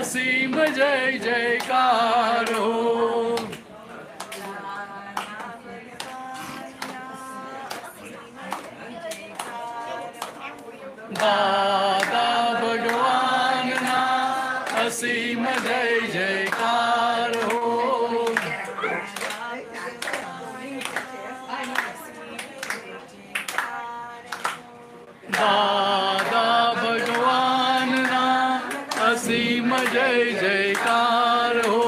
અસીમ જય જયકાર હો. દાદા ભગવાનના અસીમ જય જયકાર હો. દાદા ભગવાનના અસીમ જય જયકાર હો.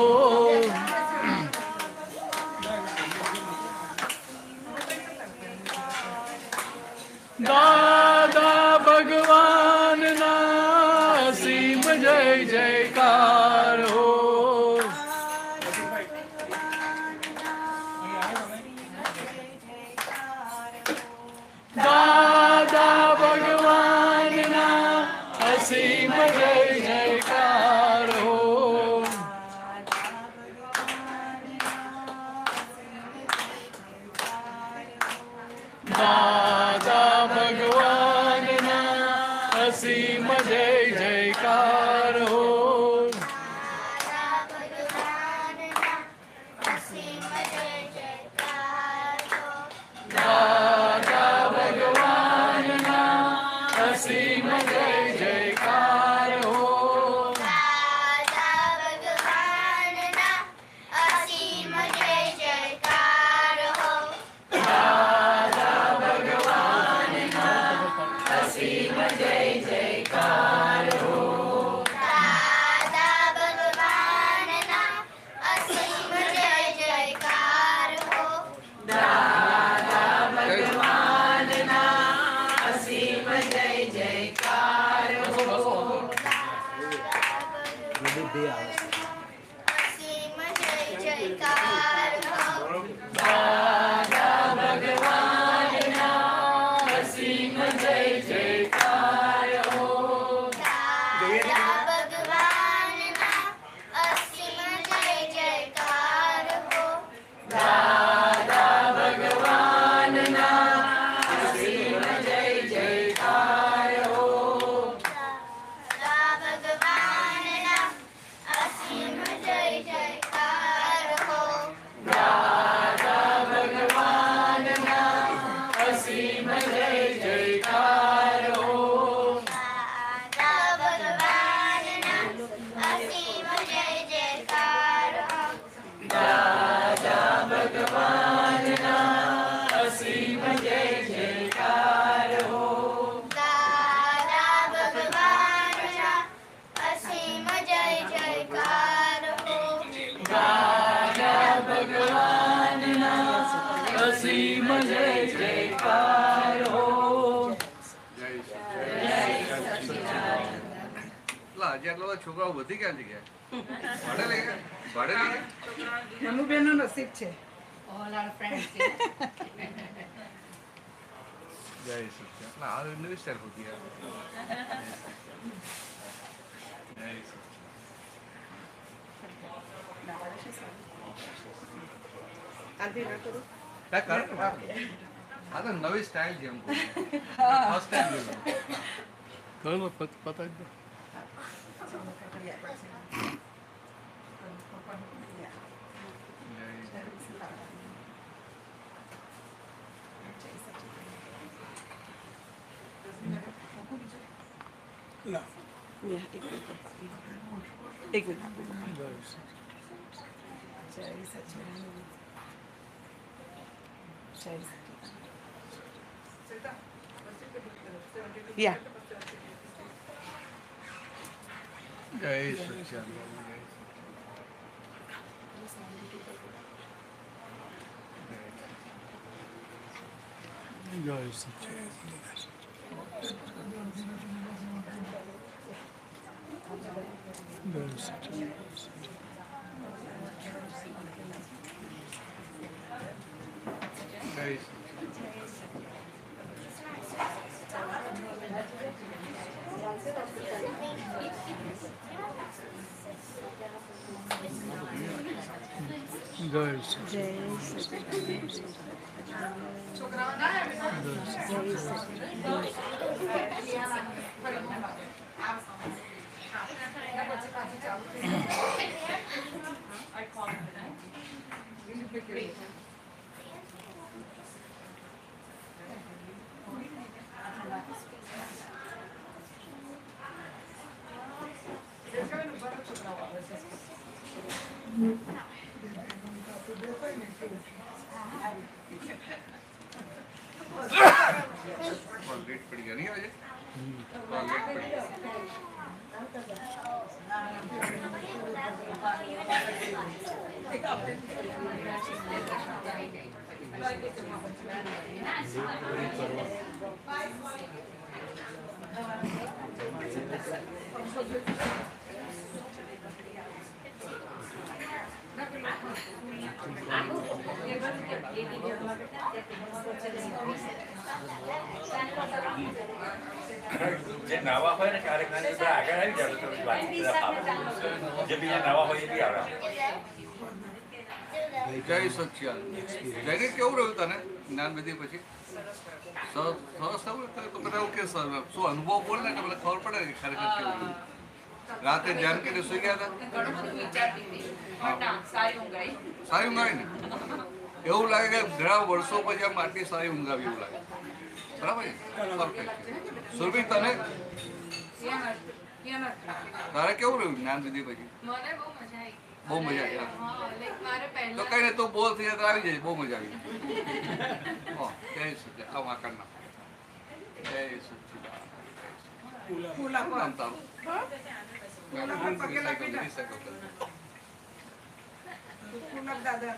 દાદા ભગવાનના અસીમ જય જયકાર હો. દાદા ભગવાનના અસીમ જય જયકાર હો. દાદા ભગવાનના અસીમ જય જયકાર હો. દાદા ભગવાનના અસીમ જય જયકાર હો. અસીમ જય જયકાર હો. છોકરાઓ બધી ક્યાં જગ્યાએ ભાડે લઈ ગયા? મનુબેન નું નસીબ છે. જય સત્ય. આ નવી સ્ટાઇલ હોતી है. જય સત્ય. આ તો નવી સ્ટાઇલ છે એમ ફર્સ્ટ ટાઈમ જોયું. પતા જ એક મિનિટ. Yeah. જય સચ્ચિદાનંદ. જય સચ્ચિદાનંદ. લેટ પડી ગયા નહીં આજે? લેટ પડી ગયા. જે નવા હોય ને ક્યારેક નાની બધા આગળ આવી જાય તો વાત જે બીજા નવા હોય એ બી આવે. જય સચ્ચિદાનંદ. જયને કેવું રહ્યું તને જ્ઞાન વિધિ પછી? સરસ થયું ને? તો બધા એવું કે શું અનુભવ બોલે ને એટલે ખબર પડે કે ખરેખર કેવું રહ્યું. રાતે ધ્યાન કરીને સુઈ ગયા હતા? સારી ઊંઘ આવી ને? એવું લાગે કે ઘણા વર્ષો પછી આમ આટલી સારી ઊંઘ આવી એવું લાગે. બરાબર છે? પરફેક્ટ. સુરભી તને તારે કેવું રહ્યું જ્ઞાન વિધિ પછી? બહુ મજા આવી. તો કઈ ને તો બોલ થઈ જાય તો આવી જાય. બહુ મજા આવી. જય સચ્ચિદાનંદ. આ વાંકણના જય સચ્ચિદાનંદ. નામ તારું? દાદા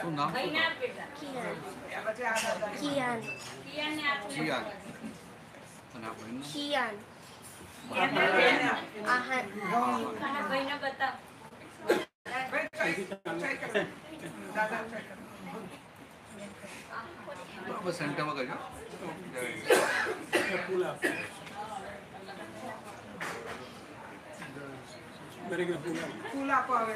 શું નામ? કિયાન. જીયાન. અને આ ભાઈનું? કિયાન. આહાન. બરાબર સેન્ટરમાં કરજો. ફૂલ આપો હવે.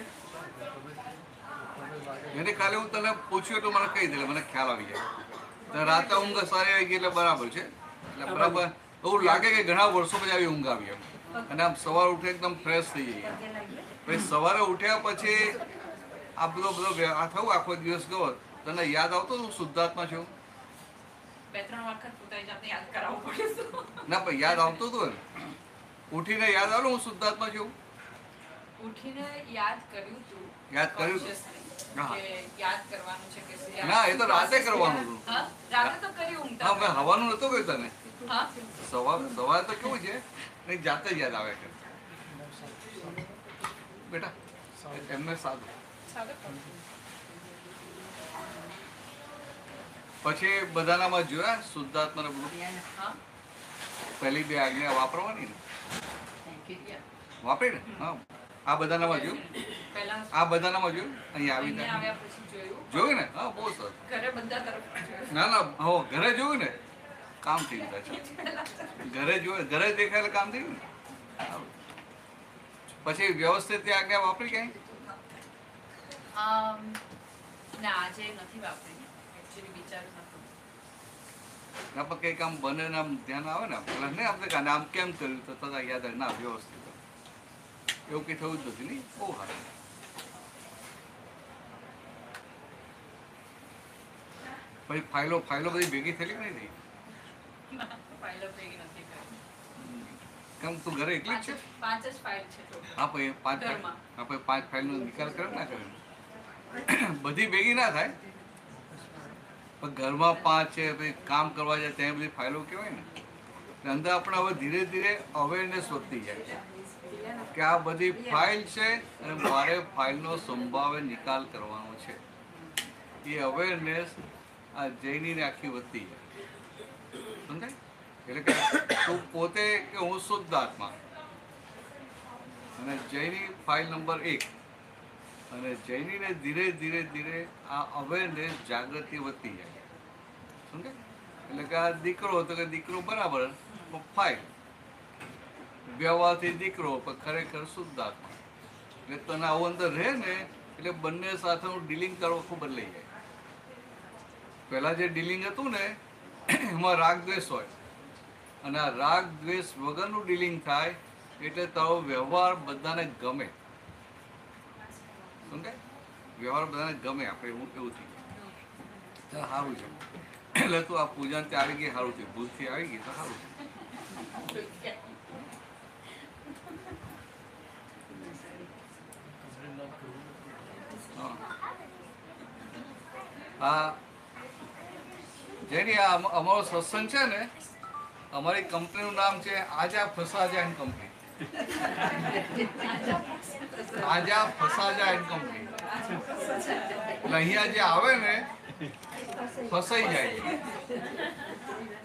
એને કાલે હું તને પૂછ્યું તો મને કહી દે, મને ખ્યાલ આવી જાય. તો રાતે ઊંઘ સારી આવી ગઈ એટલે બરાબર છે. એટલે બરાબર એવું લાગે કે ઘણા વર્ષો પછી આવી ઊંઘ આવી એમ. અને આમ સવાર ઉઠે એકદમ ફ્રેશ થઈ જઈએ. પછી સવારે ઉઠ્યા પછી આ બધો આ થયું આખો દિવસ ગયો. તને યાદ આવતો હું શુદ્ધાત્મા છું? ના પણ યાદ આવતું હતું ને? ઉઠીને યાદ આવ્યું હું શુદ્ધાત્મા છું? યાદ કર્યું તું. યાદ કર્યું તું? હા. યાદ કરવાનું છે કે ના એ તો રાતે કરવાનું હતું. રાતે તો કર્યું હા મેં હવાનું નતું કહ્યું તને. હા સવારે તો કેવું છે નહીં જાતે જ યાદ આવે છે બેટા. એમને સાદું. પછી બધાનામાં જોયા શુદ્ધાત્માને બધું? પહેલી બે આજ્ઞા વાપરવાની ને? વાપરી ને? હા. આ બધાનામાં જોયું? આ બધાનામાં જોયું? અહીંયા આવી જોયું ને? હા બહુ સરસ. ના ના હો ઘરે જોયું ને કામ થઈ ગયું છે. ઘરે જોયું, ઘરે દેખાયેલ કામ થઈ ગયું ને. પછી વ્યવસ્થિત ત્યાં આજ્ઞા વાપરી ક્યાંય? ના આજે નથી વાપરી. એકચ્યુઅલી વિચારું નતું. ના પણ કંઈક આમ બને ને આમ ધ્યાન આવે ને પેલા નહીં આપણે કાને આમ કેમ કર્યું તો તથા યાદ આવે ના વ્યવસ્થિત એવું કંઈ થયું જ નથી નહીં. બહુ સારું. પછી ફાઇલો બધી ભેગી થયેલી કે નહીં? ફાઇલો ભેગી નથી કરી. કેમ તું ઘરે એકલી જ છે? 5 જ ફાઇલ છે total. હા પછી ઘરમાં. 5 ફાઇલનો નિકાલ કરે ના કરે? બધી ભેગી ના થાય પણ ઘરમાં 5 છે પછી કામ કરવા જાય ત્યાં બધી ફાઇલો કહેવાય ને. અંદર આપણે હવે ધીરે ધીરે અવેરનેસ વધતી જાય કે આ બધી ફાઇલ છે અને મારે ફાઇલનો સંભાવે નિકાલ કરવાનો છે. એ અવેરનેસ આ જૈનીને આખી વધતી જાય. સમજાય? એટલે કે તું પોતે કે હું શુદ્ધ આત્મા અને જૈની ફાઇલ નંબર 1 અને જૈનીને ધીરે ધીરે ધીરે આ અવેરનેસ જાગૃતિ વધતી જાય. સમજાય? એટલે કે આ દીકરો તો કે દીકરો બરાબર ફાઇલ વ્યવહારથી દીકરો પણ ખરેખર શુદ્ધ આત્મા. એટલે તને આવું અંદર રહે ને એટલે બંને સાથેનું ડીલિંગ કરવું ખૂબ બદલાઈ જાય. પહેલા જે ડીલિંગ હતું ને એમાં રાગ દ્વેષ હોય અને આ રાગ દ્વેષ વગરનું ડીલિંગ થાય એટલે તારો વ્યવહાર બધાને ગમે. સમજાય? વ્યવહાર બધાને ગમે. આપણે એવું થઈ ગયું સારું છે એટલે તું આ પૂજા ત્યાં આવી ગઈ સારું છે, ભૂલથી આવી ગઈ તો સારું છે. હા જેની અમારો સત્સંગ છે ને, અમારી કંપનીનું નામ છે આજા ફસાજા એન્ડ કંપની. આજા ફસાજા એન્ડ કંપની. એટલે અહીંયા જે આવે ને ફસાઈ જાય.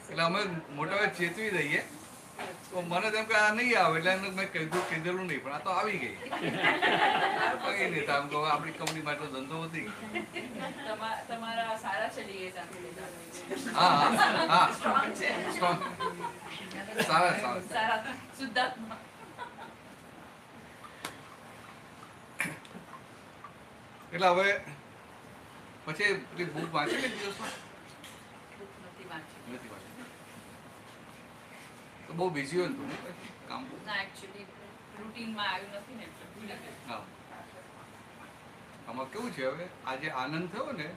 એટલે અમે મોટા ચેતવી દઈએ તો મને તેમ કે આ નહીં આવે એટલે મેં કીધેલું નહીં, પણ આ તો આવી ગઈ. કઈ નહીં આમ તો આપણી કંપની માટે ધંધો વધી ગયો. તમારા સારા ચલી ગયા. હા હા હા સારા શુદ્ધાત્મા. એટલે હવે પછી પેલી બુક વાંચી લે દિવસમાં નથી વાંચી. નથી વાંચી તો બહુ બિઝી હોય ને તું કામ. ના એકચ્યુઅલી રૂટીનમાં આવ્યું નથી ને એટલે ભૂલી ગઈ. હા આમાં કેવું છે હવે આ જે આનંદ થયો ને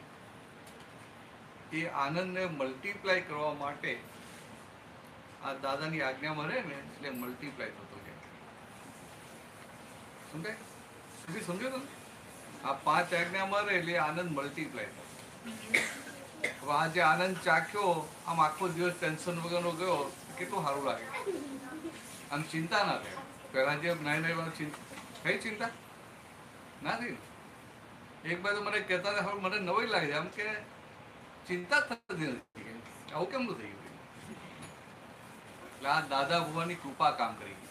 એ આનંદને મલ્ટીપ્લાય કરવા માટે આ દાદાની આજ્ઞામાં રહે ને એટલે મલ્ટીપ્લાય થતો જાય. સમજાય? સુધી સમજો તમે? આ 5 આજ્ઞામાં રહે એટલે આનંદ મલ્ટીપ્લાય થાય. હવે આ જે આનંદ ચાખ્યો આમ આખો દિવસ ટેન્શન વગરનો ગયો કેટલું સારું લાગે. આમ ચિંતા ના થાય. પહેલા જે નાની થઈ ચિંતા ના થઈ. એક બાજુ મને કહેતા હતા હવે મને નવાઈ લાગે છે આમ કે ચિંતા થતી નથી. આવું કેમનું થઈ ગયું? એટલે આ દાદા ભગવાનની કૃપા કામ કરી ગઈ.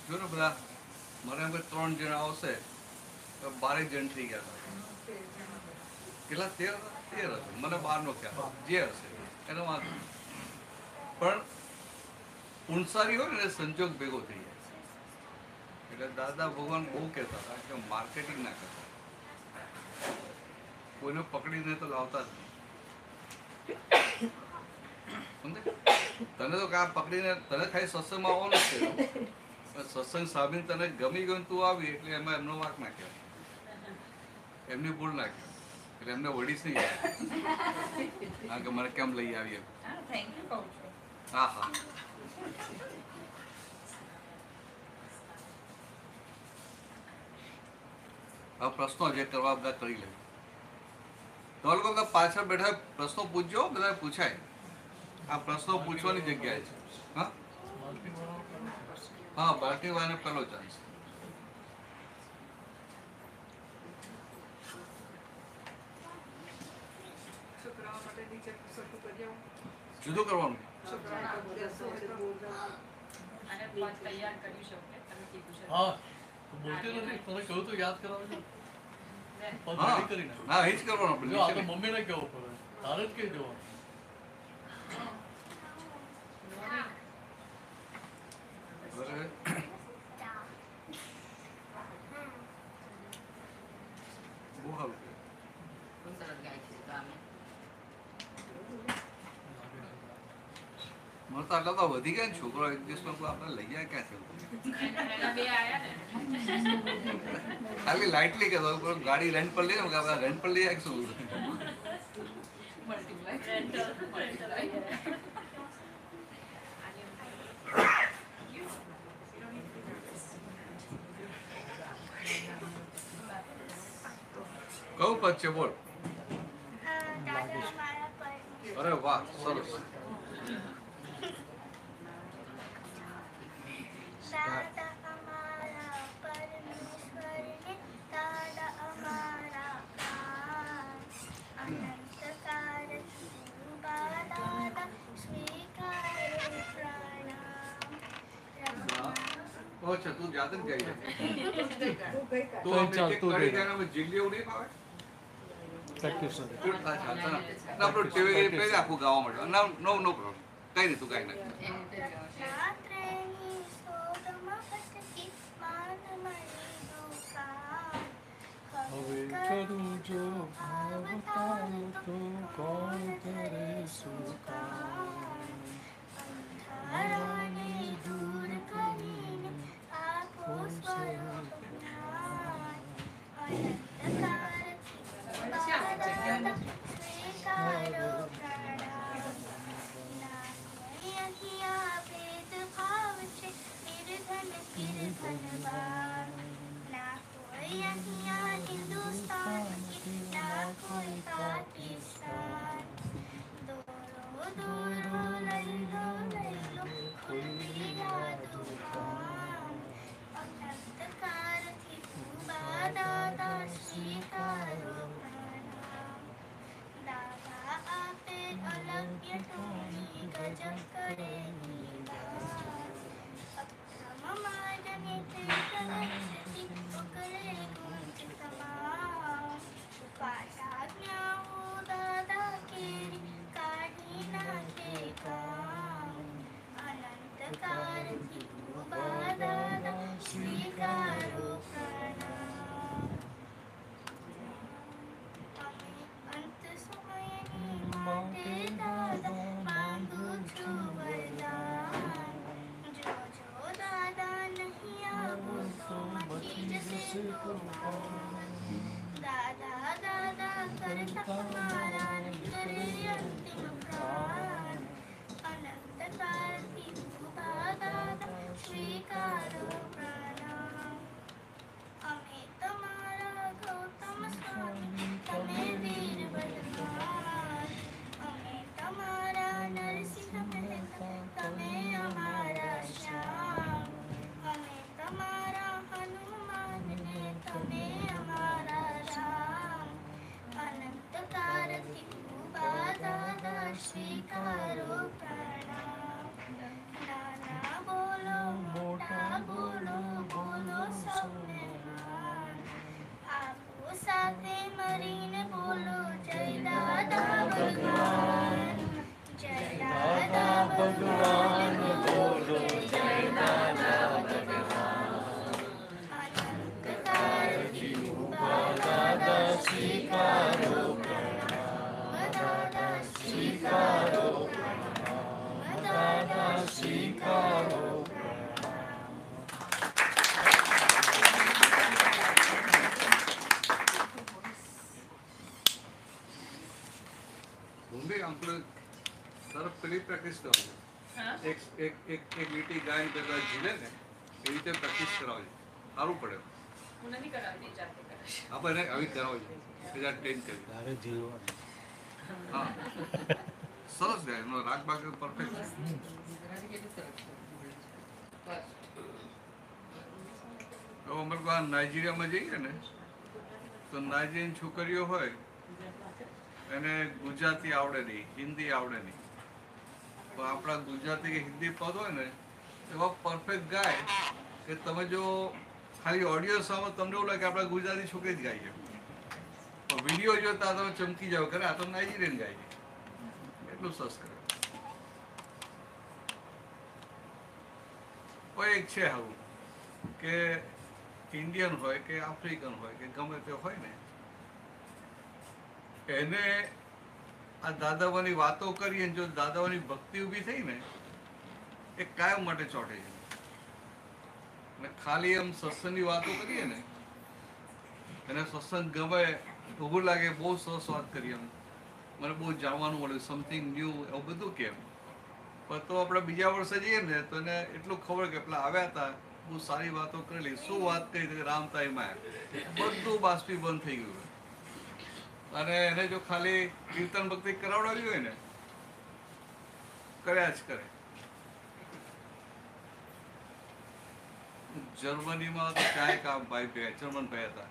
જો ને બધા મને એમ કે 3 જણા આવશે તો 12 જણ થઈ ગયા હતા. કેટલા 13 હશે મને 12 નો ખ્યાલ જે હશે એનો વાંધો. પણ પૂંસારી હોય ને સંજોગ ભેગો થઈ જાય. એટલે દાદા ભગવાન બહુ કહેતા હતા કે માર્કેટિંગ ના કરતા, કોઈને પકડીને તો લાવતા જ નહીં. સમજે? તને તો કા પકડીને તને ખાલી સત્સંગમાં આવવાનું જ છે. સત્સંગ સાંભળીને તને ગમી ગયું તું આવી એટલે એમાં એમનો વાંક ના કહેવાય, એમની ભૂલ ના કહેવાય. એટલે એમને વડીશ નહીં કારણ કે મને કેમ લઈ આવી એમ. થેન્ક યુ કહું છું. હા હા આ પ્રશ્નો જે કરવા બધા કરી લે. તો લોકો બધા પાછળ બેઠા પ્રશ્નો પૂછજો, બધા પૂછાય. આ પ્રશ્નો પૂછવાની જગ્યાએ છે. હા હા બાકી વાળાને પહેલો ચાન્સ. છોકરાઓ માટે નીચે સરખું કરી આવું. જુદું કરવાનું. અને પણ તૈયાર કરી શકો ને તમે કીધું છે. હા બોલતી નથી, તમે કહ્યું તો યાદ કરાવજો. પણ હા ready કરી નાખો. હા એ જ કરવાનું. જો આ તો મમ્મીને કહેવું પડે, તારે જ કહી દેવાનું. બરાબર. બહુ સારું છે. સરસ ગાય છે તો આમે. મને તો આટલા તો વધી ગયા ને છોકરો એક દિવસમાં આપણે લઈ જાય ક્યાં છે એના બે આયા ને. ખાલી લાઇટલી કે ગાડી રેન્ટ પર લઈ આપણે રેન્ટ પર લઈ આવીશું. કયું પદ છે બોલ? અરે વાહ સરસ. દાદા અમારા પરમેશ્વરને દાદા અમારા અનંતકાર દાદા સ્વીકારે પ્રણામ. અચ્છા તું જાતે જ ગઈ છે. તું ગઈ કાલ. તો આપણે એક કરી જાય ને જીલ્લી એવું નહીં આવે. પ્રેક્ટિસ નથી. ના આપણું ટીવી પેલા આખું ગાવા મળે. ના નો નો પ્રોબ્લેમ. કઈ નહીં તું ગાઈ નાખ. રાત્રેની શોધમાં ભટકી માનમણી દુકાન. હવે કરું જો ભાવ તારો તો પાશાඥાઓ દાદા કેરી કાઢી નાખે કામ અનંતકાળથી ઉભા દાદા સ્વીકારો પ્રણામ અમે અંત સમયની માટે દાદા માંગુ છું વરદાન જો દાદા નહીં આવો તો મચી જશે તોફાન દાદા દાદા કરતા મારા કરે અંતિમ પ્રાણ અનંતકાળથી ઉભા દાદા સ્વીકારો પ્રણામ અમે તમારા ગૌતમ સ્વામી તમે વીર બલવાન અમે તમારા નરસિંહ મહેતા તમે અમારા શ્યામ અમે તમારા હનુમાનને તમે અમારા રામ અનંતકાળથી ઉભા દાદા સ્વીકારો પ્રણામ નાના બોલો મોટા બોલો બોલો સૌને માન આપો સાથે મળીને બોલો જય દાદા ભગવાન જય દાદા ભગવાન બોલો જય દાદા ભગવાન અનંતકાળથી ઉભા દાદા સ્વીકારો પ્રણામ દાદા સ્વીકારો પ્રણામ દાદા સ્વીકારો બોમ્બે આપણે તરફ પેલી પ્રેક્ટિસ કરાવજો. હા? એક લીટી ગાયન પેલા ઝીલે ને એ રીતે પ્રેક્ટિસ કરાવજો, સારું પડે. હું નથી કરાવતી, જાતે કરાવીશ. આપણે આવી કરાવજો, બીજા ટ્રેન કરી. હા, સરસ ગાય, એનો રાગ બાગ પરફેક્ટ છે. તો અમે લોકો નાઇજીરિયામાં જઈએ ને તો નાઇજીરિયન છોકરીઓ હોય એને ગુજરાતી આવડે નહીં, હિન્દી આવડે નહીં, તો આપણા ગુજરાતી કે હિન્દી પદ હોય ને એવા પરફેક્ટ ગાય કે તમે જો ખાલી ઓડિયો સામે તમને એવું લાગે કે આપણા ગુજરાતી છોકરી જ ગાય છે, પણ વિડીયો જોતા તમે ચમકી જાવ કરે આ તો નાઇજીરિયન ગાય છે, એટલું સરસ કરે. કોઈ એક છે આવું કે ઇન્ડિયન હોય કે આફ્રિકન હોય કે ગમે તે હોય ને એને આ દાદાવાની વાતો કરીએ જો દાદાવાની ભક્તિ ઊભી થઈ ને એ કાયમ માટે ચોંટે છે. અને ખાલી આમ સત્સંગની વાતો કરીએ ને એને સત્સંગ ગમે, ઊભું લાગે, બહુ સરસ વાત કરી, એમ મને બહુ જાણવાનું મળ્યું, સમથિંગ ન્યૂ, એવું બધું કેમ. પણ તો આપણે બીજા વર્ષે જઈએ ને તો એને એટલું ખબર કે પેલા આવ્યા હતા, બહુ સારી વાતો કરેલી, શું વાત કરી રામતાઈમાં, બધું બાષ્પી બંધ થઈ ગયું. અને એને જો ખાલી કીર્તન ભક્તિ કરાવડાવી હોય ને કર્યા જ કરે. જર્મનીમાં તો ક્યાંય કામ ભાઈ ભેગા જર્મન ભાઈ હતા,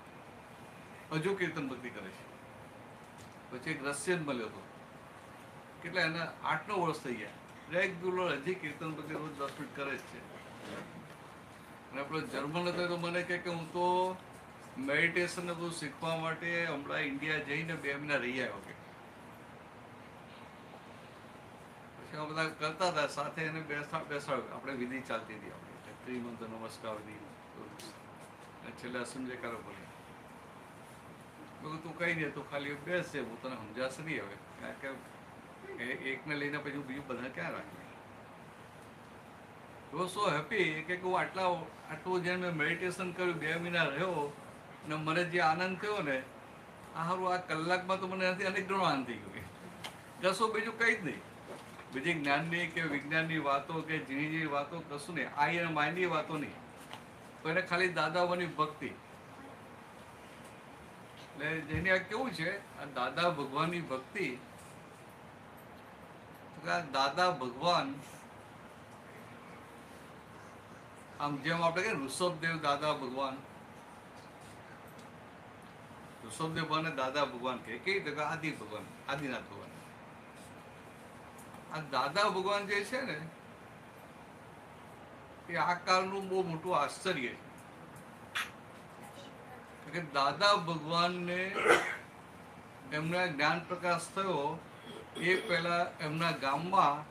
હજુ કીર્તન ભક્તિ કરે છે. પછી એક રશિયન મળ્યો હતો, કેટલા એના 8-9 વર્ષ થઈ ગયા, રેગ્યુલર હજી કીર્તન ભક્તિ રોજ 10 મિનિટ કરે જ છે. અને આપણો જર્મન હતો તો મને કહે કે હું તો મેડિટેશન ને બધું શીખવા માટે હમણાં ઇન્ડિયા જઈને 2 મહિના રહી આવ્યો. કે પછી આ બધા કરતા હતા સાથે એને બેસાડ્યો, આપણે વિધિ ચાલતી હતી આપણી ત્રિમંત્ર નમસ્કાર વિધિ, છેલ્લે અસંજયકારો બોલી. બધું તું કઈ નહીં, તું ખાલી બેસશે, હું તને સમજાશે નહીં હવે, કારણ કે એકને લઈને પછી હું બીજું બધા ક્યાં રાખી. સો હેપી કે હું આટલું જેમ મેં મેડિટેશન કર્યું, 2 મહિના રહ્યો અને મને જે આનંદ થયો ને આ સારું, આ કલાકમાં તો મને એનાથી અનેક ગણો આનંદ થઈ ગયો. કશું બીજું કંઈ જ નહીં, બીજી જ્ઞાનની કે વિજ્ઞાનની વાતો કે ઝીણી ઝીણી વાતો કશું નહીં, આઈ અને માઇન્ડની વાતો નહીં, તો એને ખાલી દાદાઓની ભક્તિ. એટલે જેની આ કેવું છે, આ દાદા ભગવાનની ભક્તિ, દાદા ભગવાન આમ જેમ આપણે કે ઋષભદેવ દાદા ભગવાન, ઋષભદેવ ભગવાન દાદા ભગવાન કે કેવી રીતે આદિ ભગવાન, આદિનાથ ભગવાન. આ દાદા ભગવાન જે છે ને એ આ કાળનું બહુ મોટું આશ્ચર્ય છે કે દાદા ભગવાનને એમના જ્ઞાન પ્રકાશ થયો એ પહેલા એમના ગામમાં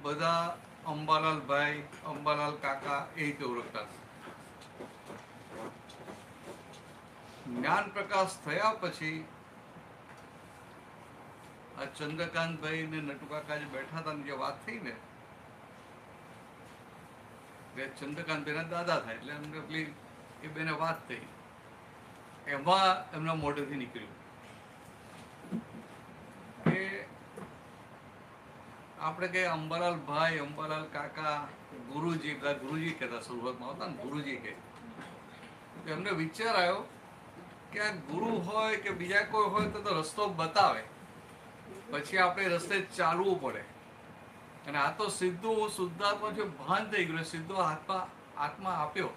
બધા અંબાલાલ ભાઈ, અંબાલાલ કાકા એ રીતે ઓળખતા હતા. જ્ઞાન પ્રકાશ થયા પછી આ ચંદ્રકાંતભાઈ ને નટુકાકા જે બેઠા હતા ને જે વાત થઈ ને, ચંદ્રકાંતભાઈ ના દાદા થાય એટલે એમને પેલી એ બેને વાત થઈ, એમાં એમના મોઢેથી નીકળ્યું કે આપણે કે અંબાલાલ ભાઈ, અંબાલાલ કાકા, ગુરુજી, ગુરુજી કહેતા શરૂઆતમાં આવતા ને ગુરુજી કે, એમને વિચાર આવ્યો કે આ ગુરુ હોય કે બીજા કોઈ હોય તો રસ્તો બતાવે, પછી આપણે રસ્તે ચાલવું પડે. અને આ તો સીધું શુદ્ધાત્મા જે ભાન થઈ ગયું, સીધો આત્મા આપ્યો.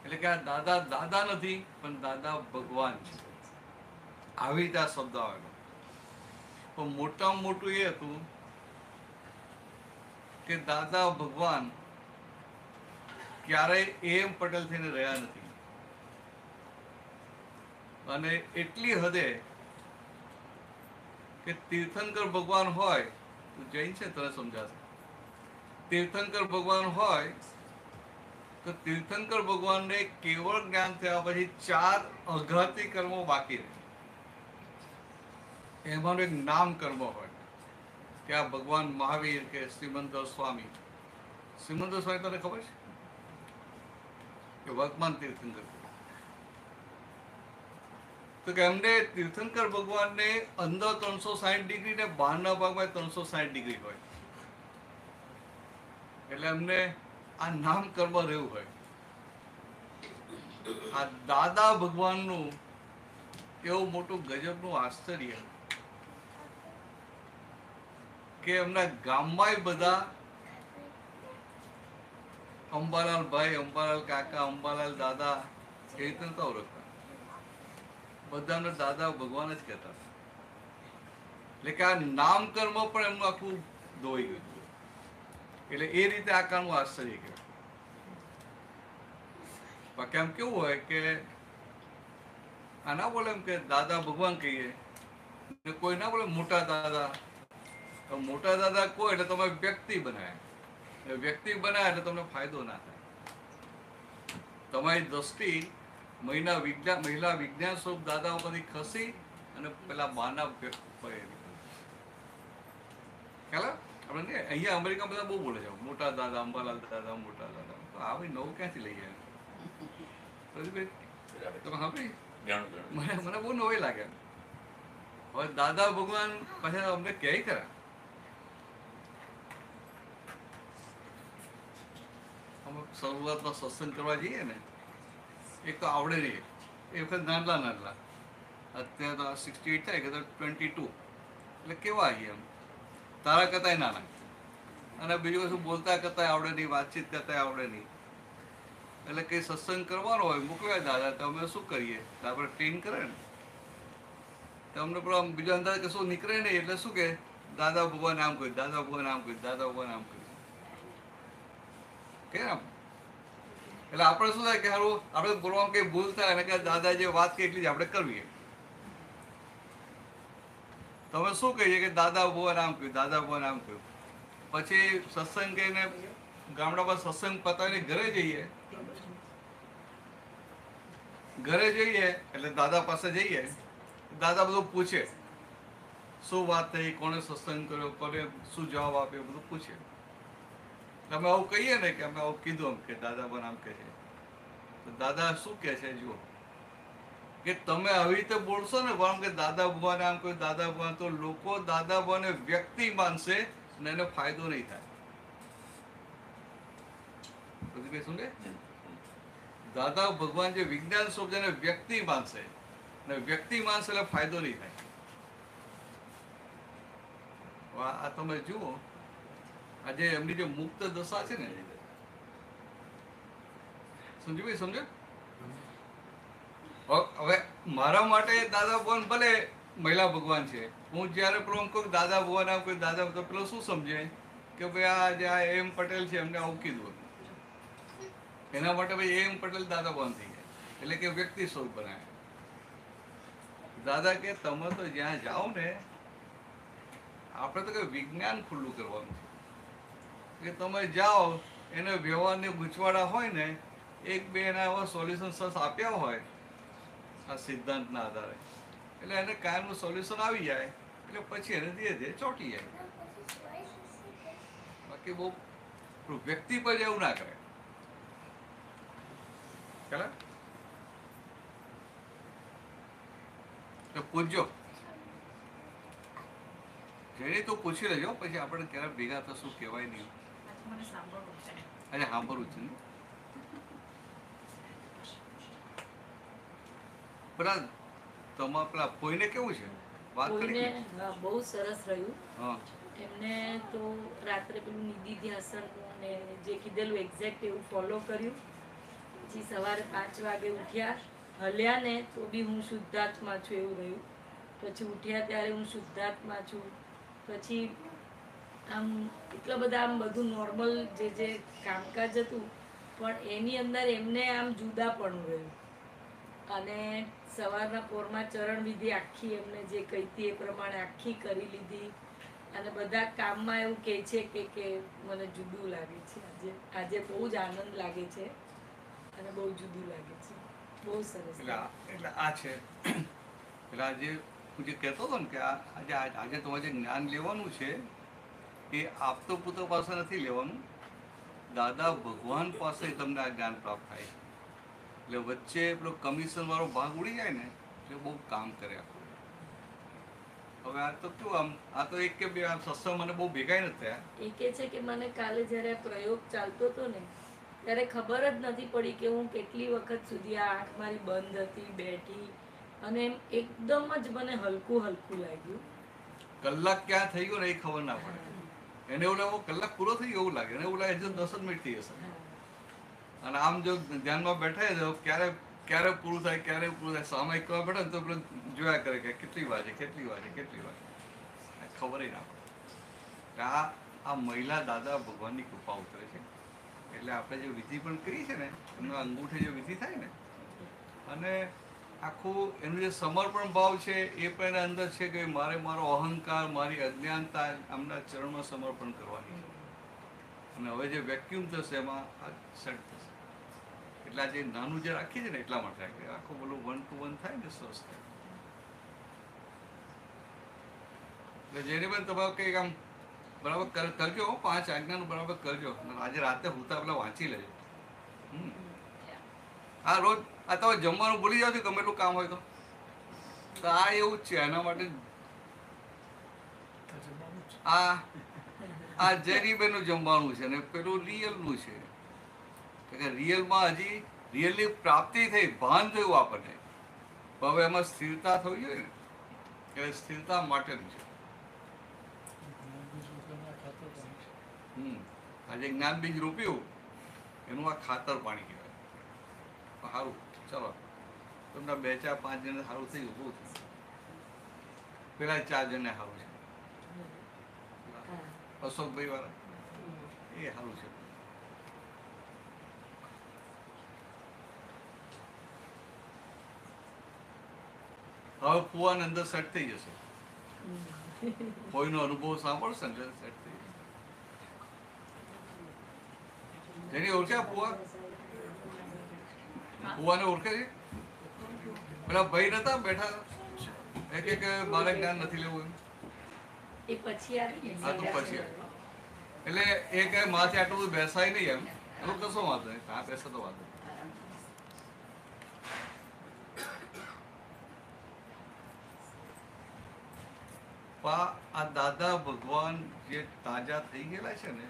એટલે કે આ દાદા દાદા નથી પણ દાદા ભગવાન છે, આવી રીતે આ શબ્દ આવેલો. પણ મોટામાં મોટું એ હતું કે દાદા ભગવાન ક્યારેય એમ પટેલ થઈને રહ્યા નથી. અને એટલી હદે કે તીર્થંકર ભગવાન હોય, જૈન છે તને સમજાશે, તીર્થંકર ભગવાન હોય તો તીર્થંકર ભગવાનને કેવળ જ્ઞાન થયા પછી 4 અઘાતી કર્મો બાકી રહે. એમાંનું એક નામ કર્મ હોય કે આ ભગવાન મહાવીર કે શ્રીમંત સ્વામી. શ્રીમંત સ્વામી તને ખબર છે કે વર્તમાન તીર્થંકર, તો કે એમને તીર્થંકર ભગવાનને અંદર 360 ડિગ્રી ને બહારના ભાગમાં 360 ડિગ્રી હોય. એટલે એમને આ નામ કર્મ રહેવું હોય. આ દાદા ભગવાનનું એવું મોટું ગજબનું આશ્ચર્ય કે એમના ગામમાં બધા અંબાલાલ ભાઈ, અંબાલાલ કાકા, અંબાલાલ દાદા એ રીતે નતા ઓળખતા, બધાને દાદા ભગવાન જ કહેતા. એટલે કે આ નામ કર્મ પણ એમનું આખું ધોઈ ગયું. એટલે એ રીતે આકારનું આશ્ચર્ય કહેવાય. બાકી આમ કેવું હોય કે આ ના બોલે એમ કે દાદા ભગવાન કહીએ, કોઈ ના બોલે મોટા દાદા. મોટા દાદા કોઈ એટલે તમે વ્યક્તિ બનાવે, વ્યક્તિ બનાવે એટલે તમને ફાયદો ના થાય. તમારી દ્રષ્ટિ મહિલા વિજ્ઞાન સ્વરૂપ દાદા ઉપરથી ખસી અને પેલા બાના ખ્યાલ આપણે અહીંયા અમેરિકા બધા બહુ બોલે છે મોટા દાદા, અંબાલાલ દાદા, મોટા દાદા. તો આવી નવું ક્યાંથી લઈ આવે? તમે સાંભળી? મને બહુ નવાઈ લાગે. હવે દાદા ભગવાન પાછા અમને કહે ખરા, અમે શરૂઆતમાં સત્સંગ કરવા જઈએ ને, એક તો આવડે નહીં, એ વખત નાનલા, અત્યારે તો 68 થાય કે 22, એટલે કેવા આવીએ એમ તારા કરતાંય નાના. અને બીજું કશું બોલતા કરતા આવડે નહીં, વાતચીત કરતા આવડે નહીં. એટલે કંઈ સત્સંગ કરવાનો હોય મોકલ્યા દાદા, તો અમે શું કરીએ, આપણે ટ્રેન કરે ને, તો અમને પેલો બીજા અંદાજ કશું નીકળે નહીં. એટલે શું કે દાદા ભગવાન આમ કહ્યું, દાદા ભગવાન આમ કહ્યું, દાદા ભગવાન આમ કહ્યું કે આમ. એટલે આપણે શું થાય કે સારું આપણે બોલવામાં કંઈ ભૂલ થાય અને કે દાદા જે વાત કે એટલી જ આપણે કરવી. તમે શું કહીએ કે દાદા ભગવાન આમ કહ્યું, દાદા ભગવાન આમ કહ્યું. પછી સત્સંગ કહીને ગામડામાં સત્સંગ પતાવીને ઘરે જઈએ એટલે દાદા પાસે જઈએ, દાદા બધું પૂછે શું વાત થઈ, કોને સત્સંગ કર્યો, કોને શું જવાબ આપ્યો, બધું પૂછે. અમે આવું કહીએ ને કે અમે આવું કીધું એમ કે દાદા પણ આમ કહે છે, તો દાદા શું કહે છે જુઓ કે તમે આવી રીતે બોલશો ને પણ કે દાદા ભગવાને આમ કહ્યું, દાદા ભગવાન, તો લોકો દાદા ભગવાને વ્યક્તિ માનશે ને એને ફાયદો નહીં થાય. બધું કઈ સમજે? દાદા ભગવાન જે વિજ્ઞાન સ્વરૂપ છે એને વ્યક્તિ માનશે ને વ્યક્તિ માનશે એટલે ફાયદો નહીં થાય. આ તમે જુઓ આજે એમની જે મુક્ત દશા છે ને, સમજો સમજો. હવે મારા માટે દાદા ભગવાન ભલે મહિલા ભગવાન છે, હું જયારે પેલો કહું દાદા ભગવાન આમ કોઈ દાદા, તો પેલો શું સમજે કે ભાઈ આ એમ પટેલ છે એમને આવું કીધું, એના માટે ભાઈ એમ પટેલ દાદા ભગવાન થઈ ગયા. એટલે કે વ્યક્તિ સ્વરૂપ બનાવે. દાદા કે તમે તો જ્યાં જાઓ ને આપણે તો કઈ વિજ્ઞાન ખુલ્લું કરવાનું છે કે તમે જાઓ એને વ્યવહારની ગૂંચવાડા હોય ને એક બે એના એવા સોલ્યુશન સસ આપ્યા હોય આ સિદ્ધાંતના આધારે એટલે એને કાયમનું સોલ્યુશન આવી જાય એટલે પછી એને ધીરે ધીરે ચોંટી જાય. બાકી બહુ વ્યક્તિ પર એવું ના કરે. ખ્યાલ આવે? તો પૂછજો જેને તો પૂછી લેજો પછી આપણે ક્યારે ભેગા થશું કહેવાય નહીં. આજે મને સાંભળવું છે. આજે સાંભળવું છે ને બરાબર. તમારા પેલા કોઈને કેવું છે વાત કરી કોઈને કે? બહુ સરસ રહ્યું. હા એમને તો રાત્રે પેલું નિધિ ધ્યાસનનું ને જે કીધેલું એક્ઝેક્ટ એવું ફોલો કર્યું. પછી સવારે 5 વાગે ઉઠ્યા, હલ્યા ને તો બી હું શુદ્ધાત્મા છું એવું રહ્યું. પછી ઉઠ્યા ત્યારે હું શુદ્ધાત્મા છું. પછી આમ એટલા બધા આમ બધું નોર્મલ જે કામકાજ હતું પણ એની અંદર એમને આમ જુદા પણ રહ્યું. અને સવારના પોરમાં ચરણ વિધિ આખી એમને જે કહી હતી એ પ્રમાણે આખી કરી લીધી. અને બધા કામમાં એવું કહે છે કે મને જુદું લાગે છે. આજે બહુ જ આનંદ લાગે છે અને બહુ જુદું લાગે છે. બહુ સરસ. એટલે આ છે એટલે આજે હું જે કહેતો હતો ને કે આજે તમારે જે જ્ઞાન લેવાનું છે એ આપતો પુતો પાસે નથી લેવાનું, દાદા ભગવાન પાસે તમને આ જ્ઞાન પ્રાપ્ત થાય. એટલે વચ્ચે પેલો કમિશન વાળો ભાગ ઉડી જાય ને એટલે બહુ કામ કરે આખું. હવે આ તો કેવું આમ આ તો એક કે બે આમ સત્સંગ મને બહુ ભેગા નથી થયા. એ કહે છે કે મને કાલે જ્યારે આ પ્રયોગ ચાલતો હતો ને ત્યારે ખબર જ નથી પડી કે હું કેટલી વખત સુધી આ આંખ મારી બંધ હતી, બેઠી, અને એમ એકદમ જ મને હલકું હલકું લાગ્યું. કલાક ક્યાં થઈ ગયો ને એ ખબર ના પડે. એને એવું લાગે કલાક પૂરો થઈ ગયો એવું લાગે, એને એવું લાગે 10 જ મિનિટ થઈ હશે. અને આમ જો ધ્યાનમાં બેઠા તો ક્યારે પૂરું થાય સામે કરવા બેઠા ને તો પેલું જોયા કરે કે કેટલી વાગે ખબર ના પડે. આ મહિલા દાદા ભગવાનની કૃપા ઉતરે છે. એટલે આપણે જે વિધિ પણ કરી છે ને એમનો અંગૂઠે જે વિધિ થાય ને અને આખું એનું જે સમર્પણ ભાવ છે એ પણ એના અંદર છે કે મારે મારો અહંકાર, મારી અજ્ઞાનતા આમના ચરણમાં સમર્પણ કરવાની છે. અને હવે જે વેક્યુમ થશે એમાં આ સેટ થશે. એટલે આ જે નાનું જે રાખીએ છીએ ને એટલા માટે કે આખું બોલું 1 to 1 થાય ને સરસ થાય. એટલે જેને પણ તમારે કંઈક આમ બરાબર કરજો, 5 આજ્ઞાનું બરાબર કરજો. આજે રાતે હુતા પેલા વાંચી લેજો. હા રોજ આ તમે જમવાનું ભૂલી જાવ છો ગમે એટલું કામ હોય તો આ એવું જ છે. એના માટે આ જેરીબેનનું જમવાનું છે ને પેલું રિયલનું છે કે રિયલમાં હજી રિયલની પ્રાપ્તિ થઈ, ભાન થયું આપણને. હવે એમાં સ્થિરતા થવી જોઈએ ને એટલે સ્થિરતા માટેનું છે. આજે જ્ઞાન બીજ રોપ્યું એનું આ ખાતર પાણી કહેવાય. સારું ચલો તમને 2, 4, 5 જણને સારું થઈ ગયું. પેલા 4 જણને સારું છે. અશોકભાઈ વાળા એ સારું છે. હવે ફુવાને અંદર સેટ થઈ જશે. કોઈનો અનુભવ સાંભળશે ને સેટ થઈ જશે. જેની ઓળખ્યા ફુવાને ઓળખે છે? પેલા ભાઈ નતા બેઠા એક મારે જ્ઞાન નથી લેવું એ પછી આવી આ તો પછી એટલે એ કહે માથે આટલું બધું બેસાય નહીં એમ એવું કશો વાંધો નહીં. હા બેસે તો વાંધો. આ દાદા ભગવાન જે તાજા થઈ ગયેલા છે ને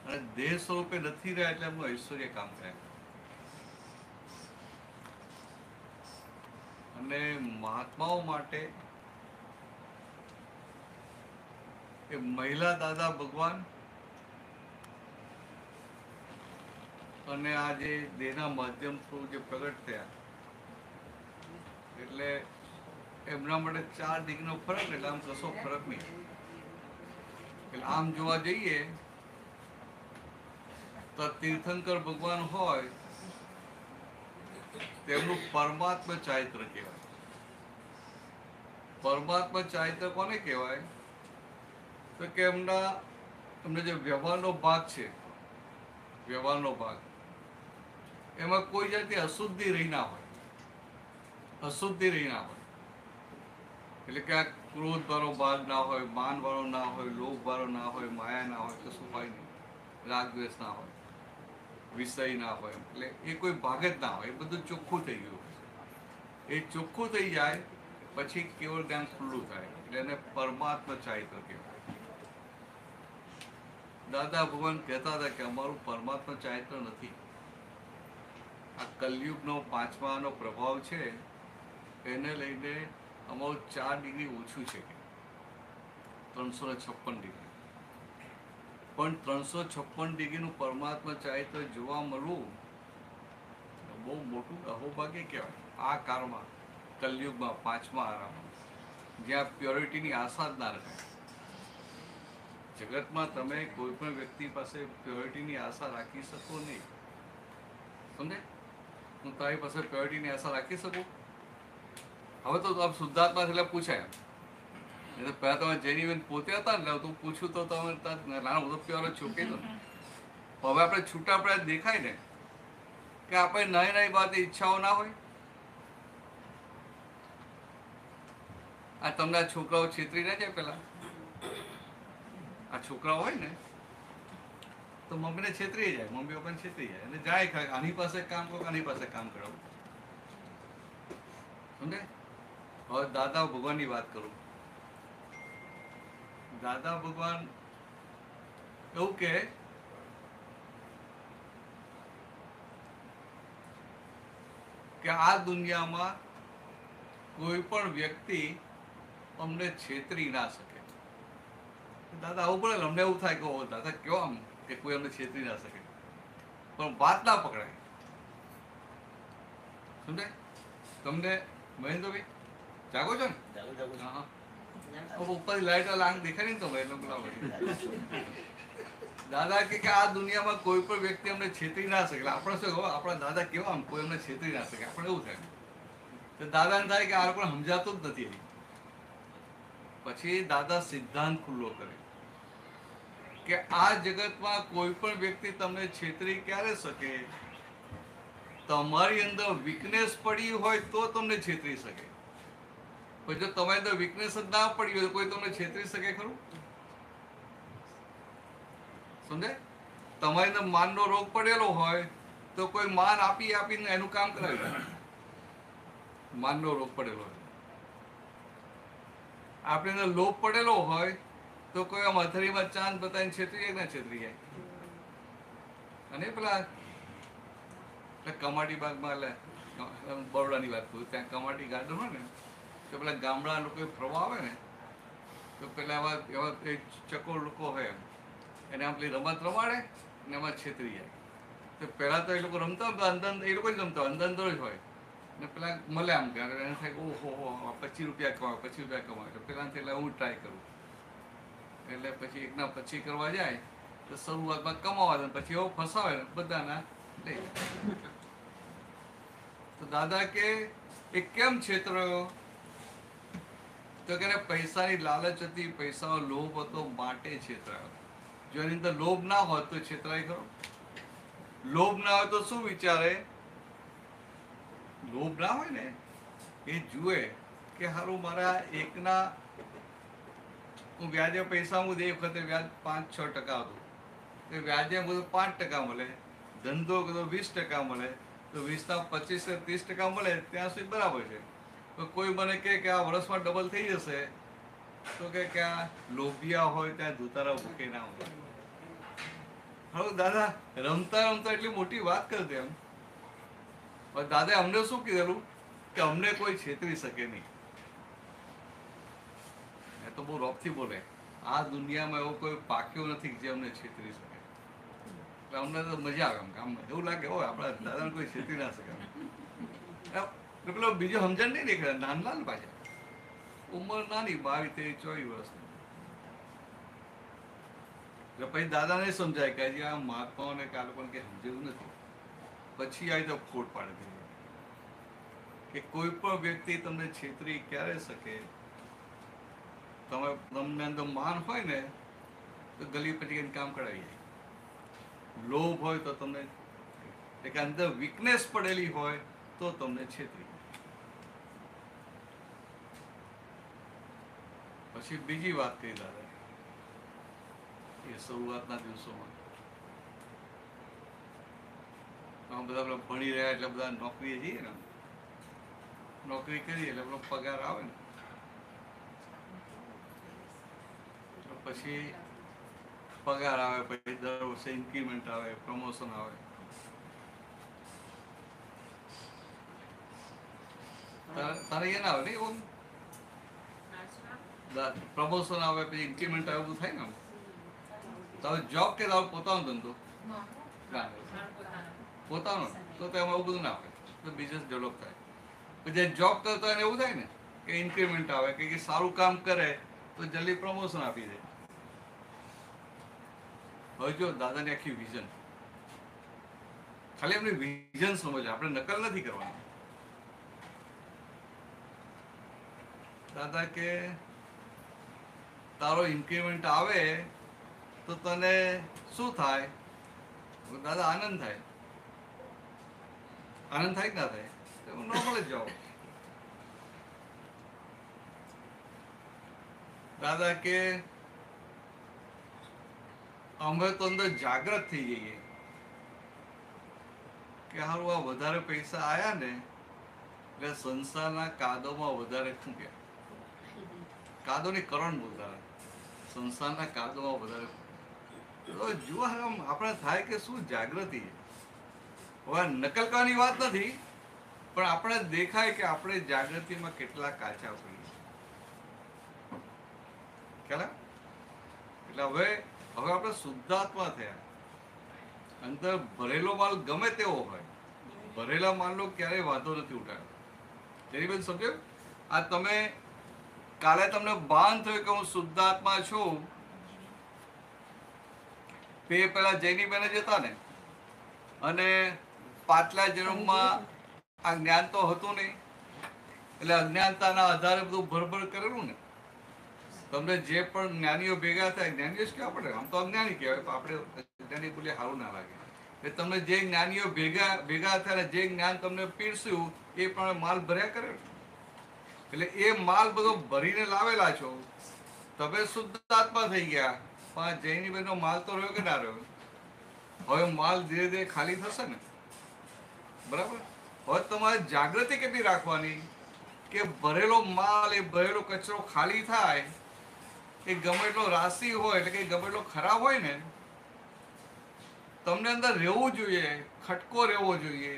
અને દેહ સ્વરૂપે નથી રહ્યા એટલે એમનું ઐશ્વર્ય કામ કરે. અને મહાત્માઓ માટે એ મહિલા દાદા ભગવાન અને આ જે દેહના માધ્યમ થ્રુ જે પ્રગટ થયા એટલે એમના માટે 4 ડિગ્રીનો ફરક. એટલે આમ કશો ફરક નહીં. એટલે આમ જોવા જઈએ તો તીર્થંકર ભગવાન હોય તેમનું પરમાત્મા ચારિત્ર કહેવાય. પરમાત્મા ચારિત્ર કોને કહેવાય? તો કે એમને જે વ્યવહારનો ભાગ છે, વ્યવહારનો ભાગ, એમાં કોઈ જાતની અશુદ્ધિ રહી ના હોય, અશુદ્ધિ રહી ના હોય. એટલે કે આ ક્રોધ વાળો ભાગ ના હોય, માન વાળો ના હોય, લોભ વાળો ના હોય, માયા ના હોય, કશું હોય નહીં, રાગ દ્વેષ ના હોય, વિષય ના હોય, એટલે એ કોઈ ભાગ જ ના હોય. એ બધું ચોખ્ખું થઈ ગયું. એ ચોખ્ખું થઈ જાય પછી કેવળ જ્ઞાન ખુલ્લું થાય, એટલે એને પરમાત્મા ચારિત્ર કહેવાય. દાદા ભગવાન કહેતા હતા કે અમારું પરમાત્મા ચારિત્ર નથી. આ કલયુગનો 5માનો પ્રભાવ છે, એને લઈને અમારું 4 ડિગ્રી ઓછું છે, 356 ડિગ્રી. પણ 356 ડિગ્રીનું પરમાત્મા ચારિત્ર જોવા મળવું બહુ મોટું અહોભાગ્ય કહેવાય. આ કાળમાં, કલયુગમાં, 5મા આરામાં, જ્યાં પ્યોરિટીની આશા જ ના રખાય. જગતમાં તમે કોઈ પણ વ્યક્તિ પાસે પ્યોરિટીની આશા રાખી શકો નહીં. સમજે? હું તારી પાસે પ્યોરિટીની આશા રાખી શકું? હવે તો આપ શુદ્ધાત્મા એટલે પૂછાય. એ તો પહેલા તમે જેન્યુઇન પોતે હતા ને, તું પૂછું તો તમે નાના હું તો પ્યોર જ છું કહી દો. હવે આપણે છૂટા પડ્યા દેખાય ને કે આપણે નાની નાની બાબતે ઈચ્છાઓ ના હોય. આ તમને આ છોકરાઓ છેતરી ના જાય. પેલા આ છોકરાઓ હોય ને તો મમ્મીને છેતરી જાય, મમ્મી પપ્પાને છેતરી જાય અને જાય ખરે આની પાસે કામ કરો, આની પાસે કામ કરાવો. સમજે? હવે દાદા ભગવાનની વાત કરું. દાદા ભગવાન એવું કે આ દુનિયામાં કોઈ પણ વ્યક્તિ અમને છેતરી ના શકે. દાદા આવું પડે, અમને એવું થાય કે ઓ દાદા કેવો આમ કે કોઈ અમને છેતરી ના શકે, પણ વાત ના પકડાય. સમજે? તમને મહેન્દ્રભાઈ જાગો છો ને? હા, ઉપરથી લાઈટ લાંગ દેખાય ને તમે એટલે બોલાવો. દાદા કે આ દુનિયામાં કોઈ પણ વ્યક્તિ અમને છેતરી ના શકે. આપણે શું આપણા દાદા કેવા આમ કોઈ અમને છેતરી ના શકે, આપણે એવું થાય. તો દાદાને થાય કે આ લોકોને સમજાતું જ નથી. પછી દાદા સિદ્ધાંત ખુલ્લો કરે કે આ જગતમાં કોઈ પણ વ્યક્તિ તમને છેતરી ક્યારે શકે? તમારી અંદર વીકનેસ પડી હોય તો તમને છેતરી શકે. પણ જો તમારી અંદર વીકનેસ જ ના પડી હોય તો કોઈ તમને છેતરી શકે ખરું? સમજે? તમારી અંદર માનનો રોગ પડેલો હોય તો કોઈ માન આપી આપીને એનું કામ કરાવી દે. માનનો રોગ પડેલો હોય. આપણી અંદર લોભ પડેલો હોય તો કોઈ આમ અથડીમાં ચાંદ બતાવીને છેતરી જાય ના છેતરી જાય. અને પેલા કમાટી બાગમાં બરોડાની વાત કરું, ત્યાં કમાટી ગાર્ડન હોય ને તો પેલા ગામડા લોકો ફરવા આવે ને તો પેલા એવા ચકોર લોકો હોય એને આમ પેલી રમત રમાડે ને એમાં છેતરી જાય. તો પહેલા તો એ લોકો રમતા અંદર એ લોકો જ રમતા અંદર અંદર જ હોય ને પેલા મળે આમ કે એને થાય ઓહો ₹25 કમાવે, ₹25 કમાવે. તો પેલા એટલે હું ટ્રાય કરું. એટલે પછી એકના પછી કરવા જાય તો શરૂઆતમાં કમાવા દે, પછી એવો ફસાવે ને બધાના લઈ જાય. તો દાદા કે એ કેમ છેતરાયો? તો કે પૈસાની લાલચ હતી, પૈસાનો લોભ હતો માટે છેતરાયો. જો એની અંદર લોભ ના હોત તો છેતરાય ખરો? લોભ ના હોય તો શું વિચારે? લોભ ના હોય ને એ જુએ કે હારું મારા એકના હું વ્યાજે પૈસા હું દે વખતે વ્યાજ 5-6% હતું, તો વ્યાજે બધું 5% મળે, ધંધો બધો 20% મળે, તો 20ના 25-30% મળે ત્યાં સુધી બરાબર છે. તો કોઈ મને કહે કે આ વર્ષમાં ડબલ થઈ જશે તો કે આ લોભિયા હોય ત્યાં ધુતારા ભૂકે ના હોય. હવે દાદા રમતા રમતા એટલી મોટી વાત કરી દે એમ. દાદાએ અમને શું કીધેલું કે અમને કોઈ છેતરી શકે નહીં. એ તો બહુ રોપથી બોલે, આ દુનિયામાં એવો કોઈ પાક્યો નથી જે અમને છેતરી શકે. એટલે અમને તો મજા આવે એમ કામમાં, એવું લાગે હોય આપણા દાદાને કોઈ છેતરી ના શકે. પેલો બીજો સમજણ નહીં દેખાય, નાના ને પાછા ઉંમર નાની 22-23-24 વર્ષની. પછી દાદાને સમજાય કે હજી આ મહાત્માઓને કે આ લોકોને કઈ સમજેલું નથી. પછી આવી તો ખોટ પાડી દીધી કે કોઈ પણ વ્યક્તિ તમને છેતરી ક્યારે શકે? તમને અંદર માન હોય ને તો ગલી પછી કામ કરાવી જાય. લોભ હોય તો તમને એટલે કે અંદર વીકનેસ પડેલી હોય તો તમને છેતરી. પછી બીજી વાત કહી દાદા એ શરૂઆતના દિવસોમાં બધા પેલા ભણી રહ્યા એટલે બધા નોકરીએ જઈએ ને, નોકરી કરીએ એટલે પેલો પગાર આવે ને, પછી પગાર આવે, પછી દર વર્ષે ઇન્ક્રીમેન્ટ આવે, પ્રમોશન આવે. તારે એ ના આવે ને એવું પ્રમોશન આવે પછી ઇન્ક્રીમેન્ટ આવે બધું થાય ને. તારો જોબ કે તારો પોતાનો ધંધો પોતાનો તો એમાં એવું બધું ના આવે તો બિઝનેસ ડેવલપ થાય. પછી જોબ કરતો એને એવું થાય ને કે ઇન્ક્રીમેન્ટ આવે કે સારું કામ કરે તો જલ્દી પ્રમોશન આપી દે. હવે જો દાદાની આખી વિઝન, ખાલી એમની વિઝન સમજ, આપણે નકલ નથી કરવાની. દાદા કે તારો ઇન્ક્રીમેન્ટ આવે તો તને શું થાય? દાદા આનંદ થાય. આનંદ થાય કે ના થાય? નોર્મલ જ જાઓ. દાદા કે અમે તો અંદર જાગૃત થઈ જઈએ કે હારું આ વધારે પૈસા આયા ને એટલે સંસારના કાદવમાં વધારે શું કે કાદવની કરણ બોલતા સંસારના કાદવમાં વધારે જુઓ. આપણે થાય કે શું જાગૃતિ. હવે નકલ કરવાની વાત નથી, પણ આપણે દેખાય કે આપણે જાગૃતિમાં કેટલા કાચા પડીએ. ખ્યાલ? એટલે હવે આપણે શુદ્ધાત્મા થયા. અંદર ભરેલો માલ ગમે તેવો હોય, ભરેલા માલનો ક્યારેય વાંધો નથી ઉઠાવ્યો. તેની બેન સમજો. આ તમે કાલે તમને ભાન થયું કે હું શુદ્ધાત્મા છું. પેલા જૈનીબેન જ હતા ને, અને પાછલા જન્મમાં આ જ્ઞાન તો હતું નહીં, એટલે અજ્ઞાનતાના આધારે બધું ભરભર કરેલું ને. તમને જે પણ જ્ઞાનીઓ ભેગા થાય, જ્ઞાનીઓ જ કહેવા પડે, આમ તો અજ્ઞાની કહેવાય, પણ આપણે અજ્ઞાની બોલીએ સારું ના લાગે. એટલે તમને જે જ્ઞાનીઓ ભેગા થાય ને જે જ્ઞાન તમને પીરસ્યું એ પ્રમાણે માલ ભર્યા કરે. એટલે એ માલ બધો ભરીને લાવેલા છો, તમે શુદ્ધાત્મા થઈ ગયા. પણ જૈનીબેનનો માલ તો રહ્યો કે ના રહ્યો? હવે માલ ધીરે ધીરે ખાલી થશે ને, બરાબર? હવે તમારે જાગૃતિ કેટલી રાખવાની કે ભરેલો માલ, એ ભરેલો કચરો ખાલી થાય. એ ગમે એટલો રાશિ હોય, એટલે કે ગમે એટલો ખરાબ હોય ને, તમને અંદર રહેવું જોઈએ, ખટકો રહેવો જોઈએ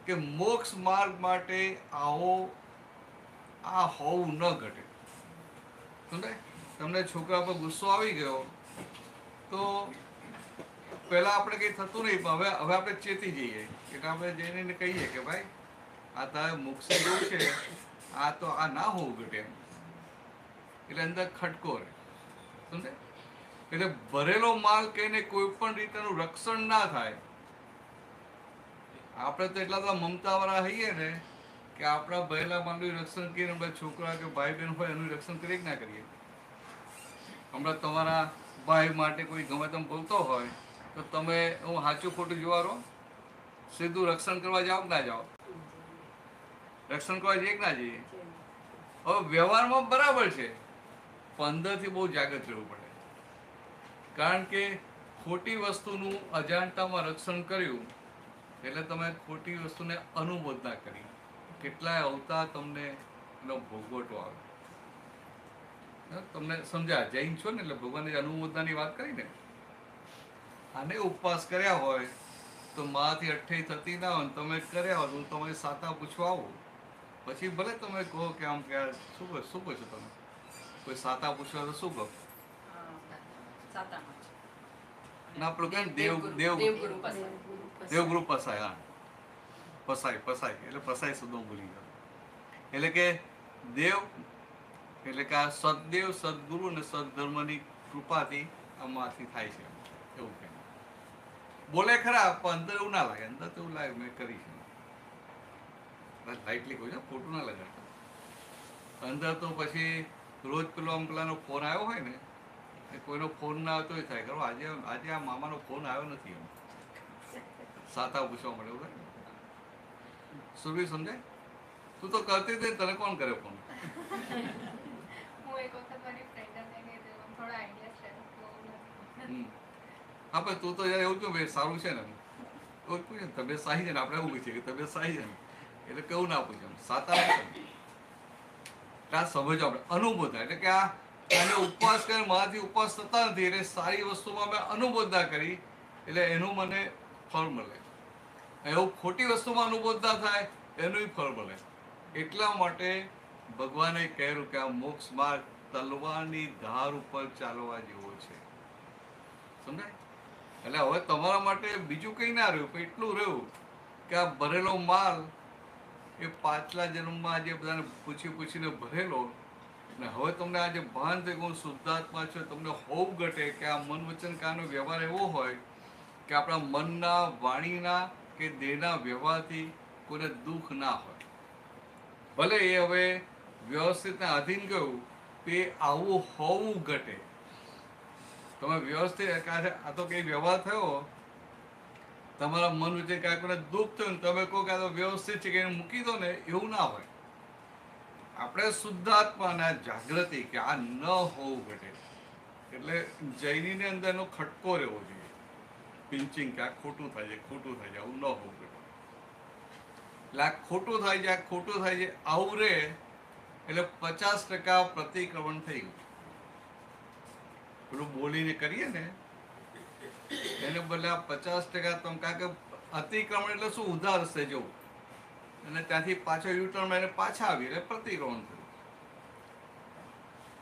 કે મોક્ષ માર્ગ માટે આવો આ હોવું ન ઘટે. સમજાય? તમને છોકરા પર ગુસ્સો આવી ગયો તો પહેલા આપણે કંઈ થતું નહીં, પણ હવે આપણે ચેતી જઈએ. એટલે આપણે જઈને કહીએ કે ભાઈ આ તારે મોક્ષે જવું છે, આ તો આ ના હોવું ઘટે એમ. એટલે અંદર ખટકો રહે. સમજે? એટલે ભરેલો માલ કહીને કોઈ પણ રીતનું રક્ષણ ના થાય. આપણે તો એટલા બધા મમતા વાળા હઈએ ને કે આપણા ભરેલા માલનું રક્ષણ કરીને આપણા છોકરા કે ભાઈ બહેન હોય એનું રક્ષણ કરીએ કે ના કરીએ. હમણાં તમારા ભાઈ માટે કોઈ ગમે તેમ બોલતો હોય તો તમે હું સાચું ખોટું જોવા રહો, સીધું રક્ષણ કરવા જાઓ કે ના જાઓ? રક્ષણ કરવા જઈએ કે ના જઈએ? હવે વ્યવહારમાં બરાબર છે, પણ અંદરથી બહુ જાગૃત રહેવું પડે. કારણ કે ખોટી વસ્તુનું અજાણતામાં રક્ષણ કર્યું એટલે તમે ખોટી વસ્તુને અનુમોદના કરી. કેટલાય અવતાર તમને એનો ભોગવટો આવે. તમને સમજ્યા? જૈન છો ને એટલે ભગવાનની અનુમોદનાની વાત કરી ને. આને ઉપવાસ કર્યા હોય તો માથી અઠ્ઠાઈ થતી ના હોય, તમે કર્યા હોય હું તમારી સાતા પૂછવા આવું, પછી ભલે તમે કહો કે આમ કે શું પૂછો તમે, કોઈ સાતા પૂછવા તો શું કહો? ના પેલું દેવગુરુ પસાય. હા, પસાય એટલે પસાય શબ્દો ભૂલી ગયો. એટલે કે દેવ એટલે કે આ સદદેવ, સદગુરુ અને સદધર્મની કૃપાથી આમાંથી થાય છે એવું કે બોલે ખરા, પણ અંદર એવું ના લાગે. અંદર તો એવું લાગે મેં કરી છે, લાઇટલી કહું છું, ખોટું ના લગાડતા. અંદર તો પછી રોજ પેલો આમ પેલાનો ફોન આવ્યો હોય ને, એ કોઈનો ફોન ના આવતો હોય થાય ખરો આજે આજે આ મામાનો ફોન આવ્યો નથી એમ સાતા પૂછવા મળે એવું થાય. સુરભી સમજાય? તું તો કરતી હતી, તને કોણ કરે ફોન? હું એક વખત મારી ફ્રેન્ડને કીધું થોડા આઈડિયા શેર હમ. હા પણ તું તો યાર એવું કહ્યું ભાઈ સારું છે ને, કોઈ પૂછે ને તબિયત સારી છે ને, આપણે એવું પૂછીએ કે તબિયત સારી છે ને, એટલે કેવું ના પૂછે સાતા આ સમજો આપણે અનુબોધના, એટલે કે આને ઉપવાસ કરીને મારાથી ઉપવાસ થતા નથી એટલે સારી વસ્તુમાં મેં અનુબોધના કરી એટલે એનું મને ફળ મળે. એવું ખોટી વસ્તુમાં અનુબોધના થાય એનું ફળ મળે. એટલા માટે ભગવાને કહ્યું કે આ મોક્ષ માર્ગ તલવારની ધાર ઉપર ચાલવા જેવો છે. સમજાય? એટલે હવે તમારા માટે બીજું કંઈ ના રહ્યું પણ એટલું રહ્યું કે આ ભરેલો માલ એ પાછલા જન્મમાં જે બધાને પૂછીને ભરેલો, ને હવે તમને આ જે ભાન થઈ ગયું શુદ્ધાત્મા છે, તમને હોવું ઘટે કે આ મન વચન કાનો વ્યવહાર એવો હોય કે આપણા મનના, વાણીના કે દેહના વ્યવહારથી કોઈને દુઃખ ના હોય. ભલે એ હવે વ્યવસ્થિતને આધીન ગયું તે આવું હોવું ઘટે. તમે વ્યવસ્થિત આ તો કંઈ વ્યવહાર થયો તમારા મન વચ્ચે કાંઈ કોઈને દુઃખ થયું ને તમે કહો કે આ તો વ્યવસ્થિત છે કે એને મૂકી દો ને, એવું ના હોય. આપણે શુદ્ધાત્માના જાગૃતિ કે આ ન હોવું ઘટે. એટલે જૈનીની અંદર એનો ખટકો રહેવો જોઈએ, પિંચિંગ કે આ ખોટું થાય છે, ખોટું થાય છે, આવું ન હોવું ઘટે. એટલે આ ખોટું થાય છે, આ ખોટું થાય છે આવું રહે એટલે 50% પ્રતિક્રમણ થઈ ગયું. પેલું બોલીને કરીએ ને એને બદલે 50% તમે, કારણ કે અતિક્રમણ એટલે શું, ઉધાર રસ્તે જવું અને ત્યાંથી પાછો યુટર્ન એને પાછા આવી એટલે પ્રતિક્રમણ થયું.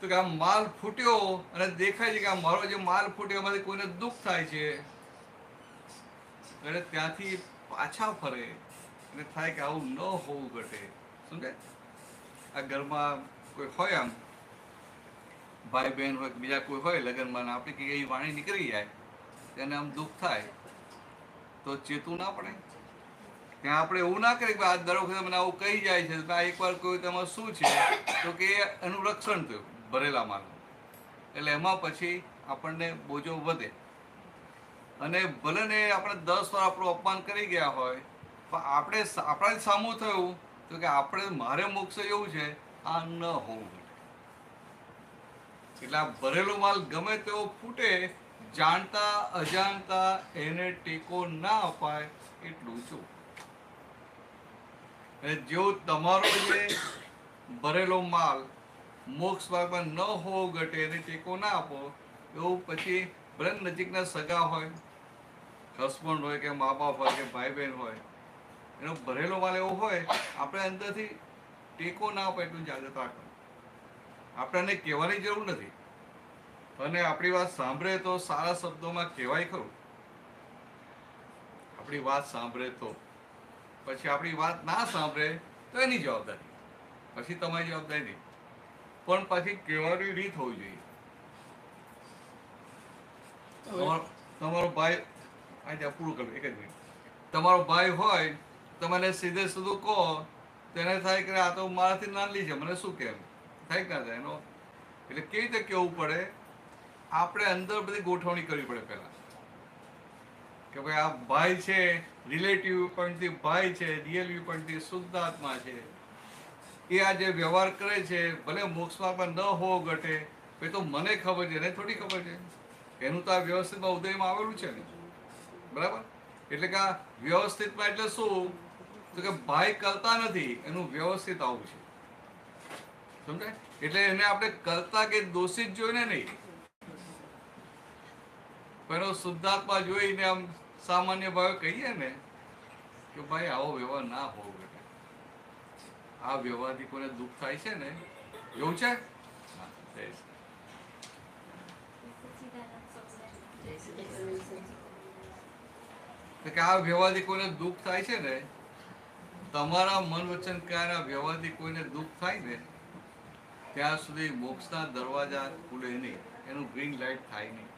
તો કે આ માલ ફૂટ્યો અને દેખાય છે કે આ મારો જે માલ ફૂટ્યો એમાંથી કોઈને દુઃખ થાય છે એટલે ત્યાંથી પાછા ફરે અને થાય કે આવું ન હોવું ઘટે. સમજે? આ ઘરમાં કોઈ હોય આમ ભાઈ બહેન હોય બીજા કોઈ હોય લગ્નમાં, આપણી કંઈ વાણી નીકળી જાય તેને આમ દુઃખ થાય તો ચેતું ના પડે? ત્યાં આપણે એવું ના કરીએ કે આ દર વખતે મને આવું કહી જાય છે, આ એકવાર કોઈ તેમાં શું છે તો કે એનું રક્ષણ થયું ભરેલા માલનું, એટલે એમાં પછી આપણને બોજો વધે. અને ભલે ને આપણે 10 વાર આપણું અપમાન કરી ગયા હોય પણ આપણે આપણા સામું થયું તો કે આપણે મારે મોક્ષ એવું છે આ ન હોવું. એટલે આ ભરેલો માલ ગમે તેવો ફૂટે, જાણતા અજાણતા એને ટેકો ના અપાય એટલું છું. જેવું તમારો જે ભરેલો માલ મોક્ષ માર્ગમાં ન હોવો ઘટે એને ટેકો ના આપો, એવું પછી ભલે નજીકના સગા હોય, હસબન્ડ હોય કે મા બાપ હોય કે ભાઈ બહેન હોય, એનો ભરેલો માલ એવો હોય આપણે અંદરથી ટેકો ના આપે એટલું જાગૃત રાખો. આપણને કહેવાની જરૂર નથી અને આપણી વાત સાંભળે તો સારા શબ્દોમાં કહેવાય ખરું. આપણી વાત સાંભળે તો, પછી આપણી વાત ના સાંભળે તો એની જવાબદારી, પછી તમારી જવાબદારી નહીં, પણ પછી કહેવાની રીત હોવી જોઈએ. તમારો ભાઈ આજે પૂરું કર્યું એક જ મિનિટ. તમારો ભાઈ હોય તમે સીધે સીધું કહો તેને થાય કે આ તો મારાથી નાની છે, મને શું કહેવું થાય કે ના થાય એનો. એટલે કેવી રીતે કહેવું પડે? આપણે અંદર બધી ગોઠવણી કરવી પડે પહેલા કે ભાઈ આ ભાઈ છે, રિલેટિવ વ્યૂ પોઈન્ટથી ભાઈ છે, રિયલ વ્યૂ પોઈન્ટથી શુદ્ધ આત્મા છે, એ આ જે વ્યવહાર કરે છે ભલે મોક્ષમાં ન હોવો ઘટે એ તો મને ખબર છે, એને થોડી ખબર છે, એનું તો આ વ્યવસ્થિતમાં ઉદયમાં આવેલું છે ને, બરાબર? એટલે કે આ વ્યવસ્થિતમાં એટલે શું તો કે ભાઈ કરતા નથી, એનું વ્યવસ્થિત આવું છે. સમજાય? એટલે એને આપણે કરતા કે દોષિત જોઈને નહીં, પણ શુદ્ધાત્મા જોઈને આમ સામાન્ય ભાવે કહીએ ને કે ભાઈ આવો વ્યવહાર ના હોવો ઘટે, આ વ્યવહારથી કોઈને દુઃખ થાય છે ને, એવું છે. કે આ વ્યવહારથી કોઈને દુઃખ થાય છે ને, તમારા મન વચન કાયાના વ્યવહારથી કોઈને દુઃખ થાય ને ત્યાં સુધી મોક્ષના દરવાજા ખુલે નહીં, એનું ગ્રીન લાઇટ થાય નહીં.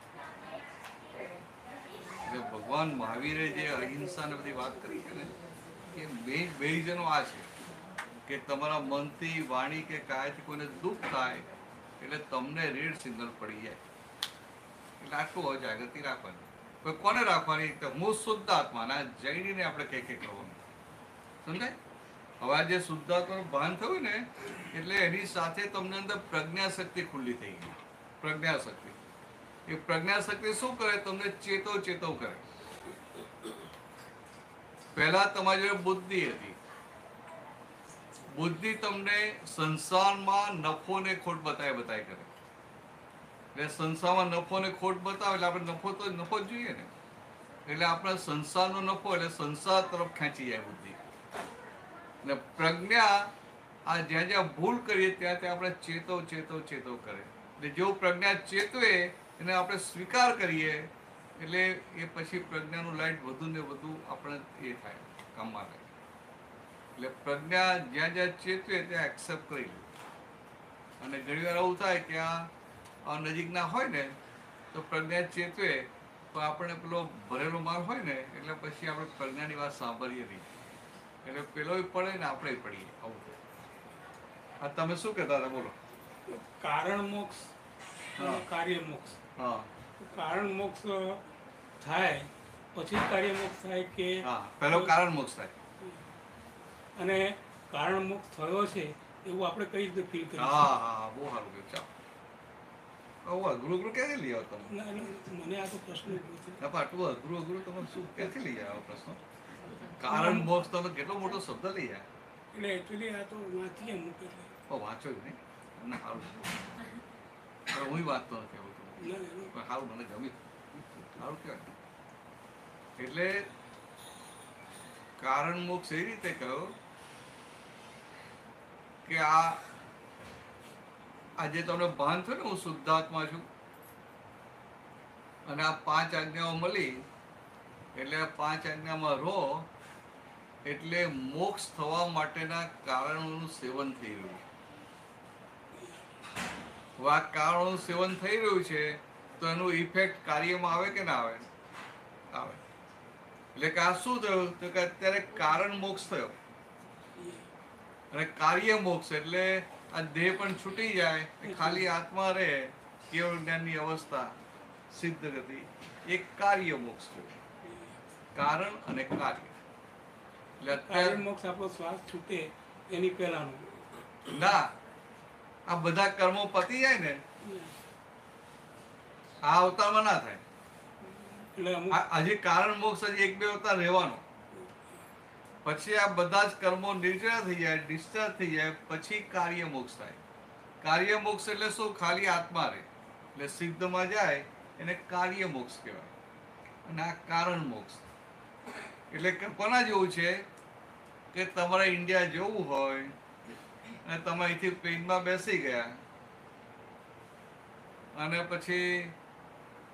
એટલે ભગવાન મહાવીરે જે અહિંસા ને બધી વાત કરી છે ને એ બે રીઝનો આ છે કે તમારા મનથી, વાણી કે કાયાથી કોઈને દુઃખ થાય એટલે તમને રેડ સિગ્નલ પડી જાય. એટલે આટલું હોય જાગૃતિ રાખવાની. પણ કોને રાખવાની? તો હું શુદ્ધ આત્મા ના જૈનીને આપણે કે કરવાનું. સમજાય? હવે આ જે શુદ્ધાત્માનું ભાન થયું ને એટલે એની સાથે તમને અંદર પ્રજ્ઞા શક્તિ ખુલ્લી થઈ ગઈ. પ્રજ્ઞા શક્તિ, એ પ્રજ્ઞા શક્તિ શું કરે? તમને ચેતવ કરે. પહેલા તમારી જોડે બુદ્ધિ હતી. બુદ્ધિ તમને સંસારમાં નફો ને ખોટ બતાય કરે. એટલે સંસારમાં નફો ને ખોટ બતાવે એટલે આપણે નફો જ જોઈએ ને. એટલે આપણે સંસારનો નફો એટલે સંસાર તરફ ખેંચી જાય બુદ્ધિ. ને પ્રજ્ઞા આ જ્યાં જ્યાં ભૂલ કરીએ ત્યાં ત્યાં આપણે ચેતવ કરે. એટલે જેવું પ્રજ્ઞા ચેતવે એને આપણે સ્વીકાર કરીએ એટલે એ પછી પ્રજ્ઞાનું લાઈટ વધુ ને વધુ આપણે એ થાય, કામમાં થાય. એટલે પ્રજ્ઞા જ્યાં જ્યાં ચેતવે ત્યાં એક્સેપ્ટ કરી લે. અને ઘણી વાર એવું થાય કે આ નજીકના હોય ને તો પ્રજ્ઞા ચેતવે તો આપણે પેલો ભરેલો માલ હોય ને એટલે પછી આપણે પ્રજ્ઞાની વાત સાંભળીએ નહીં. એટલે પેલો પડે ને આપણે પડીએ. આવું. આ તમે શું કહેતા હતા? બોલો. કારણ મોક્ષ અને કાર્ય મોક્ષ. હા, કારણ મોક્ષ થાય પછી કાર્ય મોક્ષ થાય કે હા, પહેલો કારણ મોક્ષ થાય. અને કારણ મોક્ષ થયો છે એવું આપણે કઈ રીતે ફીલ કરીએ? હા, બહુ સારું કહ્યું. ચાલો અઘરું ક્યાંથી લઈ આવો તમે? મને આ તો પ્રશ્ન પૂછ્યો. ના, આટલું અઘરું તમે શું ક્યાંથી લઈ આવો પ્રશ્ન? કારણ મોક્ષ તમે કેટલો મોટો શબ્દ લઈ આવ્યા. એટલે એકચ્યુઅલી આ તો વાંચીએ મૂકે વાંચો જ નહીં તમને સારું. હું વાંચતો નથી આવું પણ સારું, મને ગમ્યું. સારું કહેવાય. એટલે કારણ મોક્ષ એ રીતે કહ્યો કે આજે તમને ભાન થયું ને હું શુદ્ધાત્મા છું અને આ 5 આજ્ઞાઓ મળી એટલે આ 5 આજ્ઞામાં રહો એટલે મોક્ષ થવા માટેના કારણોનું સેવન થઈ રહ્યું છે. આ કારણોનું સેવન થઈ રહ્યું છે તો એનું ઇફેક્ટ કાર્યમાં આવે કે ના આવે? આવે. એટલે કે આ શું થયું તો કે અત્યારે કારણ મોક્ષ થયો અને કાર્ય મોક્ષ એટલે આ દેહ પણ છૂટી જાય, ખાલી આત્મા રહે, કેવળ જ્ઞાનની અવસ્થા સિદ્ધ ગતિ, એક કાર્ય મોક્ષ થયો. કારણ અને કાર્ય. એટલે અત્યારે મોક્ષ આપણો શ્વાસ છૂટે એની પહેલાનો ના, આ બધા કર્મો પતી જાય ને આ અવતારમાં ના થાય. એટલે હજી કારણ મોક્ષ હજી 1-2 અવતાર રહેવાનો. પછી આ બધા જ કર્મો નિર્જરા થઈ જાય, ડિસ્ચાર્જ થઈ જાય, પછી કાર્ય મોક્ષ થાય. કાર્ય મોક્ષ એટલે શું? ખાલી આત્મા રહે એટલે સિદ્ધમાં જાય એને કાર્ય મોક્ષ કહેવાય. અને આ કારણ મોક્ષ એટલે કોના જેવું છે કે તમારે ઇન્ડિયા જવું હોય અને તમે અહીંથી પ્લેનમાં બેસી ગયા અને પછી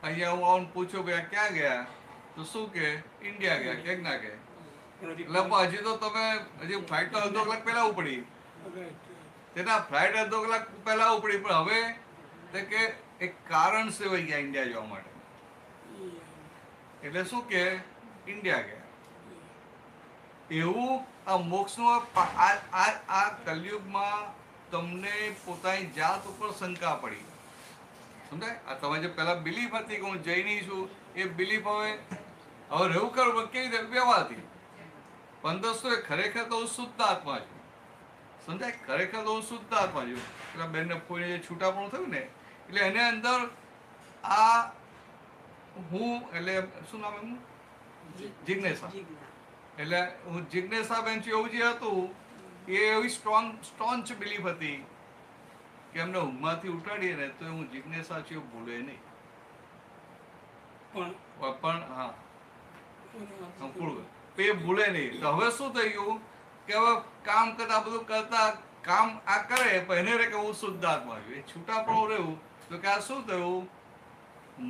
અહીંયા હું આવું પૂછું કે ક્યાં ગયા તો શું કે ઇન્ડિયા ગયા, ક્યાંક ના કે એટલે હજી તો તમે હજી ફ્લાઇટ તો અડધો કલાક પહેલા ઉપડી, તેના ફ્લાઇટ અડધો કલાક પહેલા ઉપડી, પણ હવે તે કે એક કારણ સેવાઈ ગયા ઇન્ડિયા જવા માટે. એટલે શું કે ઇન્ડિયા ગયા. એવું આ મોક્ષનું આ કલયુગમાં તમને પોતાની જાત ઉપર શંકા પડી. સમજાય? આ તમે જે પહેલા બિલીફ હતી કે હું જૈની છું એ બિલીફ હવે રહેવું કરું કેવી રીતે? વ્યવહારથી 1500 ખરેખર તો હું શુદ્ધ આત્મા છું. સમજાય? ખરેખર તો હું શુદ્ધ આત્મા છું. એટલે બેનને ફોઈને જે છૂટાપણું થયું ને એટલે એને અંદર આ હું એટલે શું નામ એમનું? જિજ્ઞેસા. એટલે હું જિજ્ઞેસાબેન છું એવું જે હતું એ એવી સ્ટ્રોંગ બિલીફ હતી કે એમને ઊંઘમાંથી ઉઠાડીએ ને તો હું જિજ્ઞેસા છું એવું ભૂલે નહીં. પણ હા તો એ ભૂલે નહીં. તો હવે શું થઈ ગયું કે હવે કામ કરતા બધું કરતા કામ આ કરે પણ એને રે કે હું શુદ્ધ આત્મા છું. એ છૂટાપણું રહ્યું તો કે આ શું થયું?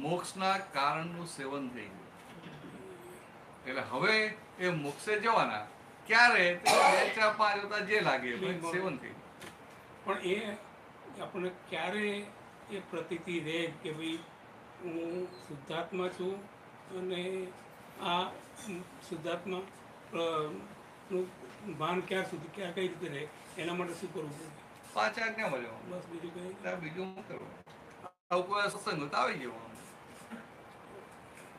મોક્ષના કારણનું સેવન થઈ ગયું. એટલે હવે એ મોક્ષે જવાના ક્યારે? 2-4-5 હતા જે લાગે સેવન થઈ ગયું. પણ એ આપણને ક્યારે એ પ્રતીતિ રહે કે ભાઈ હું શુદ્ધાત્મા છું અને આ શુદ્ધાત્મા નું ભાન ક્યાં સુધી કઈ રીતે રહે એના માટે શું કરવું પડે? 5 આજ્ઞામાં જવાનું. બસ બીજું કંઈ નહીં. ત્યાં બીજું શું કરવું? આવું કોઈ સત્સંગ હોય તો આવી જવાનું.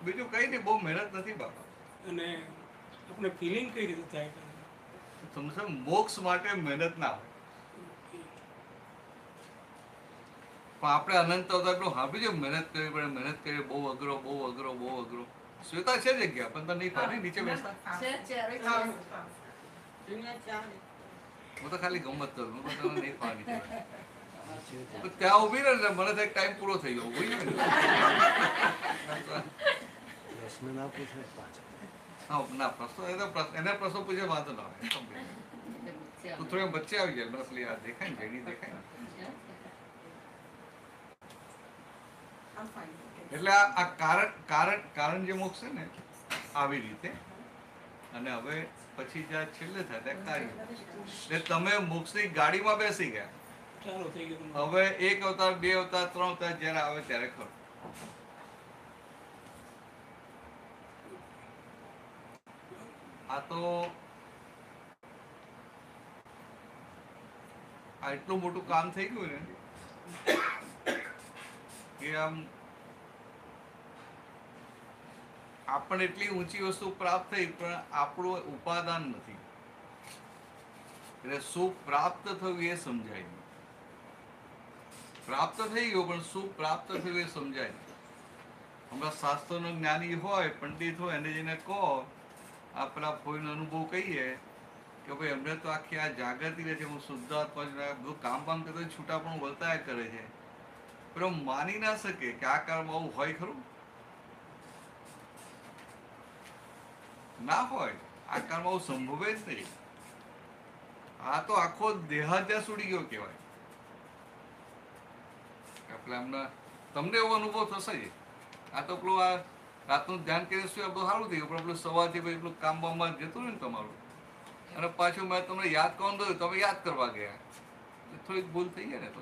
બીજું કઈ નહીં, બહુ મહેનત નથી બાપા. અને આપણે ફિલિંગ કઈ રીતે થાય કે સમજો મોક્ષ માટે મહેનત ના હોય. પણ આપણે અનંત અવતાર એટલું હાંભળ્યું છે, મહેનત કરવી પડે, મહેનત કરવી, બહુ અઘરો, બહુ અઘરો, બહુ અઘરો. શ્વેતા છે જગ્યા, પણ તને નહીં પાડી નીચે બેસતા. હું તો ખાલી ગમત કરું, હું તો તને નહીં પાડી નીચે. તો ત્યાં ઊભી રહે ને, મને થાય ટાઈમ પૂરો થઈ ગયો. ઊભી રહે ને. હા, ના પ્રશ્નો એને પ્રશ્નો પૂછે વાંધો ના આવે. તું થોડી વચ્ચે આવી જાય, બસ લે, આ દેખાય ને, જેડી દેખાય ને. એટલે આ કારણ જે મોક્ષ છે ને, આવી રીતે. અને હવે પછી જ્યાં છેલ્લે થાય ત્યાં કાર્ય. એટલે તમે મોક્ષની ગાડીમાં બેસી ગયા. ચાલો થઈ ગયું. હવે 1 અવતાર, 2 અવતાર, 3 અવતાર જ્યારે આવે ત્યારે ખરું. આ તો આ એટલું મોટું કામ થઈ ગયું ને કે આમ આપણને એટલી ઊંચી વસ્તુ પ્રાપ્ત થઈ, પણ આપણું ઉપાદાન નથી. એટલે શું પ્રાપ્ત થયું એ સમજાય નહીં. પ્રાપ્ત થઈ ગયું, પણ શું પ્રાપ્ત થયું એ સમજાય નહીં. હમણાં શાસ્ત્રનો જ્ઞાની હોય, પંડિત હોય, એને જેને કહો, આ પેલા ફોઈનો અનુભવ કહીએ કે ભાઈ એમને તો આખી આ જાગૃતિ રહે છે, હું શુદ્ધાત્મા બધું કામ કરતો છૂટા પણ વર્તાયા કરે છે, પણ માની ના શકે કે આ કાળમાં આવું હોય ખરું? ના હોય. આ કાળમાં આવું સંભવે જ નહીં. આ તો આખો દેહાદ્યાસ ઉડી ગયો કહેવાય. એટલે હમણાં તમને એવો અનુભવ થશે જ. આ તો પેલું આ રાતનું ધ્યાન કરીને શું બધું સારું થઈ ગયું, પણ પેલું સવારથી પછી પેલું કામ બામમાં જતું રહ્યું ને તમારું, અને પાછું મેં તમને યાદ કરવાનું દઉં, તમે યાદ કરવા ગયા, થોડીક ભૂલ થઈ જાય ને. તો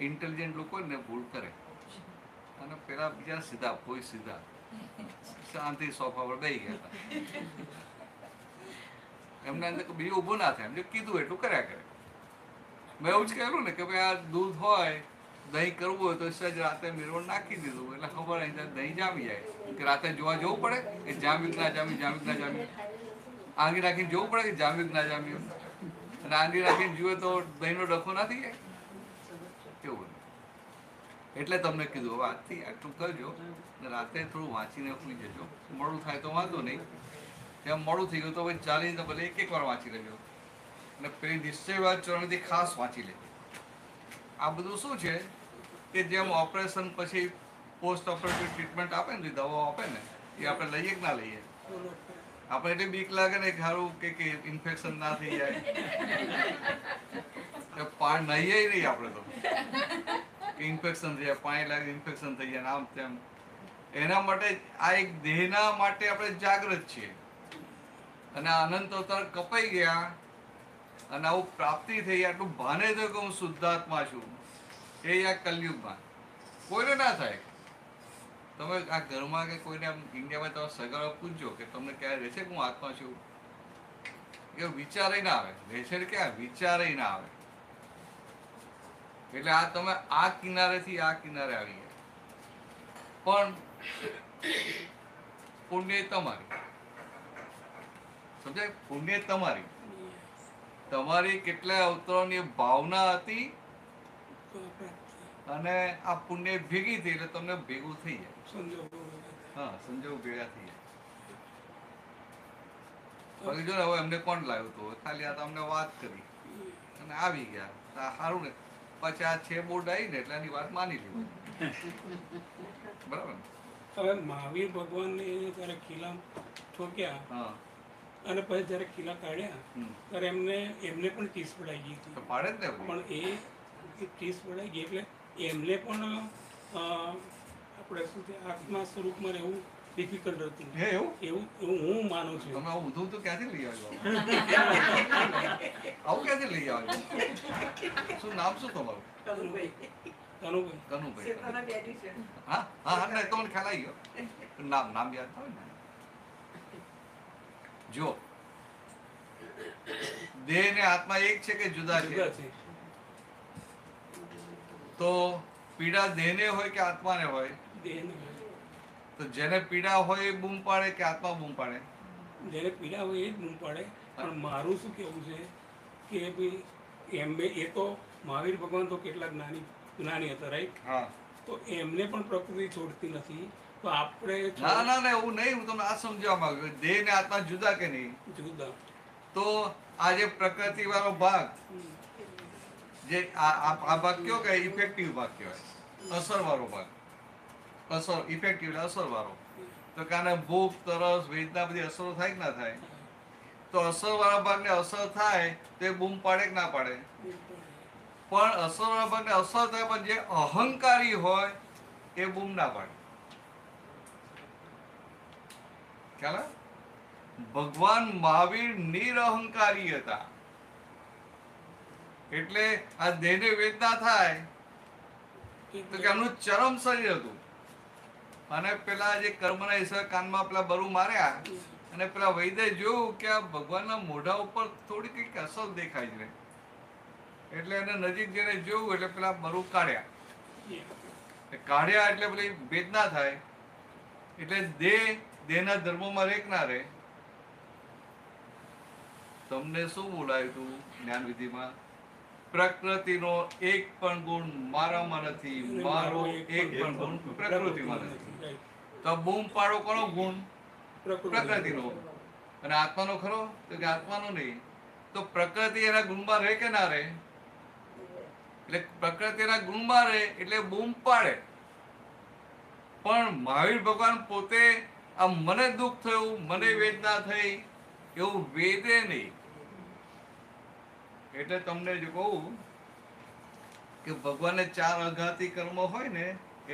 ઇન્ટેલિજન્ટ લોકો ને ભૂલ કરે, અને પેલા બીજા સીધા કોઈ સીધા શાંતિ સોફા પર બેસી ગયા હતા. એમને અંદર બીજું ઊભું ના થાય, એમ જે કીધું એટલું કર્યા કરે. મેં એવું જ કહેલું ને કે ભાઈ આ દૂધ હોય, દહીં કરવું હોય તો સહેજ રાતે મિરવણ નાખી દીધું એટલે ખબર અહીં દહીં જામી જાય. કે રાતે જોવા જવું પડે કે જામ્યું ના જામ્યું, જામ્યું ના જામ્યું, આંગળી નાખીને જોવું પડે કે જામ્યું ના જામ્યું. અને આંગળી નાખીને જુએ તો દહીંનો ડખો ના થઈ જાય કેવું. એટલે તમને કીધું હવે આજથી આટલું કરજો, ને રાતે થોડું વાંચીને સૂઈ જજો. મોડું થાય તો વાંધો નહીં, ત્યાં મોડું થઈ ગયું તો ભાઈ ચાલીને ભલે એક વાર વાંચી લેજો, અને પેલી નિશ્ચયવાદ ચોરણથી ખાસ વાંચી લેજો. આ બધું શું છે કે જેમ ઓપરેશન પછી પોસ્ટ ઓપરેટિવ ટ્રીટમેન્ટ આપે ને, દવાઓ આપે ને, એ આપણે લઈએ કે ના લઈએ? આપણે એટલે બીક લાગે ને કે સારું કે ઇન્ફેક્શન ના થઈ જાય, નહીએ નહીં આપણે તો ઇન્ફેક્શન થઈ જાય, પાણી લાગે ઇન્ફેક્શન થઈ જાય, આમ તેમ. એના માટે આ એક દેહના માટે આપણે જાગૃત છીએ. અને અનંત અવતાર કપાઈ ગયા અને આવું પ્રાપ્તિ થઈ, આટલું ભાને થયું કે હું શુદ્ધાત્મા છું, એ આ કલયુગમાં કોઈને ના થાય. તમે આ ઘરમાં કે કોઈને આમ ઇન્ડિયામાં તમે સગાઓ પૂછજો કે તમને ક્યારે રહેશે કે હું આત્મા છું, એ વિચારે ના આવે. રહેશે ક્યાં વિચારે ના આવે. એટલે આ તમે આ કિનારેથી આ કિનારે આવી ગયા, પણ પુણ્ય તમારી. સમજાય? પુણ્ય તમારી. તમારી કેટલાય અવતારોની ભાવના હતી, અને આ પુણ્ય ભેગી થઈ એટલે તમને ભેગું થઈ જાય. હા, સંજોગ ભેગા થઈ જાય. બાકી જો ને હવે એમને કોણ લાવ્યું હતું, ખાલી આ તમને વાત કરી અને આવી ગયા. સારું ને, પછી આ છે બોર્ડ આવી ને એટલે એની વાત માની લીધી. બરાબર. હવે મહાવીર ભગવાનને જયારે ખીલા ઠોક્યા, હા, અને પછી જયારે ખીલા કાઢ્યા ત્યારે એમને પણ ટીસ પડાઈ ગઈ હતી. તો પાડે જ ને. પણ એ ટીસ પડાઈ ગઈ એટલે એમને પણ આપણે શું છે આત્મા સ્વરૂપમાં રહેવું ડિફિકલ્ટ હતું. એવું હું માનું છું. તમે આવું ઊંધું તો ક્યાંથી લઈ આવ્યો? આવું ક્યાંથી લઈ આવ્યો? શું નામ શું તમારું? કનુભાઈ. હા હા હા, તો મને ખ્યાલ આવી ગયો. નામ યાદ આવે ને. જો દેહ ને આત્મા એક છે કે જુદા છે? તો પીડા દેહને હોય કે આત્માને હોય? દેહને તો જેને પીડા હોય એ બૂમ પાડે કે આત્મા બૂમ પાડે? જેને પીડા હોય એ જ બૂમ પાડે. પણ મારું શું કહેવું છે કે ભાઈ એ તો મહાવીર ભગવાન તો કેટલા જ્ઞાની હતા, રાઈટ? હા. તો એમને પણ પ્રકૃતિ છોડતી નથી. તો આપણે ના ના ના, એવું નહીં. હું તમને આ સમજવા માંગુ છું. દેહ ને આત્મા જુદા કે નહીં? જુદા. તો આ જે પ્રકૃતિ વાળો ભાગ, જે આ ભાગ કયો કે ઇફેક્ટિવ ભાગ કહેવાય, અસર વાળો ભાગ. અસર ઇફેક્ટિવ એટલે અસર વાળો. તો કાને ભૂખ, તરસ, વેદના બધી અસરો થાય કે ના થાય? તો અસર વાળા ભાગને અસર થાય તો એ બૂમ પાડે કે ના પાડે? પણ અસર વાળા ભાગને અસર થાય પણ જે અહંકારી હોય એ બૂમ ના પાડે. ખ્યાલ આવે? ભગવાન મહાવીર નિરહંકારી હતા. એટલે આ દેહને વેદના થાય તો કે એમનું ચરમ શરીર હતું. અને પેલા જે કર્મના હિસાબે કાનમાં પેલા બરુ માર્યા અને પેલા વૈદ્ય જોયું કે આ ભગવાનના મોઢા ઉપર થોડી કઈક અસર દેખાય છે. એટલે એને નજીક જઈને જોયું એટલે પેલા બરુ કાઢ્યા. કાઢ્યા એટલે પેલી વેદના થાય. એટલે દેહના ધર્મોમાં રેક ના રહે. તમને શું બોલાયું હતું જ્ઞાન વિધિમાં? પ્રકૃતિનો એક પણ ગુણ મારામાં નથી, મારો એક પણ ગુણ પ્રકૃતિમાં નથી. તો બૂમ પાડો કોનો ગુણ? પ્રકૃતિનો. અને આત્માનો ખરો? તો કે આત્માનો નહીં. તો પ્રકૃતિ એના ગુણમાં રહે કે ના રહે? એટલે પ્રકૃતિ એના ગુણમાં રહે એટલે બૂમ પાડે. પણ મહાવીર ભગવાન પોતે આ મને દુઃખ થયું, મને વેદના થઈ એવું વેદે નહીં. એટલે તમને જો કહું કે ભગવાનને 4 અઘાતી કર્મ હોય ને,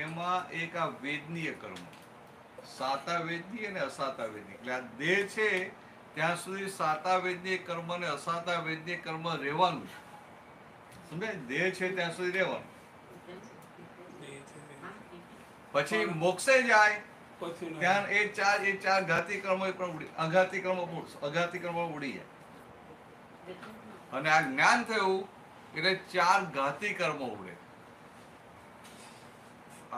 એમાં એક આ વેદનીય કર્મ, સાતા વેદની અને અસાતા વેદની. એટલે આ દેહ છે ત્યાં સુધી સાતા વેદનીય કર્મ અને અસાતા વેદનીય કર્મ રહેવાનું છે. સમજાય? દેહ છે ત્યાં સુધી રહેવાનું. પછી મોક્ષે જાય ત્યાં એ ચાર ઘાતી કર્મો પણ અઘાતી કર્મો ઉડી જાય. અને આ જ્ઞાન થયું એટલે 4 ઘાતી કર્મો ઉડે.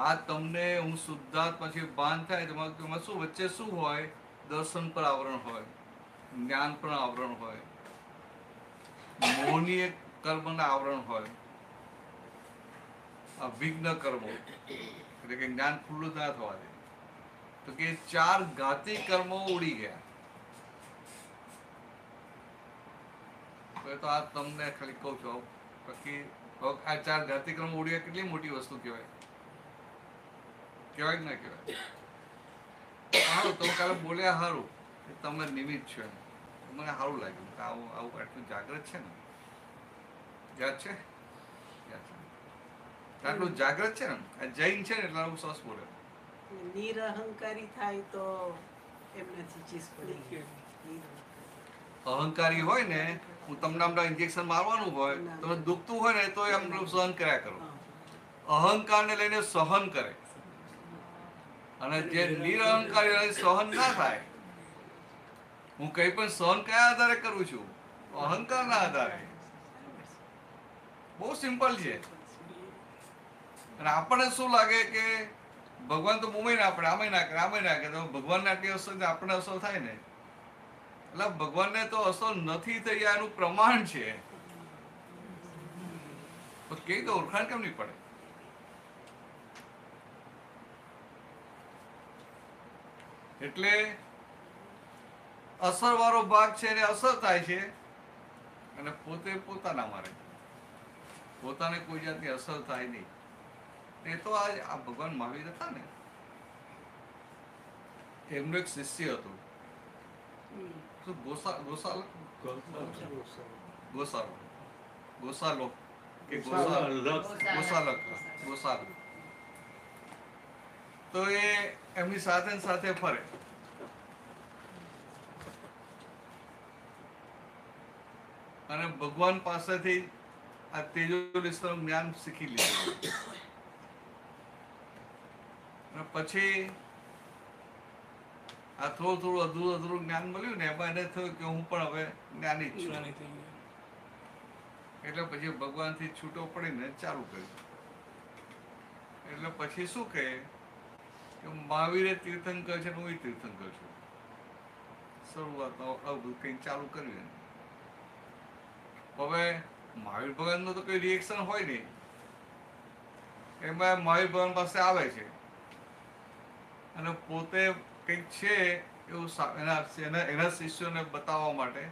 આ તમને હું શુદ્ધાત્મા પછી ભાન થાય તમારે શું વચ્ચે શું હોય? દર્શન પર આવરણ હોય, જ્ઞાન પર આવરણ હોય, મોહનીય કર્મના આવરણ હોય, વિઘ્ન કર્મો એટલે કે જ્ઞાન ખુલ્લું ના થવા દે. તો કે 4 ઘાતી કર્મો ઉડી ગયા. તો આ તમને ખાલી કહું છું. બાકી આ 4 ઘાતી કર્મો ઉડી ગયા કેટલી મોટી વસ્તુ કહેવાય? કહેવાય કે ના કહેવાય? સારું, તમે કાલે બોલ્યા સારું, તમે નિમિત્ત છો. મને સારું લાગ્યું કે આવું આટલું જાગૃત છે ને. યાદ છે? આટલું જાગૃત છે ને. આ જૈન છે ને એટલે આવું સરસ બોલે. નિરહંકારી થાય તો એમનાથી ચીજ પડી. અહંકારી હોય ને, હું તમને હમણાં ઇન્જેક્શન મારવાનું હોય, તમે દુખતું હોય ને તો એમ સહન કર્યા કરો. અહંકારને લઈને સહન કરે. અને જે નિરહંકારી સહન ના થાય. હું કઈ પણ સહન કયા આધારે કરું છું? અહંકારના આધારે. બહુ સિમ્પલ છે. અને આપણને શું લાગે કે ભગવાન તો બૂમે ના પડે, આમે ના કરે, આમે ના કરે. ભગવાનને આટલી અસર આપણને અસર થાય ને, એટલે ભગવાનને તો અસર નથી થઈ એનું પ્રમાણ છે. કઈ તો ઓળખાણ કેમ નહીં પડે? એટલે અસર વાળો ભાગ છે એને અસર થાય છે અને પોતે પોતાના મારે, પોતાને કોઈ જાતની અસર થાય નહીં. એ તો આ ભગવાન મહાવીર હતા ને, એમનું એક શિષ્ય હતું. ગોસાલો કે ગોસાલક. તો એ એમની સાથે ફરે. અને ભગવાન પાસેથી આ તેજોલિસ્તનું જ્ઞાન શીખી લીધું. અને પછી આ થોડું અધૂરું જ્ઞાન મળ્યું ને, એમાં એને થયું કે હું પણ હવે જ્ઞાની જ છું. એટલે પછી ભગવાનથી છૂટો પડીને ચાલુ કર્યું. એટલે પછી શું કહે કે મહાવીરે તીર્થંકર છે, હું તીર્થંકર છું. શરૂઆતમાં આવું બધું કંઈક ચાલુ કર્યું. હવે મહાવીર ભગવાનનું તો કોઈ રિએક્શન હોય નહીં. એમાં મહાવીર ભગવાન પાસે આવે છે અને પોતે કંઈક છે એવું એના શિષ્યોને બતાવવા માટે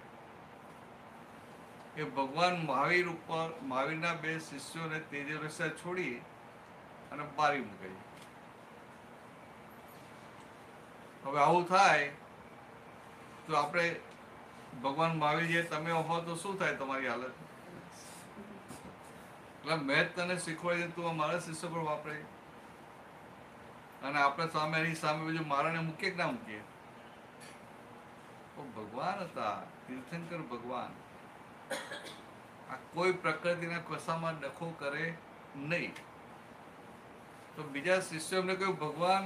એ ભગવાન મહાવીર ઉપર મહાવીરના 2 શિષ્યોને તેજસ્વી છોડી અને બારી મૂકે. હવે આવું થાય તો આપણે ભગવાન મહાવીર જે તમે હો તો શું થાય તમારી હાલત? એટલે મેં જ તને શીખવાડી તું મારા શિષ્ય પર વાપરે અને આપણે સામે એની સામે બીજું મારાને મૂકીએ કે ના મૂકીએ? ભગવાન હતા, તીર્થંકર ભગવાન. આ કોઈ પ્રકૃતિના કશામાં ડખો કરે નહીં. તો બીજા શિષ્યો એમને કહ્યું ભગવાન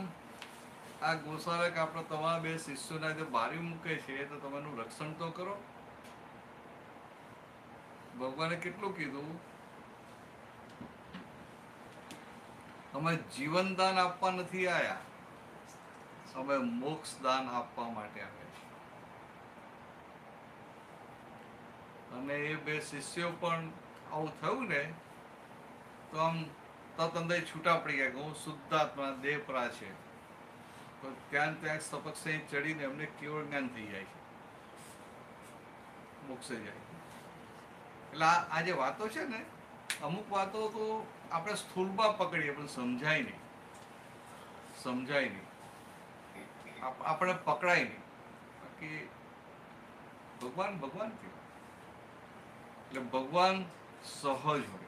આ ગોસાલક આપણે તમારા 2 શિષ્યોના જે બારી મૂકે છે તો તમારું રક્ષણ તો કરો. ભગવાને કેટલું કીધું? અમે જીવન દાન આપવા નથી આયા, અમે મોક્ષ દાન આપવા માટે આવ્યા છીએ. અને એ 2 શિષ્યો પણ આવું થયું ને તો આમ તત અંદર છૂટા પડી ગયા કે હું શુદ્ધાત્મા દેહપરા છે. તો ત્યાં સપક્ષે ચડીને એમને કેવળ જ્ઞાન થઈ જાય છે, મોક્ષે જાય. એટલે આ જે વાતો છે ને, અમુક વાતો તો આપણે સ્થૂળમાં પકડીએ પણ સમજાય નહીં, આપણે પકડાય નહીં. બાકી ભગવાન ભગવાન કહેવાય. એટલે ભગવાન સહજ હોય,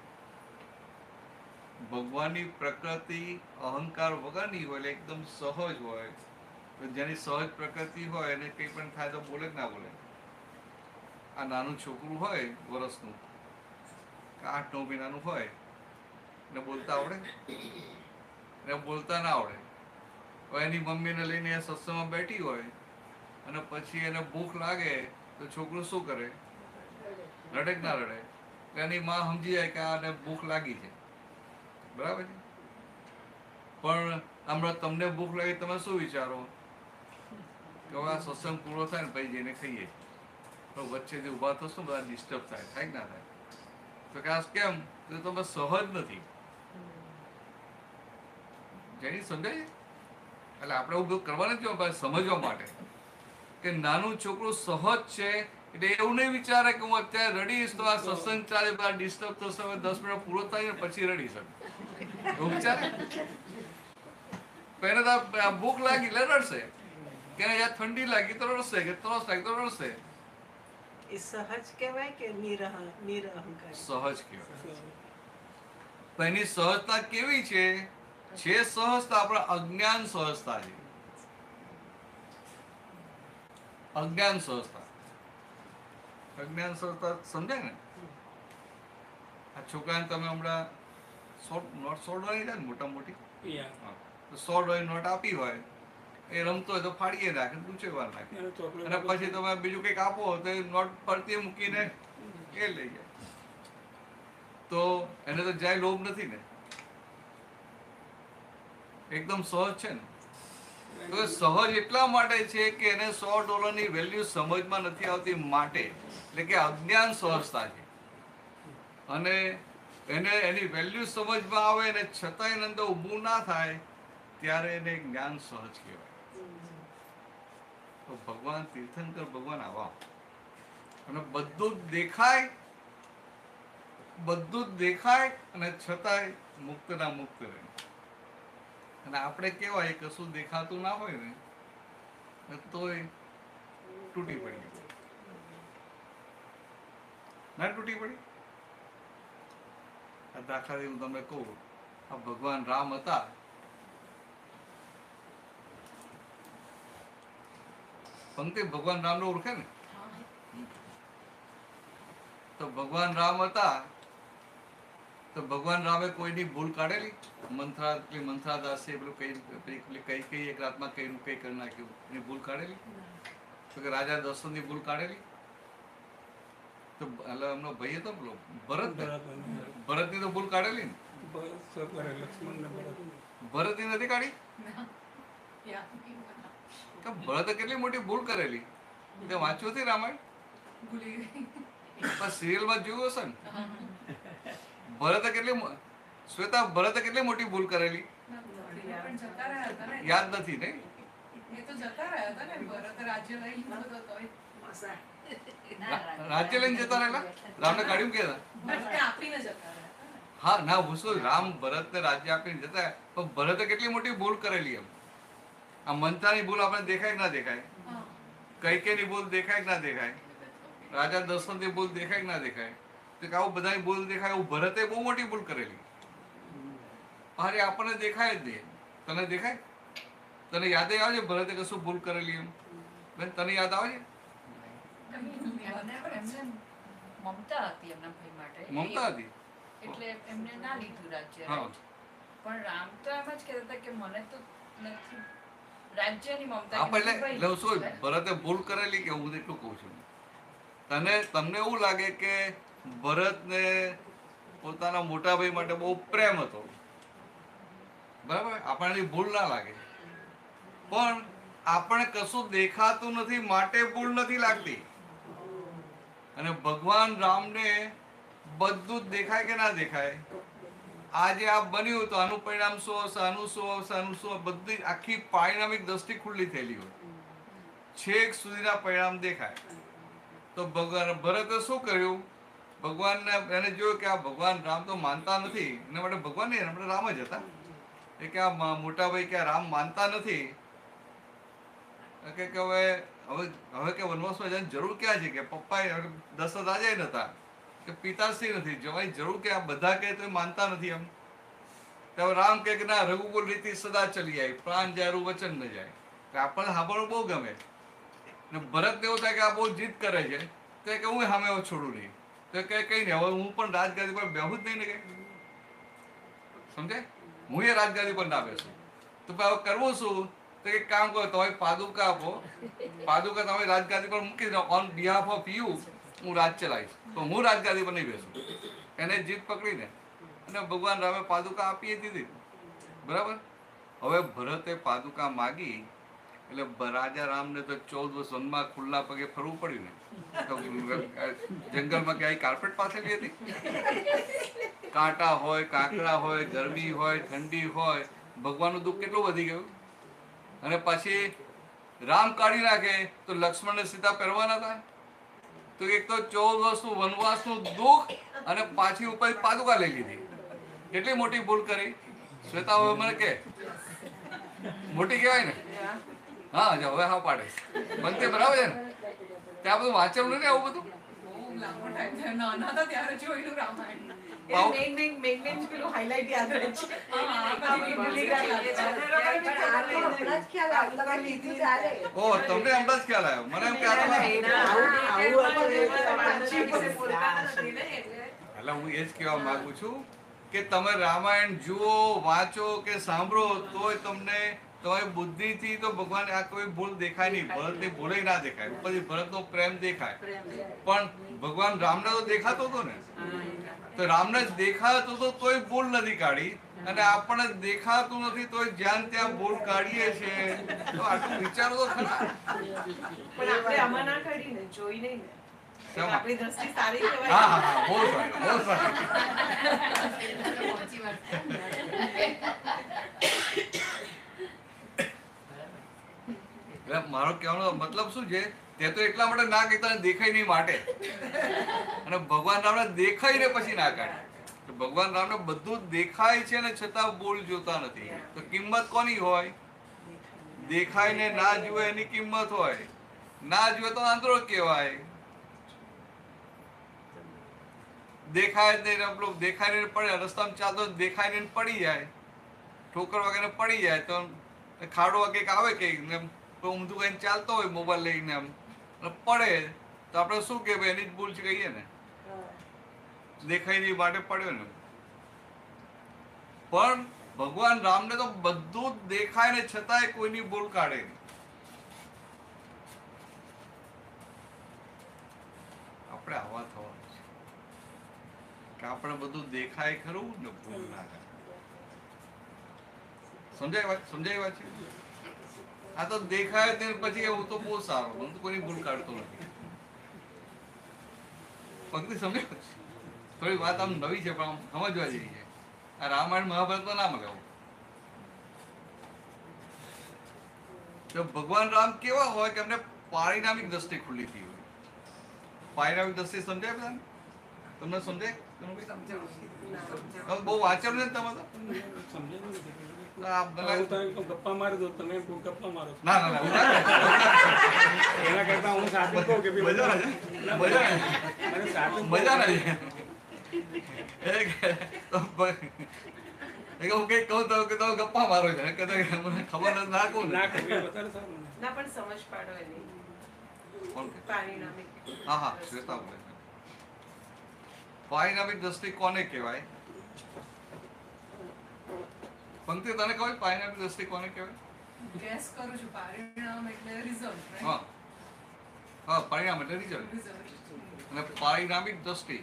ભગવાનની પ્રકૃતિ અહંકાર વગરની હોય, એટલે એકદમ સહજ હોય. તો જેની સહજ પ્રકૃતિ હોય એને કંઈ પણ થાય તો બોલે કે ના બોલે? આ નાનું છોકરું હોય વર્ષનું, 8-9 મહિનાનું હોય, એને બોલતા આવડે? એને બોલતા ના આવડે. હવે એની મમ્મીને લઈને એ સત્સંગમાં બેઠી હોય અને પછી એને ભૂખ લાગે તો છોકરું શું કરે? રડે કે ના રડે? એની માં સમજી જાય કે આને ભૂખ લાગી છે, બરાબર છે. પણ હમણાં તમને ભૂખ લાગી, તમે શું વિચારો કે હવે આ સત્સંગ પૂરો થાય ને પછી જઈને ખાઈએ. તો વચ્ચે જે ઊભા થશો બધા ડિસ્ટર્બ થાય કે ના થાય? તો કે આ કેમ? તો તમે સહજ નથી. જેની સમજાય? એટલે આપણે એવું બધું કરવા નથી, સમજવા માટે કે નાનું છોકરું સહજ છે. એટલે એવું નહીં વિચારે કે હું અત્યારે રડીશ તો આ સત્સંગ ચાલે, બધા ડિસ્ટર્બ થશે, 10 મિનિટ પૂરો થાય ને પછી રડી શકે, એવું વિચારે? એને તો ભૂખ લાગી એટલે રડશે, કે ઠંડી લાગી તો રડશે, કે તરસ લાગી તો રડશે. એ સહજ કહેવાય કે નિરહંકાર? સહજ કહેવાય. તો એની સહજતા કેવી છે? સહજતા આપણા અજ્ઞાન સહજતા છે. અજ્ઞાન સહજતા સમજાય ને? આ છોકરાને તમે હમણાં 100 નોટ જાય ને મોટા મોટી, તો 100 નોટ આપી હોય, એ રમતો હોય તો ફાડીએ નાખે, પૂછે વાર નાખે, અને પછી તમે બીજું કંઈક આપો તો એ નોટ ફરતી મૂકીને એ લઈ જાય. તો એને તો જાય લોભ નથી ને, એકદમ સહજ છે ને. તો સહજ એટલા માટે છે કે એને $100 વેલ્યુ સમજમાં નથી આવતી માટે, એટલે કે અજ્ઞાન સહજતા છે. અને એને એની વેલ્યુ સમજમાં આવે ને છતાંય એને અંદર ઊભું ના થાય ત્યારે એને જ્ઞાન સહજ કહેવાય. તો ભગવાન તીર્થંકર ભગવાન આવા, અને બધું જ દેખાય અને છતાંય મુક્તના મુક્ત રહે. અને આપણે કેવાય કશું દેખાતું ના હોય ને તોય તૂટી પડી, ના તૂટી પડી. આ દાખલા હું તમને કહું, આ ભગવાન રામ હતા. પંક્તિ ભગવાન રામને ઓળખે ને? તો ભગવાન રામ હતા તો ભગવાન રામે કોઈની ભૂલ કાઢેલી? મંથરા દાસે પેલું કઈ એક રાતમાં કઈ કરી નાખ્યું, એની ભૂલ કાઢેલી? તો કે રાજા દશરથની ભૂલ કાઢેલી? તો એમનો ભાઈ હતો પેલો ભરતની તો ભૂલ કાઢેલી ને? સવારે લક્ષ્મણને ભરત ભરતે નથી કાઢી? તો ભરતે કેટલી મોટી ભૂલ કરેલી. તે વાંચ્યું હતી રામાયણ? ભૂલી ગઈ. પણ સિરિયલમાં જોયું હશે ને. ભરતે કેટલી શ્વેતા ભરતે કેટલી મોટી ભૂલ કરેલી પણ જતા રહ્યા હતા ને. યાદ નથી નહીં? એ તો જતા રહ્યા હતા ને. ભરત રાજ્ય લઈ લીધું તો તોય. રાજ્ય લઈને જતા રહેલા. રામને કાઢ્યું કે ભરતને આપીને જતા રહ્યા હતા ને. હા ના પૂછો. રામ ભરતને રાજ્ય આપીને જતા રહ્યા. પણ ભરતે કેટલી મોટી ભૂલ કરેલી એમ. આ મંથાની ભૂલ આપણે દેખાય કે ના દેખાય? હા. કૈકેયની ભૂલ દેખાય કે ના દેખાય? રાજા દશરથની ભૂલ દેખાય કે ના દેખાય? તો કે આવું બધાની ભૂલ દેખાય. એવું ભરતે બહુ મોટી ભૂલ કરેલી. અરે આપણને દેખાય જ નહીં. તને દેખાય? તને યાદ આવે છે ભરતે કશું ભૂલ કરેલી એમ? બેન તને યાદ આવે છે? એમને મમતા હતી એમના ભાઈ માટે. મમતા હતી. એટલે એમને ના લીધું રાજ્ય. હા. પણ રામ તો એમ જ કહેતા હતા કે મને તો નથી રાજ્યની મમતા. આપણે એટલે શું ભરતે ભૂલ કરેલી કે હું એટલું કહું છું. તમને એવું લાગે કે ભરતને પોતાના મોટા ભાઈ માટે બહુ પ્રેમ હતો, બરાબર? આપણને ભૂલ ના લાગે. પણ આપણે કશું દેખાતું નથી માટે ભૂલ નથી લાગતી. અને ભગવાન રામને બધું જ દેખાય કે ના દેખાય? આજે આ બન્યું તો આનું પરિણામ શું આવશે, આનું શું આવશે, આનું શું, બધી આખી પારિણામિક દ્રષ્ટિ ખુલ્લી થયેલી હોય. છેક સુધીના પરિણામ દેખાય. તો ભગવાન ભરતે શું કર્યું? ભગવાનને એને જોયું કે આ ભગવાન રામ તો માનતા નથી. એના માટે ભગવાન નહીં, આપણે રામ જ હતા. એ કે આ મોટા ભાઈ કે રામ માનતા નથી, કે હવે કે વનવાસમાં જવાની જરૂર ક્યાં છે? કે પપ્પા દશરથ રાજા નતા, કે પિતાશ્રી નથી, જવાની જરૂર કે આ બધા કે તો માનતા નથી એમ. તો રામ કે ના, રઘુકુલ રીતિ સદા ચલી જાય, પ્રાણ જાય વચન ન જાય. આપણને સાંભળવું બહુ ગમે. ને ભરત એવું થાય કે આ બહુ જીદ કરે છે, તો કે હું સામે છોડું નહીં. તો કે કઈ નહીં, હવે હું પણ રાજગાદી પર બેહું જ નહીં ને. કે સમજે? હું એ રાજગાદી પર ના બેસું. તો હવે કરવું શું? તો એક કામ કરો, તમારી પાદુકા આપો, પાદુકા તમે રાજગાદી પર મૂકી દો. ઓન બિહાફ ઓફ યુ હું રાજ ચલાવીશ, તો હું રાજગાદી પર નહીં બેસું. એને જીત પકડીને અને ભગવાન રામે પાદુકા આપી દીધી, બરાબર? હવે ભરતે પાદુકા માગી એટલે રાજા રામને તો 14 વર્ષ વનમાં ખુલ્લા પગે ફરવું પડ્યું ને. જંગલમાં ક્યાંય કાર્પેટ પાથરેલી હતી? કાંટા હોય, કાંકરા હોય, ગરમી હોય, ઠંડી હોય, ભગવાનનું દુઃખ કેટલું વધી ગયું. અને પછી રામ કાઢી નાખે તો લક્ષ્મણ ને સીતા પહેરવાના હતા. તો એક તો 14 વર્ષનું વનવાસનું દુઃખ અને પાછી ઉપર પાદુકા લઈ લીધી. કેટલી મોટી ભૂલ કરી શ્વેતા. હવે મને કે મોટી કહેવાય ને? હા, હવે હા પાડે બનતે બરાબર છે ને? ત્યાં બધું વાંચેલું નથી આવું બધું? બહુ લાંબો ટાઈમ થયો. નાના હતા ત્યારે જોયેલું રામાયણ. પેલું હાઇલાઇટ યાદ રહે છે. ઓ, તમને હમણાં જ ખ્યાલ આવ્યો? મને એમ કે એટલે હું એ જ કહેવા માંગુ છું કે તમે રામાયણ જુઓ, વાંચો કે સાંભળો તોય તમને તમારી બુદ્ધિથી તો ભગવાન આ કોઈ ભૂલ દેખાય નહીં. ભરતની ભૂલે ના દેખાય, ઉપરથી ભરતનો પ્રેમ દેખાય. પણ ભગવાન રામને તો દેખાતો હતો ને, તો રામને જ દેખાતો હતો તોય ભૂલ નથી કાઢી. અને આપણને દેખાતું નથી તોય જ્યાં ત્યાં ભૂલ કાઢીએ છીએ. તો આટલું વિચારો તો ખરા. પણ આપણે આમાં ના કાઢીને જોઈ નહીં ને. આપણી દ્રષ્ટિ સારી હા કહેવાય. હા હા, બહુ સારું, બહુ સારું. પહોંચી એટલે મારો કહેવાનો મતલબ શું છે? તે તો એટલા માટે ના કહેતા દેખાય નહીં માટે. અને ભગવાન રામને દેખાઈને પછી ના કાઢે. ભગવાન રામને બધું દેખાય છે ને છતાં ભૂલ જોતા નથી. તો કિંમત કોની હોય? દેખાય ને ના જુએ એની કિંમત હોય. ના જુએ તો આંધળો કહેવાય. દેખાય જ નહીં, પેલું દેખાય ને પડે, રસ્તામાં ચાલતો દેખાય ને પડી જાય, ઠોકર વગેરે પડી જાય, તો ખાડો કંઈક આવે કે ઊંધું કઈ ચાલતો હોય મોબાઈલ લઈને એમ પડે તો આપણે શું કે એની જ ભૂલ છે કહીએ ને? દેખાય નહીં માટે પડ્યો ને. પણ ભગવાન રામને તો બધું જ દેખાય ને છતાંય કોઈની ભૂલ કાઢે નહીં. આપણે આવા થવાનું છે. કે આપણે બધું દેખાય ખરું ને ભૂલ ના થાય. સમજાય વાત છે? આ તો દેખાય ને પછી એવું તો બહુ સારું, હું તો કોઈ ભૂલ કાઢતો નથી. પંક્તિ સમજાય? થોડી વાત આમ નવી છે પણ આમ સમજવા જેવી છે. આ રામાયણ મહાભારતમાં ના મળે. તો ભગવાન રામ કેવા હોય કે એમને પારિણામિક દ્રષ્ટિ ખુલ્લી થઈ હોય. પારિણામિક દ્રષ્ટિ સમજાય બધાને? તમને સમજાય? બહુ વાંચેલું ને તમે તો? ગપ્પા મારી દો, તમે ગપ્પા મારો. ના એના કરતા હું સાચું કહું કે મજા નથી. હું કઈક કહું તો કે તમે ગપ્પા મારો છો, મને ખબર ના કહું ના કહું એ વધારે સારું ને. ના પણ સમજ પાડો એની પારિણામિક હા શ્વેતા બોલે છે. પારિણામિક દ્રષ્ટિ કોને કહેવાય? પંક્તિ તને ખબર પારિણામિક દ્રષ્ટિ કોને કહેવાય? ગેસ કરું છું પરિણામ એટલે રિઝલ્ટ. હા પરિણામ એટલે રિઝલ્ટ. અને પારિણામિક દ્રષ્ટિ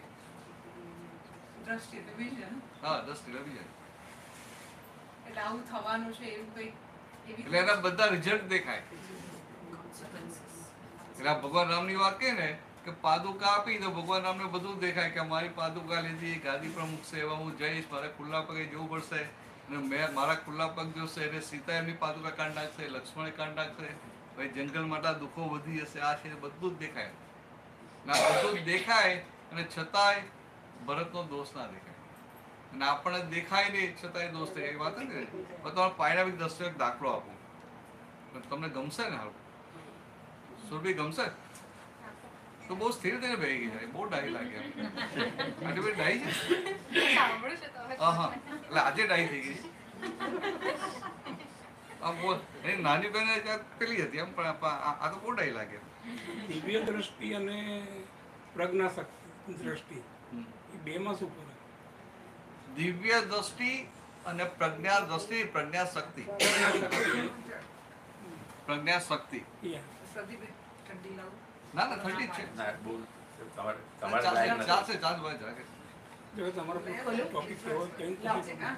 દ્રષ્ટિ એટલે વિઝન. હા દ્રષ્ટિ એટલે વિઝન. એટલે આવું થવાનું છે એવું કંઈક એટલે એના બધા રિઝલ્ટ દેખાય. એટલે ભગવાન રામની વાત કહે ને કે પાદુકા આપી તો ભગવાન રામને બધું દેખાય કે મારી પાદુકા લીધી, ગાદી પર મૂકશે, એવા હું જઈશ, મારે ખુલ્લા પગે જવું પડશે, અને મેં મારા ખુલ્લા પગ જોશે એટલે સીતા એમની પાદુકા કાઢ નાખશે, લક્ષ્મણે કાઢ નાખશે, પછી જંગલમાં દુઃખો વધી જશે, આ છે બધું જ દેખાય. ના બધું જ દેખાય અને છતાંય ભરતનો દોષ ના દેખાય. અને આપણને દેખાય નહીં છતાંય દોષ થાય એ વાત નથી. તમારે પારિણામિક દ્રષ્ટિએ એક દાખલો આપું, તમને ગમશે ને? હાલ સુરભી ગમશે? તો બહુ સ્થિર થઈને બેસી ગઈ જાય, બહુ ડાઈ લાગે. આટલી બધી ડાઈ છે? હા એટલે આજે ડાઈ થઈ ગઈ. નાની બહેન પેલી હતી એમ, પણ આ તો બહુ ડાઈ લાગે. દિવ્ય દ્રષ્ટિ અને પ્રજ્ઞા દ્રષ્ટિ એ બેમાં શું ફરક? દિવ્ય દ્રષ્ટિ અને પ્રજ્ઞા દ્રષ્ટિ, પ્રજ્ઞા શક્તિ. પ્રજ્ઞા શક્તિ ઠંડી લાવું. ના ઠંડી જ છે. ના બહુ તમારે લાયક નથી. ચાલશે ચાલશે. જો તમારો ટોપિક કેવો કઈ લાવશે, હા?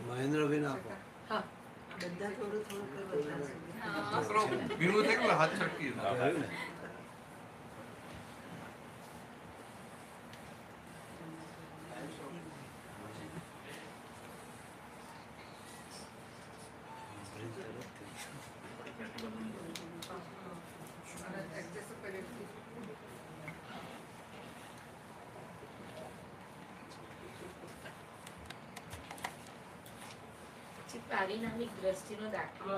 મહેન્દ્રભાઈ આપો. બધા થોડું થોડું છોકરો ભીનું થઈ ગયું, હાથ છટકી કહ્યું ને. અને adjust કરી. પારિણામિક દ્રષ્ટિનો દાખલો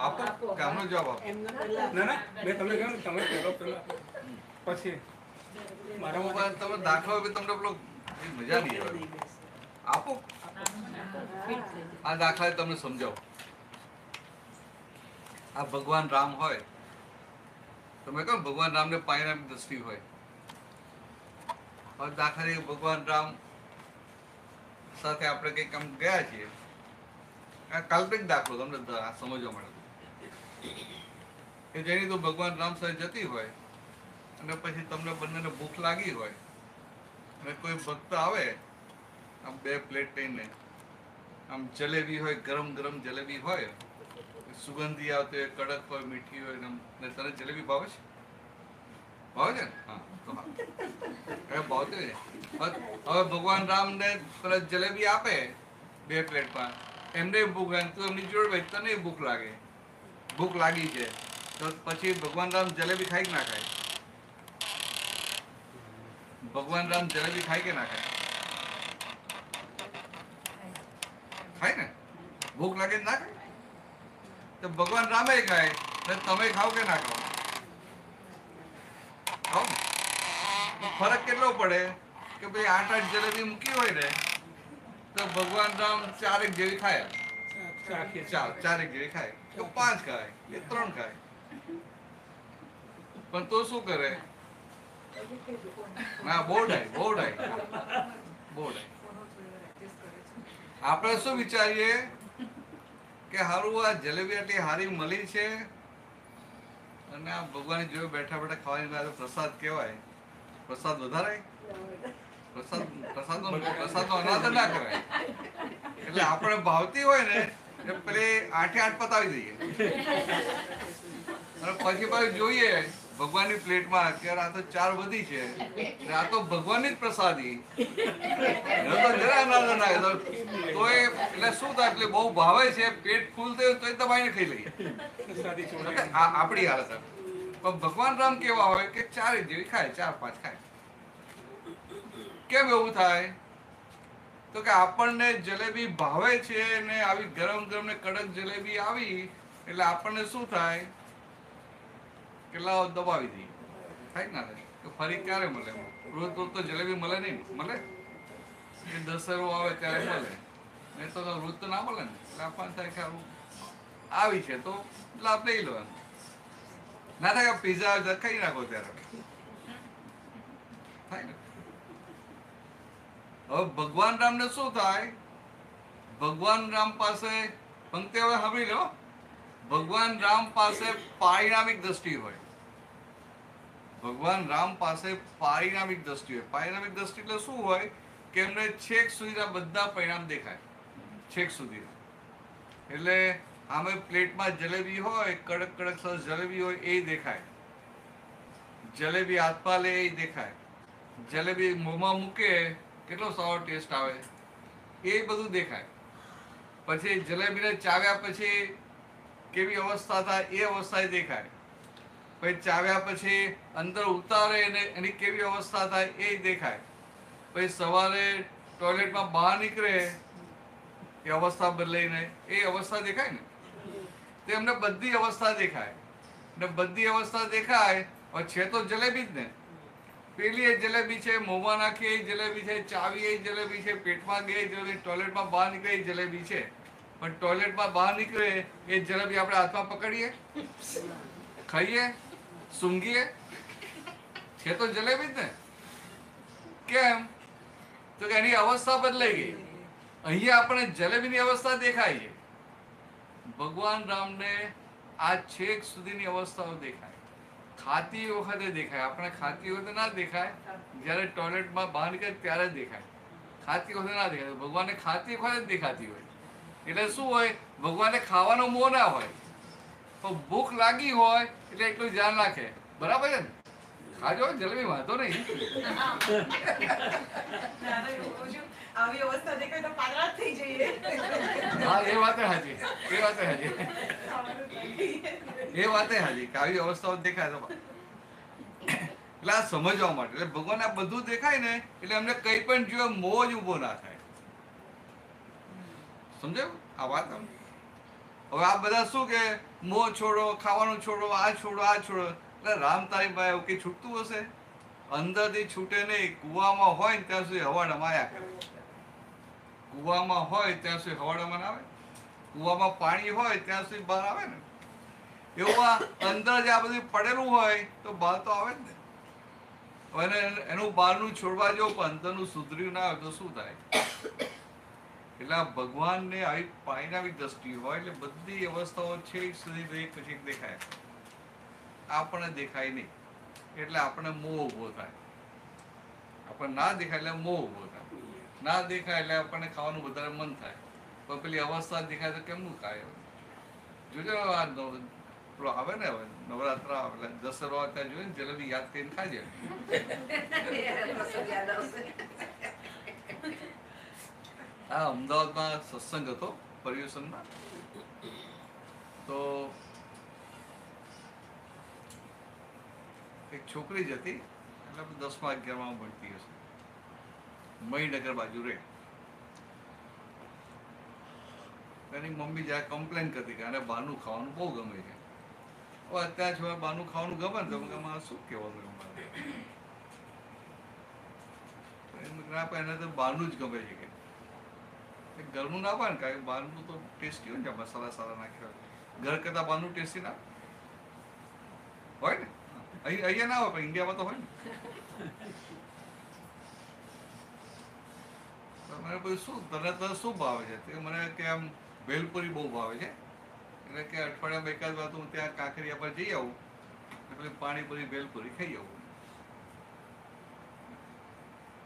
આપો કે આનો જવાબ આપો. ના ના મેં તમને કહ્યું ને, તમે પેલા પછી મારામાં તમે દાખલો આપી તમને પેલો મજા નહીં આવે. આપો આ દાખલા તમને સમજાવો. આ ભગવાન રામ હોય, તમે કહો ભગવાન રામને પારિણામિક દ્રષ્ટિ હોય. હવે દાખલા તરીકે ભગવાન રામ સાથે આપણે કંઈક આમ ગયા છીએ, આ કાલ્પનિક દાખલો તમને સમજવા મળે કે જેની તો ભગવાન રામ સાથે જતી હોય અને પછી તમને બંનેને ભૂખ લાગી હોય અને કોઈ ભક્ત આવે આમ 2 પ્લેટ લઈને, આમ જલેબી હોય, ગરમ ગરમ જલેબી હોય, સુગંધી આવતી હોય, કડક હોય, મીઠી હોય, ને તને જલેબી ભાવે છે? ભાવે છે ને? હા તો હા ભાવતી ને. હવે ભગવાન રામને પેલા જલેબી આપે 2 પ્લેટમાં, એમને ભૂખ લાગે, તું એમની જોડે ભાઈ તને ભૂખ લાગે, ભૂખ લાગી છે, તો પછી ભગવાન રામ જલેબી ખાય કે ના ખાય? ભગવાન રામ જલેબી ખાય કે ના ખાય? ખાય ને. ભૂખ લાગે ના ખાય? તો ભગવાન રામે ખાય ને તમે ખાવ કે ના ખાવ? ખાવ ને. ફરક કેટલો પડે કે ભાઈ 8 જલેબી મૂકી હોય ને તો ભગવાન રામ 4 જેવી ખાય, 4 જેવી ખાય, કે 5 ખાય, કે 3 ખાય. પણ તો શું કરે? ના બહુ ડાય. આપણે શું વિચારીએ કે હારું આ જલેબી આટલી હારી મળી છે અને આ ભગવાન જોડે બેઠા બેઠા ખાવાની પ્રસાદ કહેવાય. પ્રસાદ વધારે પ્રસાદનો અનાદર ના કરાય. એટલે આપણે ભાવતી હોય ને એટલે પેલી 8 પતાવી દઈએ અને પછી પાછું જોઈએ ભગવાનની પ્લેટમાં અત્યારે આ તો 4 વધી છે એટલે આ તો ભગવાનની જ પ્રસાદી તો જરા અનાદર ના તો એટલે શું થાય એટલે બહુ ભાવે છે પેટ ફૂલ થયું તો દબાઈને ખાઈ લઈએ આપણી હાલત. પણ ભગવાન રામ કેવા હોય કે 4 જેવી ખાય 4-5 ખાય. કેમ એવું થાય તો કે આપણને જલેબી ભાવે છે ને આવી ગરમ ગરમ ને કડક જલેબી આવી એટલે આપણને શું થાય કે લાવ દબાવી દઈએ. થાય ના થાય તો ફરી ક્યારે મળે? રોજ રોજ તો જલેબી મળે નહીં. મળે એ દશેરો આવે ત્યારે મળે, નહીં તો રોજ તો ના મળે ને. એટલે આપણને થાય કે આવી છે તો લાભ લઈ લો. ના થાય કે પીઝા ખાઈ નાખો ત્યારે થાય ને. હવે ભગવાન રામને શું થાય? ભગવાન રામ પાસે પંક્તિ હવે સાંભળી લો. ભગવાન રામ પાસે પારિણામિક દ્રષ્ટિ હોય. ભગવાન રામ પાસે પારિણામિક દ્રષ્ટિ હોય. પારિણામિક દ્રષ્ટિ એટલે શું હોય કે એમને છેક સુધીના બધા પરિણામ દેખાય. છેક સુધી એટલે આમે પ્લેટમાં જલેબી હોય, કડક કડક સરસ જલેબી હોય એ દેખાય. જલેબી હાથમાં લે એ દેખાય. જલેબી મોંમાં મૂકે કેટલો સારો ટેસ્ટ આવે એ બધું દેખાય. પછી જલેબીને ચાવ્યા પછી કેવી અવસ્થા થાય એ અવસ્થા દેખાય. પછી ચાવ્યા પછી અંદર ઉતારે અને એની કેવી અવસ્થા થાય એ દેખાય. પછી સવારે ટોયલેટમાં બહાર નીકળે એ અવસ્થા બદલાઈને એ અવસ્થા દેખાય ને. તે એમને બધી અવસ્થા દેખાય ને બધી અવસ્થા દેખાય. છે તો જલેબી જ ને. પેલી એ જલેબી છે, મોંમાં નાખી એ જલેબી છે, ચાવી એ જલેબી છે, પેટમાં ગઈ જલેબી, ટોયલેટમાં બહાર નીકળે એ જલેબી છે. પણ ટોયલેટમાં બહાર નીકળે એ જલેબી આપણે હાથમાં પકડીએ, ખાઈએ, સૂંઘીએ, છે તો જલેબી જ ને. કેમ તો કે એની અવસ્થા બદલાઈ ગઈ. અહીંયા આપણે જલેબીની અવસ્થા દેખાય છે. ભગવાન રામને આ છેક સુધીની અવસ્થાઓ દેખાય. ખાતી વખતે દેખાય. આપણે ખાતી વખતે ના દેખાય, જ્યારે ટોયલેટમાં બહાર નીકળે ત્યારે જ દેખાય. ખાતી વખતે ના દેખાય. ભગવાનને ખાતી વખતે જ દેખાતી હોય. એટલે શું હોય? ભગવાનને ખાવાનો મોહ ના હોય, પણ ભૂખ લાગી હોય એટલે એટલું ધ્યાન રાખે. બરાબર છે ને? ખાજો જલેબી, વાંધો નહીં. આવી અવસ્થા દેખાય તો પાતળા જ થઈ જઈએ. હા, એ વાતે હાજી. એ વાતે હાજી. એ વાતે હાજી કે આવી અવસ્થાઓ દેખાય તો એટલે આ સમજવા માટે. એટલે ભગવાન આ બધું દેખાય ને એટલે એમને કઈ પણ જો મોહ જ ઉભો ના થાય. સમજાયું આ વાત? હવે આ બધા શું કે મોહ છોડો, ખાવાનું છોડો, આ છોડો, આ છોડો. એટલે રામ તારી પાસે એવું કઈ છૂટતું હશે? અંદરથી છૂટે નહીં. કુવામાં હોય ને ત્યાં સુધી હવાડામાં આવ્યા કરે. કુવામાં હોય ત્યાં સુધી હવાડામાં આવે. કુવામાં પાણી હોય ત્યાં સુધી બહાર આવે ને. એવું આ અંદર જે આ બધું પડેલું હોય તો બહાર તો આવે જ ને. અને એનું બહારનું છોડવા જો પણ અંદરનું સુધર્યું ના હોય તો શું થાય? એટલે આ ભગવાનને આવી પારિણામિક દ્રષ્ટિ હોય એટલે બધી અવસ્થાઓ છેક સુધી પછી દેખાય. આપણને દેખાય નહીં એટલે આપણને મોહ ઉભો થાય. આપણને ના દેખાય એટલે મોહ ઉભો થાય. ના દેખાય એટલે આપણને ખાવાનું વધારે મન થાય. પણ પેલી અવસ્થા દેખાય તો કેમનું ખાય? જોજો આ પેલો આવે ને હવે નવરાત્રા એટલે દશેરો ત્યાં જોઈએ ને જલેબી યાદ કરીને ખાજે. આ અમદાવાદમાં સત્સંગ હતો પર્યુષણમાં. તો એક છોકરી જ હતી, એટલે 10મા 11માં ભણતી હશે, મહીનગર બાજુ રહે. એની મમ્મી જ્યારે કમ્પ્લેન કરતી કે આને બહારનું ખાવાનું બહુ ગમે છે. હવે અત્યારે છોકરા બહારનું ખાવાનું ગમે ને તો એમાં શું કહેવાનું? એને તો બહારનું જ ગમે છે કે ઘરનું ના હોય ને. કારણ કે બહારનું તો ટેસ્ટી હોય ને, મસાલા સારા નાખ્યા હોય. ઘર કરતા બહારનું ટેસ્ટી ના હોય ને. અહીંયા ના હોય પણ ઇન્ડિયામાં તો હોય ને. મને પછી શું તને શું ભાવે છે? તે મને કે આમ ભેલપુરી બહુ ભાવે છે. એટલે કે અઠવાડિયામાં એકાદ વાર હું ત્યાં કાંકરિયા પર જઈ આવું, એટલે પાણીપુરી ભેલપુરી ખાઈ આવું.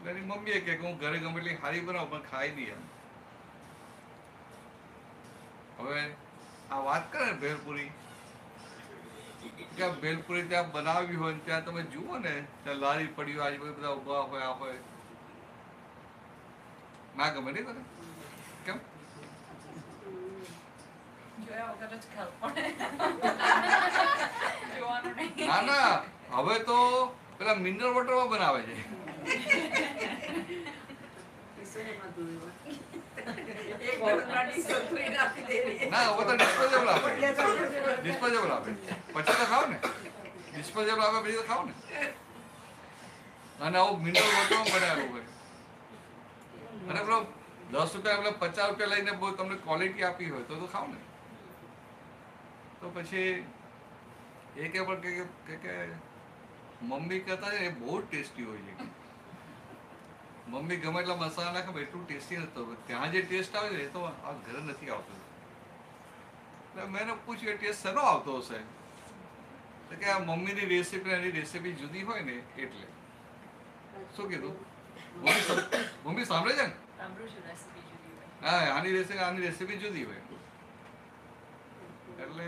એટલે એની મમ્મીએ કહે કે હું ઘરે ગમે એટલી સારી બનાવું પણ ખાઈ નહીં એમ. હવે આ વાત કરે ને ભેલપુરી, ત્યાં ભેલપુરી ત્યાં બનાવી હોય ત્યાં તમે જુઓ ને ત્યાં લારી પડી હોય, આજુબાજુ બધા ઉભા હોય, આ હોય, ના ગમે નહીં તને? કેમ? જોયા વગર જ ખ્યાલ પડે. જોવાનું નહીં. ના ના, હવે તો પેલા મિનરલ વોટરમાં બનાવે છે. ના હવે તો ડિસ્પોઝેબલ આપે, ડિસ્પોઝેબલ આપે, પછી તો ખાવ ને, ડિસ્પોઝેબલ આપે પછી તો ખાવ ને. અને આવું મિનરલ વોટરમાં બનાવેલું હોય. અને પેલો 10 રૂપિયા પેલા 50 રૂપિયા લઈને બહુ તમને ક્વોલિટી આપી હોય તો ખાવ ને. તો પછી એ કે પણ કે મમ્મી કહેતા એ બહુ ટેસ્ટી હોય છે. મમ્મી ગમે એટલા મસાલા નાખે એટલું ટેસ્ટી નથી થતું. ત્યાં જે ટેસ્ટ આવે છે એ તો આ ઘરે નથી આવતો. એટલે મેં એને પૂછ્યું એ ટેસ્ટ શેનો આવતો હશે? તો કે આ મમ્મીની રેસીપી એની રેસીપી જુદી હોય ને એટલે. શું કીધું? મમ્મી સાંભળે છે ને? હા, આની રેસીપી જુદી હોય. એટલે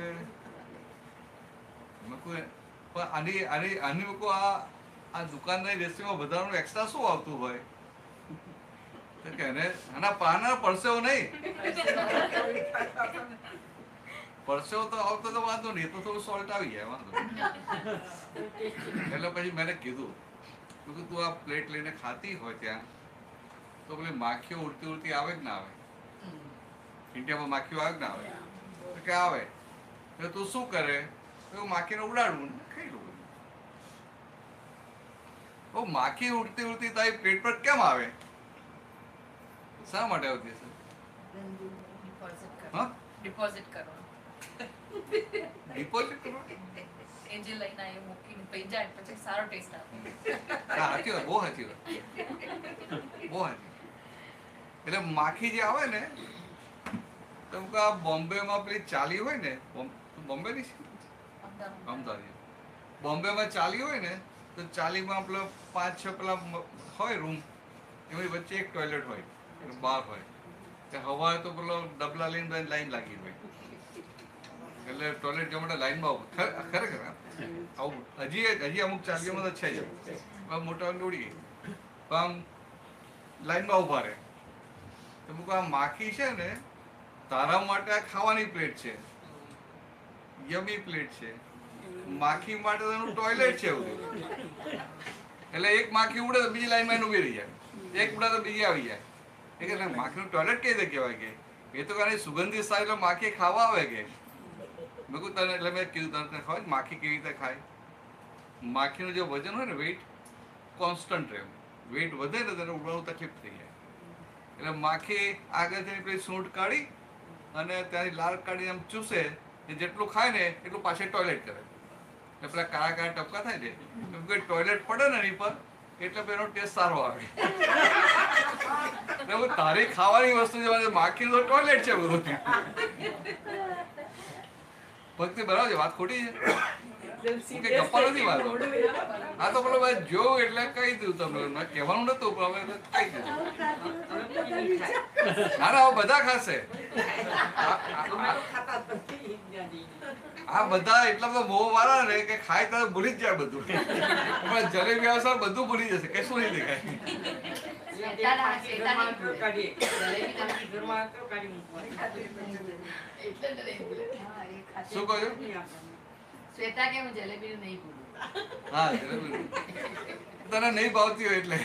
આની મૂકો આ દુકાનની રેસીપીમાં વધારાનું એક્સ્ટ્રા શું આવતું હોય? કે એને આના પાના પરસેવો નહીં, પરસેવો તો આવતો તો વાંધો નહીં, તો થોડું સોલ્ટ આવી જાય, વાંધો નહીં. એટલે પછી મેં કીધું તું આ પ્લેટ લઈને ખાતી હોય ત્યાં તો પેલી માખીઓ ઉડતી ઉડતી આવે કે ના આવે? ઇન્ડિયામાં માખીઓ આવે કે ના આવે? કે આવે. એટલે તું શું કરે? માખીને ઉડાડવું, ખાઈ લઉં. માખી ઉડતી ઉડતી તારી પેટ પર કેમ આવે? શા માટે આવતી છે? ડિપોઝિટ કરવાનું. ડિપોઝિટ કરવાનું? એ જે લઈને આવ્યો મૂકીને પૈ જાય પછી સારો ટેસ્ટ આવે. સાચી વાત, બહુ સાચી વાત, બહુ સાચી. એટલે માખી જે આવે ને તો બોમ્બેમાં પેલી ચાલી હોય ને, બોમ્બે ની અમદાવાદ, બોમ્બેમાં ચાલી હોય ને તો ચાલીમાં પેલો 5-6 પેલા હોય રૂમ, એની વચ્ચે એક ટોયલેટ હોય, બહાર હોય. હવારે તો પેલો ડબલા લઈને લાઈન લાગી હોય, એટલે ટોયલેટ જવા માટે લાઈનમાં ખરેખર આવું હજી અમુક ચાલીઓમાં તો છે જ. મોટા ઉડી ગઈ તો આમ લાઈનમાં ઉભા રહે. તો અમુક આ માખી છે ને તારા માટે આ ખાવાની પ્લેટ છે, યમી પ્લેટ છે. માખી માટે એનું ટોયલેટ છે એવું. એટલે એક માખી ઉડે તો બીજી લાઈનમાં ઉભી રહી જાય, એક ઉડે તો બીજી આવી જાય. એટલે માખીનું ટોયલેટ કઈ રીતે કહેવાય? કે એ તો કારણ સુગંધિત સારી એટલે માખી ખાવા આવે કે. મેં કહું તને, એટલે મેં કીધું તને ખબર માખી કેવી રીતે ખાય? માખીનું જે વજન હોય ને વેઇટ કોન્સ્ટન્ટ રહે, વેઇટ વધે ને તેને ઉડવાનું તકલીફ થઈ જાય. એટલે માખી આગળથી પેલી સૂંઢ કાઢી અને ત્યાંથી લાળ કાઢી આમ ચૂસે, જેટલું ખાય ને એટલું પાછળ ટોયલેટ કરે. એટલે પેલા કાળા કાળા ટપકા થાય છે, કોઈ ટોયલેટ પડે ને એની પર એટલે એનો ટેસ્ટ સારો આવે. તારી ખાવાની વસ્તુ છે, માખી તો ટોયલેટ છે બધું. ભક્તિ બરાબર છે, વાત ખોટી છે? ગપ્પા નથી વાત. આ તો પેલો ભાઈ જોયું એટલે કહી દીધું તમને, કહેવાનું નતું પણ હવે કહી દીધું. ના ના, બધા ખાશે. આ બધા એટલા બધા મોહ વાળા ને કે ખાય ત્યારે ભૂલી જ જાય બધું. પણ જલેબી આવશે બધું ભૂલી જશે, કશું નહીં દેખાય. શું કહ્યું? શ્વેતા કે હું જલેબી નહીં ભૂલું. હા, જલેબી તને નહીં ભાવતી હોય એટલે.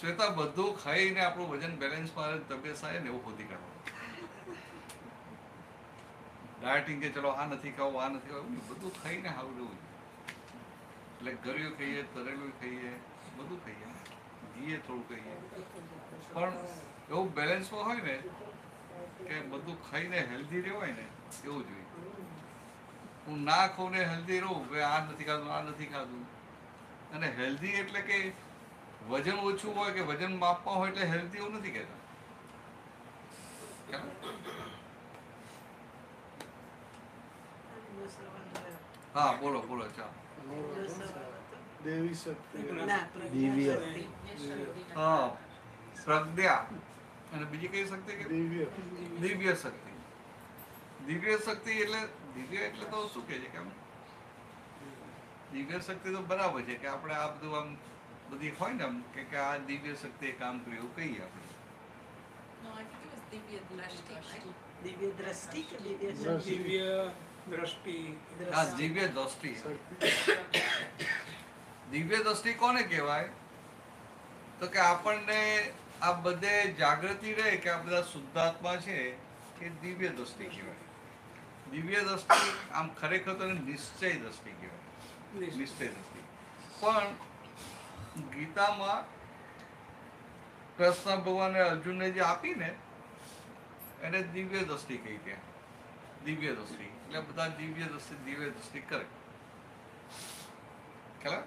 શ્વેતા બધું ખાઈને આપણું વજન બેલેન્સમાં તબિયત સારી ને એવું શોધી કાઢવાનું. ડાયટિંગ કે ચલો આ નથી ખાવું, આ નથી ખાવું, બધું ખાઈને હાવ રહેવું. એટલે ગળ્યું ખાઈએ, તરેલું ખાઈએ, બધું ખાઈએ, ઘીએ થોડું ખાઈએ, પણ એવું બેલેન્સમાં હોય ને કે બધું ખાઈને હેલ્ધી રહેવાય ને એવું જોઈએ. હું ના ખાઉં ને હેલ્ધી રહું, આ નથી ખાધું, આ નથી ખાધું. અને હેલ્ધી એટલે કે વજન ઓછું હોય કે વજન માપવા હોય એટલે હેલ્ધી એવું નથી કહેતા. હા બોલો બોલો ચાલો. દેવી શક્તિ ના, દિવ્ય હા પ્રજ્ઞા અને બીજી કઈ શક્તિ કે દિવ્ય દિવ્ય શક્તિ. દિવ્ય શક્તિ એટલે દિવ્ય એટલે તો શું કે છે કે આમ દિવ્ય શક્તિ તો બરાબર છે કે આપણે આ બધું આમ બધી હોય ને આમ કે આ દિવ્ય શક્તિ કામ કર્યું એવું કહીએ આપણે. દિવ્ય દ્રષ્ટિ કે દિવ્ય દ્રષ્ટિ. દિવ્ય દ્રષ્ટિ. આ દિવ્ય દ્રષ્ટિ. દિવ્ય દ્રષ્ટિ કોને કહેવાય? તો કે આપણને આ બધે જાગૃતિ રહે કે આ બધા શુદ્ધાત્મા છે એ દિવ્ય દ્રષ્ટિ કહેવાય. દિવ્ય દ્રષ્ટિ આમ ખરેખર તો નિશ્ચય દ્રષ્ટિ કહેવાય. નિશ્ચય દ્રષ્ટિ. પણ ગીતામાં કૃષ્ણ ભગવાને અર્જુનને જે આપી ને એને દિવ્ય દ્રષ્ટિ કહી ગયા. દિવ્ય દ્રષ્ટિ એટલે બધા દિવ્ય દ્રષ્ટિ કરે. ખ્યાલ?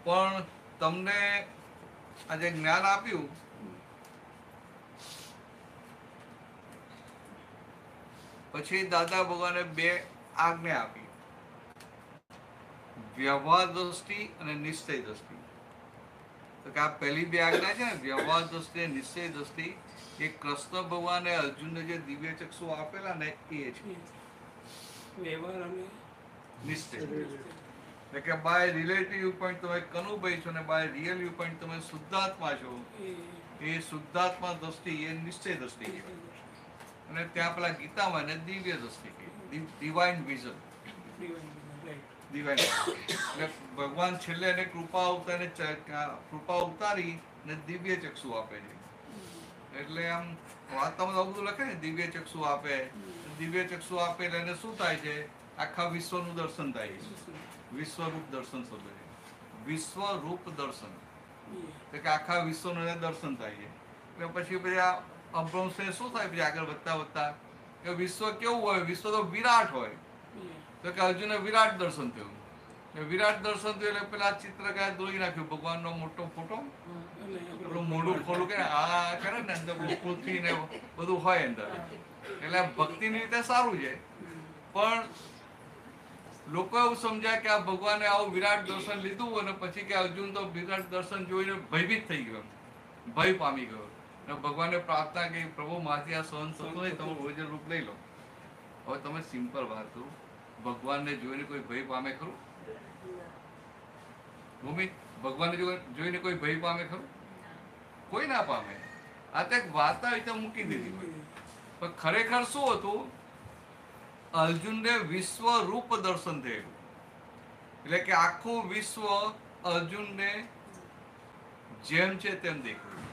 પણ તમને આ જે જ્ઞાન આપ્યું પછી દાદા ભગવાને 2 આજ્ઞા આપી, વ્યવહાર દ્રષ્ટિ અને નિશ્ચય દ્રષ્ટિ. તો કે આ પહેલી 2 આજ્ઞા છે ને વ્યવહાર દ્રષ્ટિ અને નિશ્ચય દ્રષ્ટિ એ કૃષ્ણ ભગવાને અર્જુનને જે દિવ્ય ચક્ષુ આપેલા ને એ છે વ્યવહાર અને નિશ્ચય. એટલે કે બાય રિલેટિવ વ્યૂ પોઈન્ટ તમે કનુભાઈ છો ને બાય રિયલ વ્યૂ પોઈન્ટ તમે શુદ્ધાત્મા છો. એ શુદ્ધાત્મા દ્રષ્ટિ એ નિશ્ચય દ્રષ્ટિ કહેવાય. અને ત્યાં પેલા ગીતામાં એને દિવ્ય દ્રષ્ટિ કહી, ડિવાઇન વિઝન. ડિવાઇન એટલે ભગવાન છેલ્લે એને કૃપા ઉતારી ને દિવ્ય ચક્ષુ આપે છે. એટલે આમ વાર્તામાં આવું બધું લખે ને દિવ્ય ચક્ષુ આપે. દિવ્ય ચક્ષુ આપે એટલે એને શું થાય છે? આખા વિશ્વનું દર્શન થાય છે. વિશ્વરૂપ દર્શન શબ્દ છે. વિશ્વરૂપ દર્શન એટલે કે આખા વિશ્વનું એને દર્શન થાય છે. એટલે પછી બધા અભ્રંશે શું થાય પછી આગળ વધતા વધતા કે વિશ્વ કેવું હોય? વિશ્વ તો વિરાટ હોય. તો કે અર્જુનને વિરાટ દર્શન થયું. વિરાટ દર્શન થયું એટલે પેલા ચિત્રકાર દોરી નાખ્યું ભગવાનનો મોટો ફોટો. પેલું મોઢું ખોલું કે આ કરે ને અંદર પૃથ્વી ને બધું હોય અંદર. એટલે ભક્તિની રીતે સારું છે. પણ લોકો એવું સમજ્યા કે આ ભગવાને આવું વિરાટ દર્શન લીધું અને પછી કે અર્જુન તો વિરાટ દર્શન જોઈને ભયભીત થઈ ગયો, ભય પામી ગયો. અને ભગવાને પ્રાર્થના કરી પ્રભુ માથી આ સહન થતું નહીં, તમે રોજ રૂપ લઈ લો. હવે તમે સિમ્પલ વાત કરો, ભગવાનને જોઈને કોઈ ભય પામે ખરું? ભૂમિ ભગવાનને જોઈને કોઈ ભય પામે ખરું? કોઈ ના પામે. આ તો એક વાર્તા રીતે મૂકી દીધી હોય. પણ ખરેખર શું હતું? અર્જુનને વિશ્વ રૂપ દર્શન થયેલું. એટલે કે આખું વિશ્વ અર્જુનને જેમ છે તેમ દેખાયું.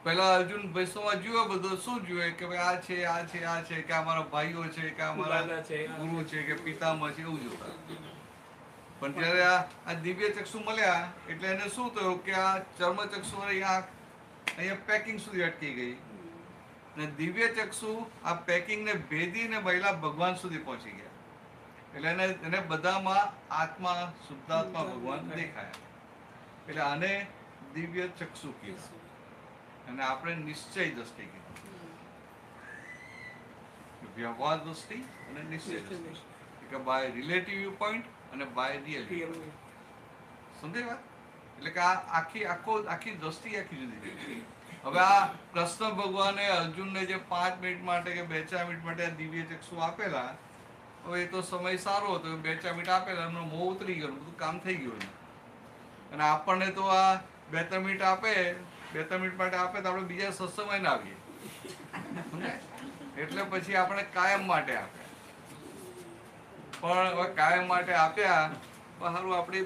પેલા અર્જુન વિશ્વમાં જોયો બધું શું જોયે કે ભાઈ આ છે આ છે આ છે કે અમારા ભાઈઓ છે કે અમારા ગુરુ છે કે પિતામહ છે એવું જોતા. પણ ત્યારે આ દિવ્ય ચક્ષુ મળ્યા એટલે એને શું થયું કે આ ચર્મ ચક્ષુ અહીંયા પેકિંગ સુધી અટકી ગઈ. અને દિવ્ય ચક્ષુ આ પેકિંગ ને ભેદીને મહિલા ભગવાન સુધી પહોંચી ગયા. એટલે એને બધામાં આત્મા શુદ્ધાત્મા ભગવાન દેખાયા. એટલે આને દિવ્ય ચક્ષુ કીધું અને આપણે નિશ્ચય દ્રષ્ટિ કીધું. વ્યવહાર દ્રષ્ટિ અને નિશ્ચય દ્રષ્ટિ કે બાય રિલેટિવ વ્યૂ પોઈન્ટ અને બાય રિયલ વ્યૂ પોઈન્ટ. સમજાય વાત? એટલે કે આ આખી દ્રષ્ટિ આખી જુદી. હવે આ કૃષ્ણ ભગવાને અર્જુનને જે 5 મિનિટ માટે કે 2-4 મિનિટ માટે દિવ્ય ચક્ષુ આપેલા, હવે એ તો સમય સારો હતો, 2-4 મિનિટ આપેલા એમનો મોહ ઉતરી ગયો, બધું કામ થઈ ગયું. અને આપણને તો આ 2-3 મિનિટ આપે, 2-3 મિનિટ માટે આપે તો આપણે બીજા સત્સંગમાં ના આવીએ. એટલે પછી આપણે કાયમ માટે આપે. પણ હવે કાયમ માટે આપ્યા પણ સારું આપણે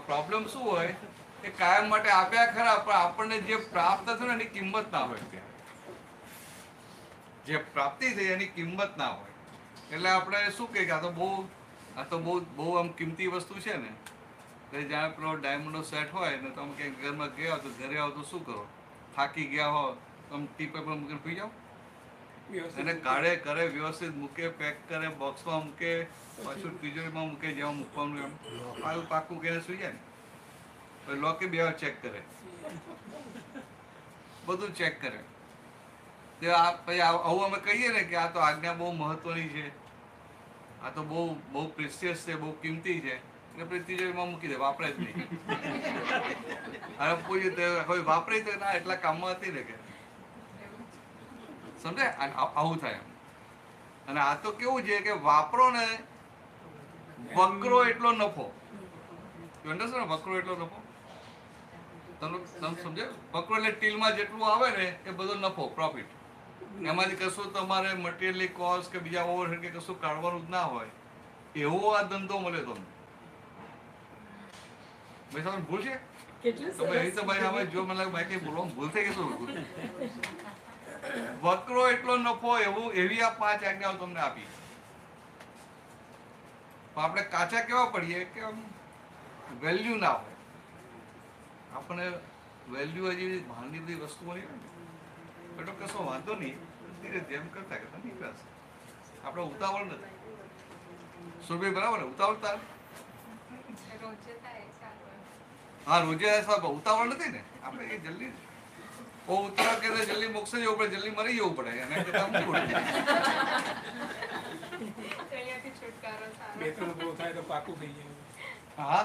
પ્રોબ્લેમ શું હોય? એ કાયમ માટે આપ્યા ખરા પણ આપણને જે પ્રાપ્ત થયું એની કિંમત ના હોય. જે પ્રાપ્તિ થઈ એની કિંમત ના હોય. એટલે આપણે શું કહીએ કે આ તો બહુ આમ કિંમતી વસ્તુ છે ને. જાણે પેલો ડાયમંડનો સેટ હોય ને તમે ક્યાંક ઘરમાં ગયા હો તો ઘરે આવો તો શું કરો? થાકી ગયા હો તમે ટી પેપર મૂકીને પી જાઓ. એને કાઢે કરે, વ્યવસ્થિત મૂકે, પેક કરે, બોક્સમાં મૂકે, પાછું તિજોરીમાં મૂકે, જેમાં મૂકવાનું એમ પાકું કરીને સુઈ જાય ને. લોકે બે ચેક કરે, બધું ચેક કરે. પછી આવું અમે કહીએ ને કે આ તો આજ્ઞા બહુ મહત્વની છે આ તો બહુ બહુ પ્રેશિયસ છે, બહુ કિંમતી છે, એટલે પછી તિજોરીમાં મૂકી દે, વાપરે જ નહીં. અને પૂછ્યું તો કોઈ વાપરી તો ના, એટલા કામમાં હતી ને કે સમજે. આવું થાય. અને આ તો કેવું છે કે વાપરો ને વકરો એટલો નફો. વકરો એટલો નફો તમે સમજે. વકરો એટલે ટીલમાં જેટલું આવે ને એ બધો નફો, પ્રોફિટ. એમાંથી કશું તમારે મટીરિયલી કોસ્ટ કે બીજા ઓવરહેડ કે કશું કાઢવાનું જ ના હોય, એવો આ ધંધો મળે તમને. ભાઈ સાહેબ ભૂલ છે તો ભાઈ તો ભાઈ હવે જો મને લાગે ભાઈ કઈ બોલવા ભૂલ થઈ ગઈ. વકરો એટલો નફો, એવું એવી આ 5 આજ્ઞાઓ તમને આપી. પણ આપણે કાચા કેવા પડીએ કે વેલ્યુ ના હોય. આપણે વેલ્યુ હજી બહારની બધી વસ્તુઓ નહીં હોય બેટો, કશો વાંધો નહીં, ધીરે જેમ કરતા કરતા નીકળશે. આપણે ઉતાવળ નથી. સુરભી બરાબર ને? ઉતાવળ તારે રોજે થાય સારું. હા રોજે ઉતાવળ નથી ને આપણે. એ જલ્દી ઉતાવળ કે જલ્દી મોક્ષ જવું પડે, જલ્દી મરી જવું પડે. એના કરતા અહીંયાથી છુટકારો સારો. 2-3 બહુ થાય તો પાકું થઈ જાય. હા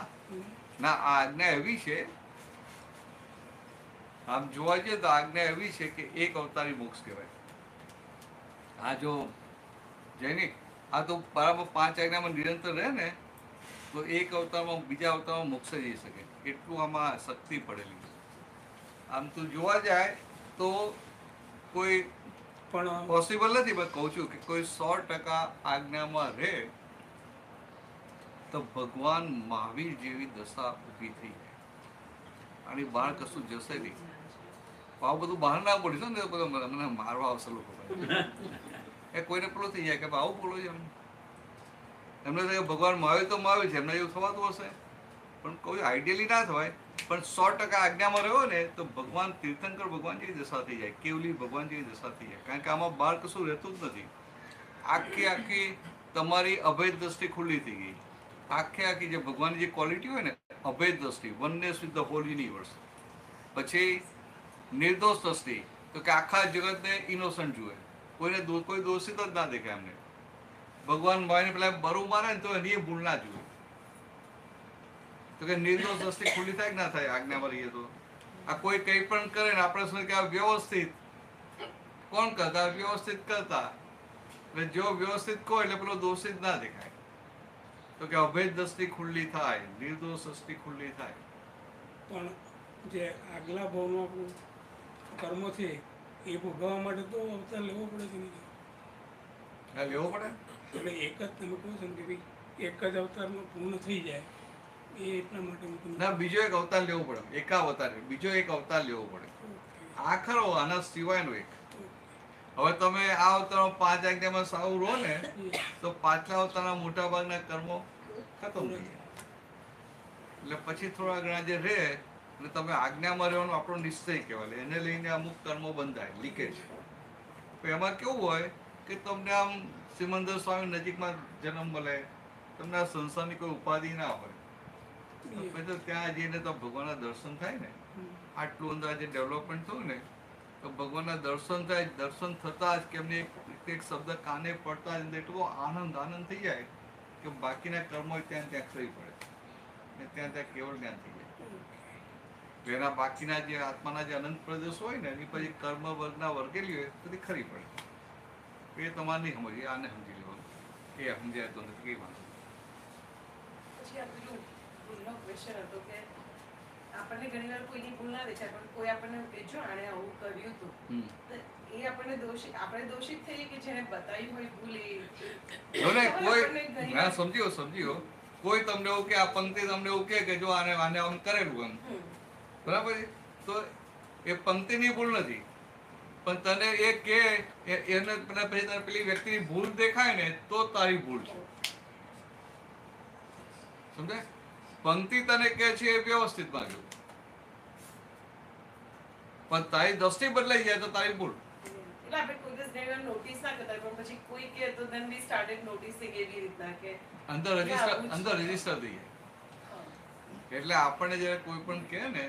ના, આ આજ્ઞા એવી છે, આમ જોવા જઈએ તો આજ્ઞા એવી છે કે એક અવતારી મોક્ષ કહેવાય. આ જો જૈનિક આ તો બરાબર 5 આજ્ઞામાં નિરંતર રહે ને તો એક અવતારમાં બીજા અવતારમાં મોક્ષ જઈ શકે, એટલું આમાં શક્તિ પડેલી છે. આમ તો જોવા જાય તો કોઈ પણ પોસિબલ નથી, પણ કહું છું કે કોઈ 100% આજ્ઞામાં રહે તો ભગવાન મહાવીર જેવી દશા ઊભી થઈ જાય. અને બહાર કશું જશે નહીં. આવું બધું બહાર ના પડીશું ને તો મને મારવા આવશે લોકો. એ કોઈને પેલું થઈ જાય કે આવું બોલો છે એમને ભગવાન મહાવીર તો મહાવીર છે, એમને એવું થવાતું હશે, પણ કોઈ આઈડિયલી ના થવાય. પણ 100% આજ્ઞામાં રહ્યો ને તો ભગવાન તીર્થંકર ભગવાન જેવી દશા થઈ જાય, કેવલી ભગવાન જેવી દશા થઈ જાય. કારણ કે આમાં બહાર કશું રહેતું જ નથી. આખી તમારી અભેદ દ્રષ્ટિ ખુલ્લી થઈ ગઈ. આખી જે ભગવાનની જે ક્વોલિટી હોય ને, અભેદ દ્રષ્ટિ, oneness with the whole universe. પછી નિર્દોષ દ્રષ્ટિ, તો કે આખા જગતને ઇનોસન્ટ જુએ, કોઈ દોષિત જ ના દેખાય એમને. ભગવાન ભાઈને પેલા બરું મારે ને તો એની ભૂલ ના જુએ. તો કે નિર્દોષ દ્રષ્ટિ ખુલ્લી થાય કે ના થાય આજ્ઞામાં રહીએ તો? આ કોઈ કંઈ પણ કરે ને આપણે શું કે વ્યવસ્થિત કોણ કરતા? વ્યવસ્થિત કરતા. એટલે જો વ્યવસ્થિત કહો એટલે પેલો દોષિત ના દેખાય. તો કે અભેદ દ્રષ્ટિ ખુલ્લી થાય, નિર્દોષ દ્રષ્ટિ ખુલ્લી થાય. પણ જે આગલા ભાવનું આપણું કર્મ છે એ ભોગવવા માટે તો અવતાર લેવો પડે કે નહીં? હા લેવો પડે. એટલે એક જ તમે કહો છો કે ભાઈ એક જ અવતારમાં પૂર્ણ થઈ જાય, એ એટલા માટે ના, બીજો એક અવતાર લેવો પડે. એકાવતાર બીજો એક અવતાર લેવો પડે. આ ખરો, આના સિવાયનો એક. હવે તમે આ અવતારમાં 5 આજ્ઞામાં સાવ રહો ને તો પાછલા અવતારના મોટા ભાગના કર્મો ખતમ થઈ જાય. એટલે પછી થોડા ઘણા જે રહે એટલે તમે આજ્ઞામાં રહેવાનો આપણો નિશ્ચય કહેવાય, એને લઈને અમુક કર્મો બંધાય, લીકેજ. એમાં કેવું હોય કે તમને આમ સિમંદર સ્વામી નજીકમાં જન્મ મળે, તમને આ સંસારની કોઈ ઉપાધિ ના હોય, તો ત્યાં જઈને તો ભગવાનના દર્શન થાય ને. આટલું અંદર આજે ડેવલપમેન્ટ થયું ને તો ભગવાનના દર્શન થાય. દર્શન થતા જ કેમને એક શબ્દ કાને પડતા જ એટલો આનંદ થઈ જાય કે બાકીના કર્મો ત્યાં ખરી પડે ને ત્યાં કેવળ જ્ઞાન થઈ જાય. એના બાકીના જે આત્માના જે અનંત પ્રદેશો હોય ને એની પછી કર્મ વર્ગના વર્ગેલી હોય બધી ખરી પડે. એ તમારે નહીં સમજીએ, આને સમજી લેવાનું. એ સમજાય તો નથી કઈ વાંધો. પછી આ પેલું ભૂલનો ક્વેશ્ચન હતો કે આપણને ઘણીવાર કોઈની ભૂલ ના દેખાય, પણ કોઈ આપણને જો આણે આવું કર્યું હતું તો એ આપણને આપણે દોષિત થઈએ કે જેને બતાવ્યું હોય ભૂલ એ કોઈ સમજીઓ કોઈ તમને એવું કે આ પંક્તિ તમને એવું કે જો આને આમ કરેલું એમ બરાબર, તો એ પંક્તિની ભૂલ નથી, પણ તને એ કે એને પછી તને પેલી વ્યક્તિની ભૂલ દેખાય ને તો તારી ભૂલ છે. સમજાય? પંક્તિ તને કે છે એ વ્યવસ્થિત માંગ્યું, પણ તારી દ્રષ્ટિ બદલાઈ જાય તો તારી ભૂલ. એટલે આપણે કોઈ દિવસ ઘણીવાર નોટિસ ના કરતા, પણ પછી કોઈ કે તો then we started noticing એવી રીતના કે અંદર રજીસ્ટર થઈ જાય. એટલે આપણને જયારે કોઈ પણ કહે ને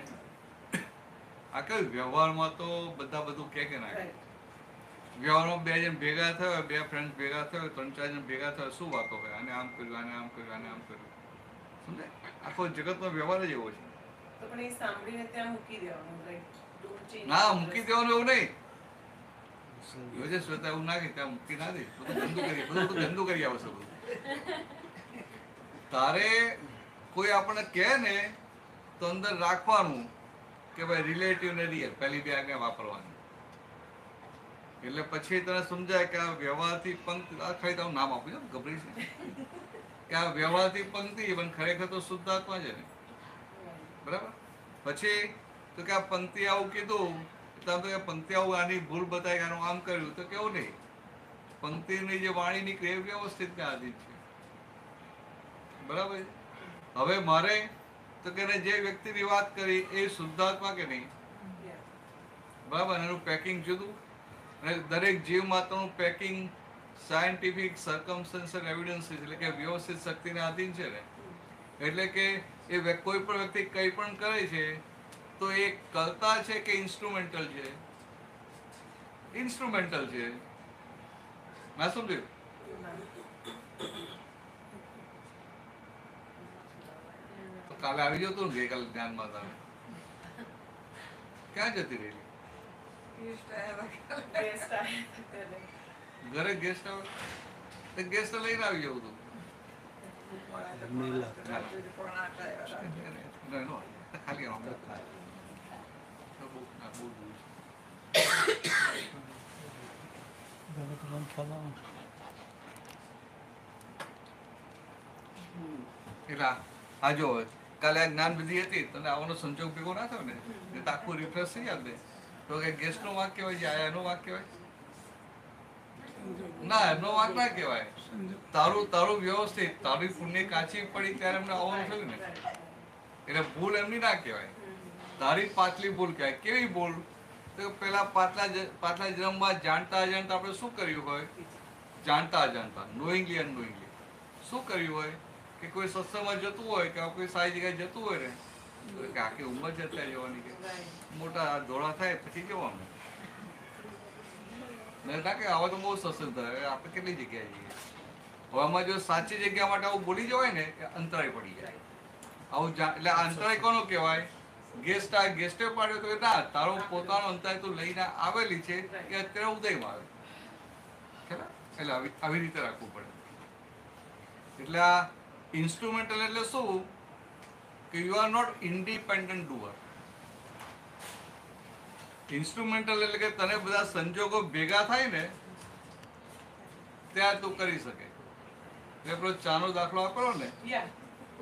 આ કયું વ્યવહારમાં તો બધા બધું કે ના વ્યવહારમાં 2 જણ ભેગા થયો, 2 ફ્રેન્ડ ભેગા થયો, 3-4 જણ ભેગા થયો, શું વાતો હોય? આને આમ કર્યું, આને આમ કર્યું, આને આમ કર્યું. સમજે? આખો જગતનો વ્યવહાર જ એવો છે. તો પણ એ સાંભળીને ત્યાં મૂકી દેવાનું, right? Don't change ના, the મૂકી દેવાનું એવું નહીં. યોજે શ્વેતા એવું ના કે ત્યાં મૂકી ના દે. બધું ગંદુ કરી આવશે બધું. તારે કોઈ આપણને કહે ને તો અંદર રાખવાનું કે ભાઈ રિલેટિવ ને રિયલ, પહેલી 2 આજ્ઞા વાપરવાની. એટલે પછી તને સમજાય કે આ વ્યવહારથી પંક્તિ, આ ખાલી તારું નામ આપું છું, ગભરીશ નહીં, કે આ વ્યવહારથી પંક્તિ પણ ખરેખર તો શુદ્ધાત્મા છે ને. બરાબર? પછી તો કે આ પંક્તિ આવું કીધું, તમે પંક્તિ આવું આની ભૂલ બતાવી, આનું આમ કર્યું, તો કેવું નહીં. પંક્તિની જે વાણી નીકળે એ વ્યવસ્થિત ને આધીન છે. બરાબર? હવે મારે તો કે જે વ્યક્તિની વાત કરી એ શુદ્ધાત્મા કે નહીં? બરાબર? એનું પેકિંગ જુદું, અને દરેક જીવ માત્રનું પેકિંગ સાયન્ટિફિક સર્કમસ્ટન્શિયલ એવિડન્સ એટલે કે વ્યવસ્થિત શક્તિને આધીન છે ને. એટલે કે એ કોઈ પણ વ્યક્તિ કંઈ પણ કરે છે તો એ કર્તા છે કે ઇન્સ્ટ્રુમેન્ટલ છે? ઇન્સ્ટ્રુમેન્ટલ છે. ના સમજ્યું? તો કાલે આવી જતું ને, ગઈકાલે ધ્યાનમાં તારે ક્યાં જતી રહેલી? ઘરે ગેસ્ટ આવે તો ગેસ્ટ લઈને આવી જવું તું. ખાલી એટલે આ જો કાલે આ જ્ઞાન વિધિ હતી, તને આવવાનો સંજોગ ભેગો ના થયો ને, તો આખું રિફ્રેશ થઈ જાય. તો કે ગેસ્ટ નો વાંક કહેવાય છે, આ એનો વાંક કહેવાય? ના, એનો વાંક ના કહેવાય. તારું વ્યવસ્થિત, તારી પુણ્ય કાચી પડી ત્યારે એમને આવવાનું થયું ને, એટલે ભૂલ એમની ના કહેવાય. તારી પાછલી ભૂલ કહેવાય. કેવી ભૂલ? તો પેલા પાછલા જન્મમાં જાણતા અજાણતા આપણે શું કર્યું હોય? જાણતા અજાણતા, નોઈંગલી અનનોઈંગલી શું કર્યું હોય કે કોઈ સત્સંગમાં જતું હોય કે કોઈ સારી જગ્યાએ જતું હોય ને, કે આખી ઉંમર છે ત્યાં જવાની, કે મોટા ધોળા થાય પછી જવાનું. ના કે આવા તો બહુ સત્સંગ થાય, આપણે કેટલી જગ્યાએ જઈએ. હવે આમાં જો સાચી જગ્યા માટે આવું બોલી જવાય ને, અંતરાય પડી જાય. આવું એટલે અંતરાય કોનો કહેવાય? ગેસ્ટે પાડ્યો તો ના, તારો પોતાનો અંતરાય તું લઈને આવેલી છે કે અત્યારે ઉદયમાં આવે. એટલે આવી રીતે રાખવું પડે. એટલે આ ઇન્સ્ટ્રુમેન્ટલ એટલે શું? કે you are not independent doer. Instrumental એટલે કે તને બધા સંજોગો ભેગા થાય ને ત્યાં તું કરી શકે. એટલે પેલો ચાનો દાખલો આપેલો ને,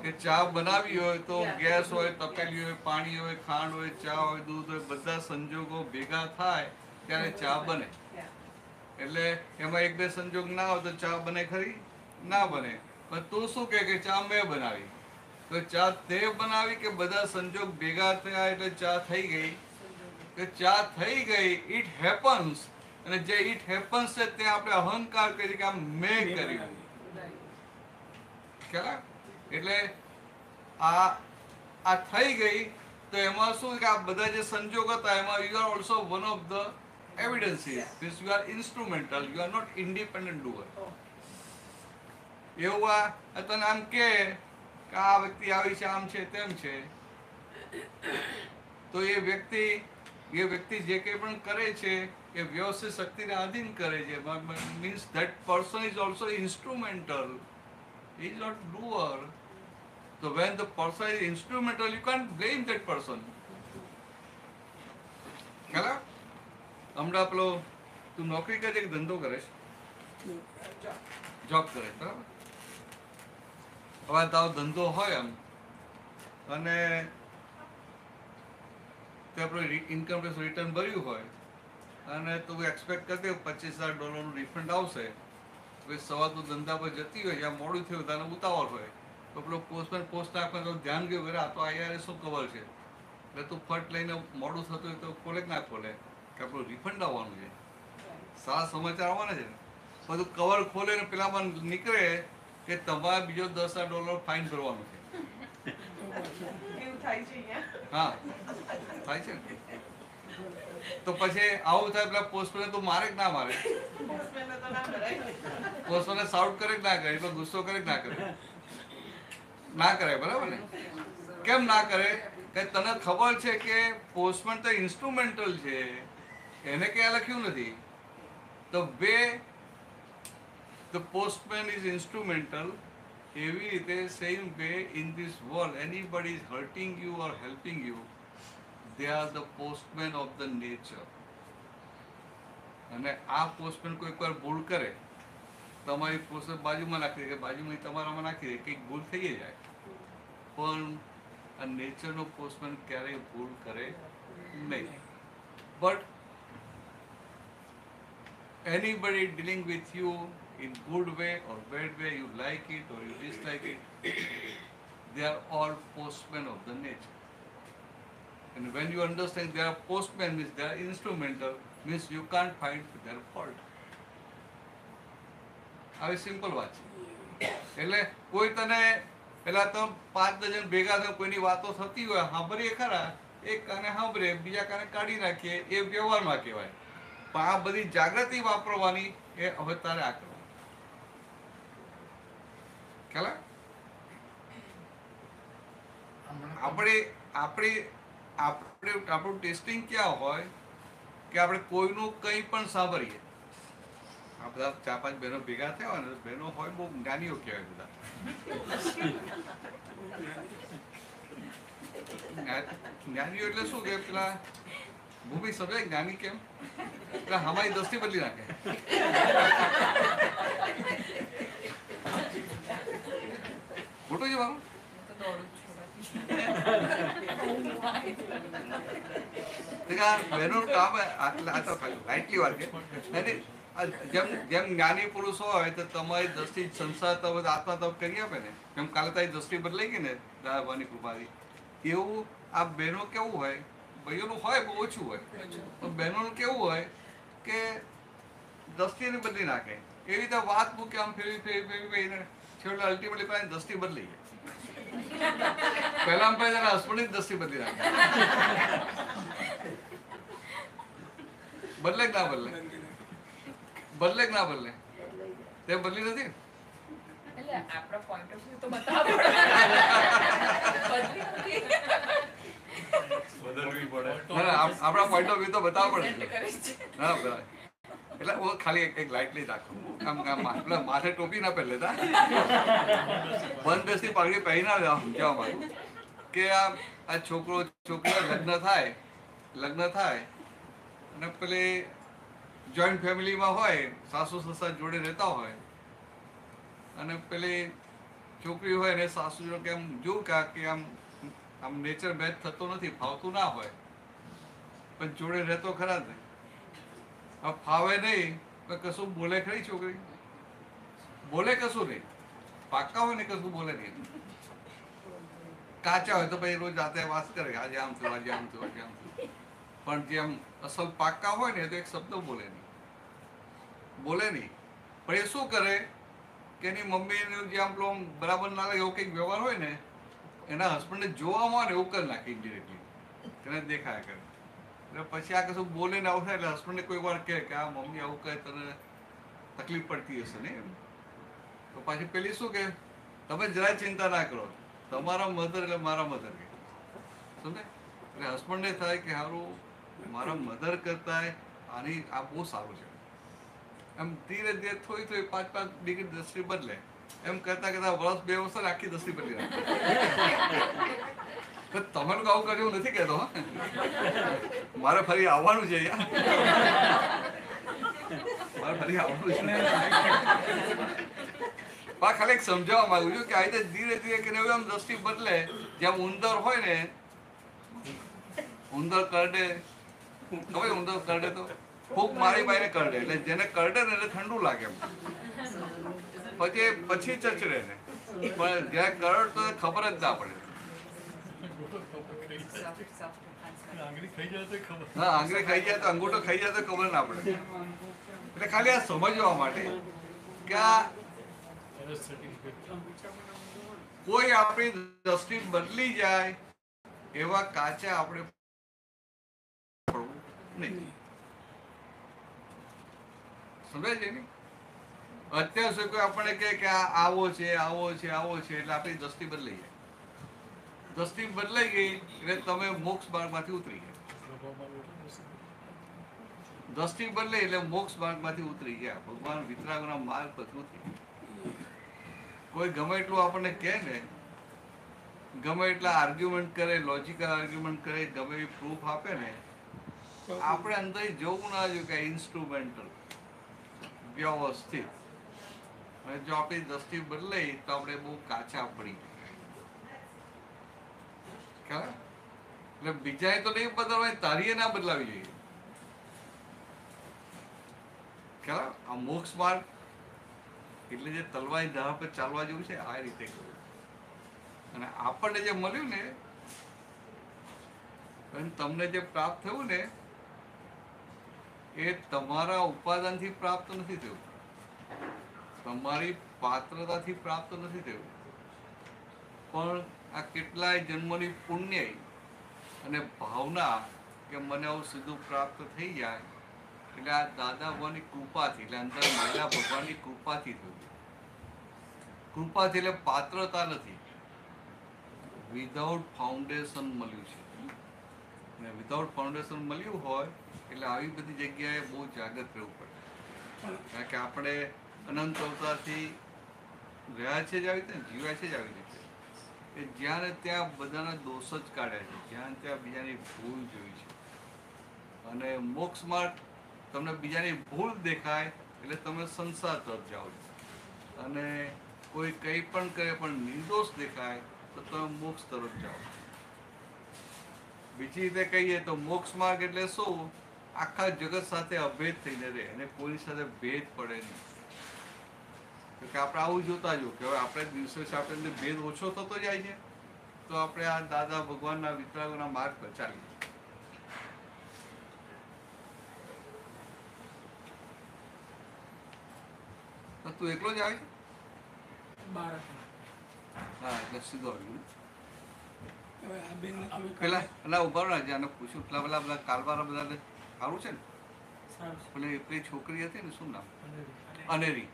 કે ચા બનાવી હોય તો ગેસ હોય, તપેલી હોય, પાણી હોય, ખાંડ હોય, ચા હોય, દૂધ હોય, બધા સંજોગો ભેગા થાય ત્યારે ચા બને. એટલે એમાં 1-2 સંજોગ ના હોય તો ચા બને ખરી? ના બને. પણ તું શું કે ચા મેં બનાવી, તો ચા તે બનાવી કે બધા સંજોગ ભેગા થયા એટલે ચા થઈ ગઈ? કે ચા થઈ ગઈ, ઇટ હેપન્સ. અને જે ઇટ હેપન્સ છે તે આપણે અહંકાર કરી કે આ મેં કર્યું. ખ્યાલ? એટલે આ થઈ ગઈ તો એમાં શું કે આ બધા જે સંજોગ હતા એમાં you are also one of the evidences. This you are instrumental, you are not independent doer. એવું આ તને આમ કે આ વ્યક્તિ આવી છે, આમ છે, તેમ છે, તો એ વ્યક્તિ જે કંઈ પણ કરે છે એ વ્યવસ્થિત શક્તિને આધીન કરે છે. Means that person is also instrumental, he is not doer. So when the person is instrumental, you can't blame that person. ખ્યાલ? હમણાં પેલો તું નોકરી કરે કે ધંધો કરે છે? જોબ કરે, બરાબર? હવે તારો ધંધો હોય એમ અને તે આપણે ઇન્કમ ટેક્સ રિટર્ન ભર્યું હોય અને તું એક્સપેક્ટ કરતી $25,000 રિફંડ આવશે. સવાર તો ધંધા પર જતી હોય, જ્યાં મોડું થયું તને ઉતાવળ હોય તો પેલો પોસ્ટમેન પોસ્ટ નાખવા તો ધ્યાન ગયું કરે આ તો IRS શું કવર છે, એટલે તું ફટ લઈને મોડું થતું હોય તો ખોલે કે ના ખોલે કે આપણું રિફંડ આવવાનું છે, સારા સમાચાર આવવાના છે ને. બધું કવર ખોલે ને પેલામાં નીકળે કે તમારે બીજો $10,000 ફાઇન ભરવાનું છે. એવું થાય છે અહીંયા. હા થાય છે ને. તો પછી આવું થાય પેલા પોસ્ટમેન તો મારે કે ના મારે? પોસ્ટમેનને તો ના કરાય. પોસ્ટમેન સાઉટ કરે કે ના કરે? એટલો ગુસ્સો કરે કે ના કરે? ના કરે, બરાબર ને? કેમ ના કરે? કે તને ખબર છે કે પોસ્ટમેન તો ઇન્સ્ટ્રુમેન્ટલ છે, એને ક્યાં લખ્યું નથી. The way the postman is instrumental, એવી રીતે same way in this world anybody is hurting you or helping you, they are the postman of the nature. અને આ પોસ્ટમેન કોઈક વાર ભૂલ કરે, તમારી પોસ્ટ બાજુમાં નાખી દે કે બાજુમાં તમારામાં નાખી દે, કંઈક ભૂલ થઈ જાય, પણ આ નેચરનો પોસ્ટમેન ક્યારેય ભૂલ કરે નહીં. But anybody dealing with you in good way or bad way, you like it or you dislike it, they are all postmen of the nature. And when you understand they are postmen, means they are instrumental, means you can't find their fault. આવી simple વાત છે. એટલે કોઈ તને પેલા તો 5 dozen ભેગા થઈને કોઈની વાતો થતી હોય, સાંભળીએ ખરા, એક કાને સાંભળે, બીજા કાને કાઢી નાખીએ, એ વ્યવહારમાં કહેવાય. પણ આ બધી જાગૃતિ વાપરવાની એ હવે તારે આ કરવાનું. ખ્યાલ આવે? આપણું ટેસ્ટિંગ ક્યાં હોય કે આપણે કોઈનું કંઈ પણ સાંભળીએ. આ બધા 4-5 બહેનો ભેગા થયા હોય ને, બહેનો હોય બહુ જ્ઞાનીઓ કહેવાય બધા. જ્ઞાનીઓ એટલે શું કે પેલા ભૂમિ સમજાય જ્ઞાની કેમ? એટલે હમારી દોસ્તી બદલી નાખે. ખોટું છે મારું? બહેનોનું કામ લાઇટલી વાત કે જેમ જ્ઞાની પુરુષ હોય તો તમારી દ્રષ્ટિ સંસાર તરફ આત્મા તરફ કરી આપે ને, એમ કાલે તારી દ્રષ્ટિ બદલાઈ ગઈ ને દાદાની કૃપાથી, એવું આ બહેનો કેવું હોય, ભાઈઓનું હોય બહુ ઓછું હોય, પણ બહેનોનું કેવું હોય કે દ્રષ્ટિને બદલી નાખે. એવી રીતે વાત મૂકે આમ ફેરવી છેલ્લે અલ્ટિમેટલી પેલા દ્રષ્ટિ બદલી જાય. પહેલા પહેલા હસબન્ડની દ્રષ્ટિ બદલી નાખે. બદલે કે ના બદલે? બદલે કે ના બદલે? તે બદલી નથી. એટલે આપણા પોઈન્ટ ઓફ વ્યૂ તો બતાવવા પડે. બદલવી પડે. આપણા પોઈન્ટ ઓફ વ્યૂ તો બતાવવા પડે. કરે છે. હા બરાબર. એટલે હું ખાલી એક લાઇટલી રાખું, આમ માથે ટોપી ના પહેરી લેતા, બંધ બેસતી પાઘડી પહેરી ના લેવા. સમજાવવા માંગુ કે આ છોકરો છોકરીઓ લગ્ન થાય અને પેલી જોઈન્ટ ફેમિલીમાં હોય, સાસુ સસરા જોડે રહેતા હોય, અને પેલી છોકરી હોય ને સાસુ જોડે કેમ જોઉં કે આમ નેચર મેચ થતો નથી, ફાવતું ના હોય, પણ જોડે રહેતો ખરા જ. ફાવે નહીં તો કશું બોલે ખરી છોકરી? બોલે કશું નહીં. પાક્કા હોય ને કશું બોલે નહીં. કાચા હોય તો પછી રોજ રાતે વાત કરે, આજે આમ થયું, આજે આમ થયું, આજે આમ થયું. પણ જેમ અસલ પાક્કા હોય ને તો એક શબ્દ બોલે નહીં. પણ એ શું કરે કે એની મમ્મીનું જે આમ પેલો બરાબર ના લાગે એવો કંઈક વ્યવહાર હોય ને, એના હસબન્ડને જોવામાં ને એવું કરી નાખે ઇન્ડિરેક્ટલી, એને દેખાયા કરે. એટલે પછી આ કશું બોલે ને આવું થાય એટલે હસબન્ડને કોઈ વાર કહે કે આ મમ્મી આવું કહે, તને તકલીફ પડતી હશે ને એમ. તો પાછી પેલી શું કે તમે જરાય ચિંતા ના કરો, તમારા મધર એટલે મારા મધર કે સમજે. એટલે હસબન્ડને થાય કે સારું મારા મધર કરતા આની આ બહુ સારું છે. એમ ધીરે ધીરે થોડી 5-5 ડિગ્રી દ્રષ્ટિ બદલે. એમ કરતા વર્ષ 2 વર્ષ આખી દ્રષ્ટિ બદલી નાખે. તમે લોકો આવું કર્યું નથી કહેતો, મારે ફરી આવવાનું છે. મારે ફરી આવવાનું છે. ખાલી એક સમજાવવા માંગુ છું કે આ રીતે ધીરે ધીરે કરીને આમ દ્રષ્ટિ બદલે. જેમ ઉંદર હોય ને, ઉંદર કરડે, ખબર ઉંદર કરડે તો ફૂંક મારી મારીને કરડે, એટલે જેને કરડે ને એટલે ઠંડુ લાગે એમ, પછી ચચડે ને, પણ જ્યાં કરડ તો ખબર જ ના પડે. આંગળી ખાઈ જાય તો ખબર. હા, આંગળી ખાઈ જાય તો, અંગૂઠો ખાઈ જાય તો ખબર ના પડે. એટલે ખાલી આ સમજવા માટે કે આ કોઈ આપણી દ્રષ્ટિ બદલી જાય એવા કાચા આપણે નહીં. સમજાય છે ને? અત્યાર સુધી કોઈ આપણને કહે કે આ આવો છે આવો છે આવો છે એટલે આપણી દ્રષ્ટિ બદલાઈ જાય. દ્રષ્ટિ બદલાઈ ગઈ એટલે તમે મોક્ષ માર્ગમાંથી ઉતરી ગયા. દ્રષ્ટિ બદલાઈ એટલે મોક્ષ માર્ગમાંથી ઉતરી ગયા. ભગવાન વિતરાગોના માર્ગ પરથી ઉતરી ગયા. કોઈ ગમે એટલું આપણને કહે ને, ગમે એટલા આર્ગ્યુમેન્ટ કરે, લોજિકલ આર્ગ્યુમેન્ટ કરે, ગમે એ પ્રૂફ આપે ને, આપણે અંદર જોવું ના જોઈએ કે ઇન્સ્ટ્રુમેન્ટલ વ્યવસ્થિત. અને જો આપણી દ્રષ્ટિ બદલાઈ તો આપણે બહુ કાચા પડી ખ્યાલ. એટલે બીજાએ તો નહીં બદલવાય, તારીએ ના બદલાવી જોઈએ ખ્યાલ. આ મોક્ષ માર્ગ એટલે જે તલવારી ધારા પર ચાલવા જેવું છે આ રીતે કર્યું. અને આપણને જે મળ્યું ને, અને તમને જે પ્રાપ્ત થયું ને, એ તમારા ઉપાદાનથી પ્રાપ્ત નથી થયું, તમારી પાત્રતાથી પ્રાપ્ત નથી થયું, પણ આ કેટલાય જન્મોની પુણ્ય અને ભાવના કે મને આવું સીધું પ્રાપ્ત થઈ જાય, એટલે આ દાદા ભગવાનની કૃપાથી, એટલે અંદર મહિલા ભગવાનની કૃપાથી થયું. કૃપાથી એટલે પાત્રતા નથી, વિધાઉટ ફાઉન્ડેશન મળ્યું છે. અને વિધાઉટ ફાઉન્ડેશન મળ્યું હોય એટલે આવી બધી જગ્યાએ બહુ જાગૃત રહેવું પડે. કારણ કે આપણે અનંત અવતારથી રહ્યા છે જ આવી રીતે, જીવ્યા છે જ આવી રીતે, કે જ્યાં ને ત્યાં બધાના દોષ જ કાઢ્યા છે, જ્યાં ત્યાં બીજાની ભૂલ જોઈ છે. અને મોક્ષ માર્ગ તમને બીજાની ભૂલ દેખાય એટલે તમે સંસાર તરફ જાઓ છો, અને કોઈ કંઈ પણ કરે પણ નિર્દોષ દેખાય તો તમે મોક્ષ તરફ જાઓ. બીજી રીતે કહીએ તો મોક્ષ માર્ગ એટલે શું? આખા જગત સાથે અભેદ થઈને રહે અને કોઈની સાથે ભેદ પડે નહીં. કે આપણે આવું જોતા જો કે હવે આપણે દિવસે આપણે ભેદ ઓછો થતો જાય છે, તો આપણે આ દાદા ભગવાનના વિતરાગોના માર્ગ પર ચાલીએ. તું એકલો જ આવી? હા, એટલે સીધો આવ્યું. પેલા ના ઉભા રહો, આને પૂછ્યું પેલા પેલા બધા કાલવાળા બધા સારું છે ને? પેલી પેલી છોકરી હતી ને, શું નામ? અનેરી.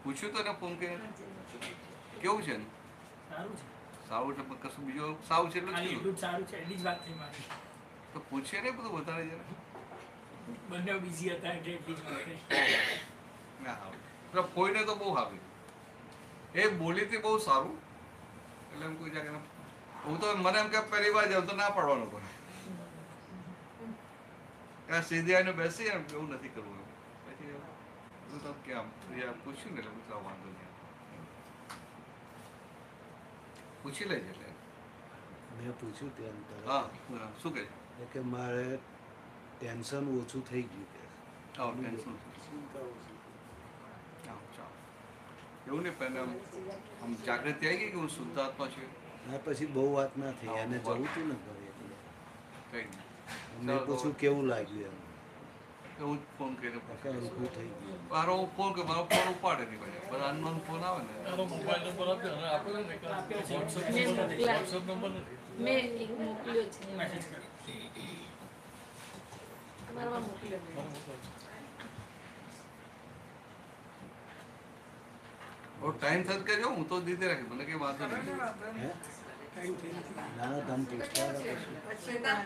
પૂછ્યું તો ને ફોન કરીને કેવું છે ને? સારું છે, પણ કશું બીજું સારું છે એટલું તો પૂછીએ ને બધું વધારે જરા. બંને બિઝી હતા એટલે એટલી જ વાત. કોઈને તો બહુ સારું, એ બોલી હતી બહુ સારું. એટલે એમ કોઈ જાગે હું તો મને એમ કે પહેલી વાર જાઉં તો ના પાડવાનું પડે. સીધી આવીને બેસી એમ એવું નથી કરવું. પછી તો કેમ પૂછ્યું ને એટલે વાંધો નહીં, પૂછી લેજે. એટલે મેં પૂછ્યું ત્યાં હા, શું કહે કે મારે ટેન્શન ઓછું થઈ ગયું કે એવું નહીં, પણ આમ જાગૃતિ આવી ગઈ કે હું શુદ્ધાત્મા છું. ના, પછી બહુ વાત ના થઈ, એને જવું હતું ને ઘરે એટલે કઈ મેં પૂછ્યું કેવું લાગ્યું એમ. હું ફોન કરીને ઊભું થઈ ગયું. મારો ફોન કે મારો ફોન ઉપાડે નહીં, પછી બધા અનનોન ફોન આવે ને. એનો મોબાઈલ નંબર આપ્યો અને આપ્યો ને વોટ્સએપ નંબર મેં એક મોકલ્યો છે, તમારા મોકલ્યો. ટાઈમ થત કરજો, હું તો દીધે રાખી, મને કઈ વાંધો નહીં. ના ના, તમે પૂછતા હતા.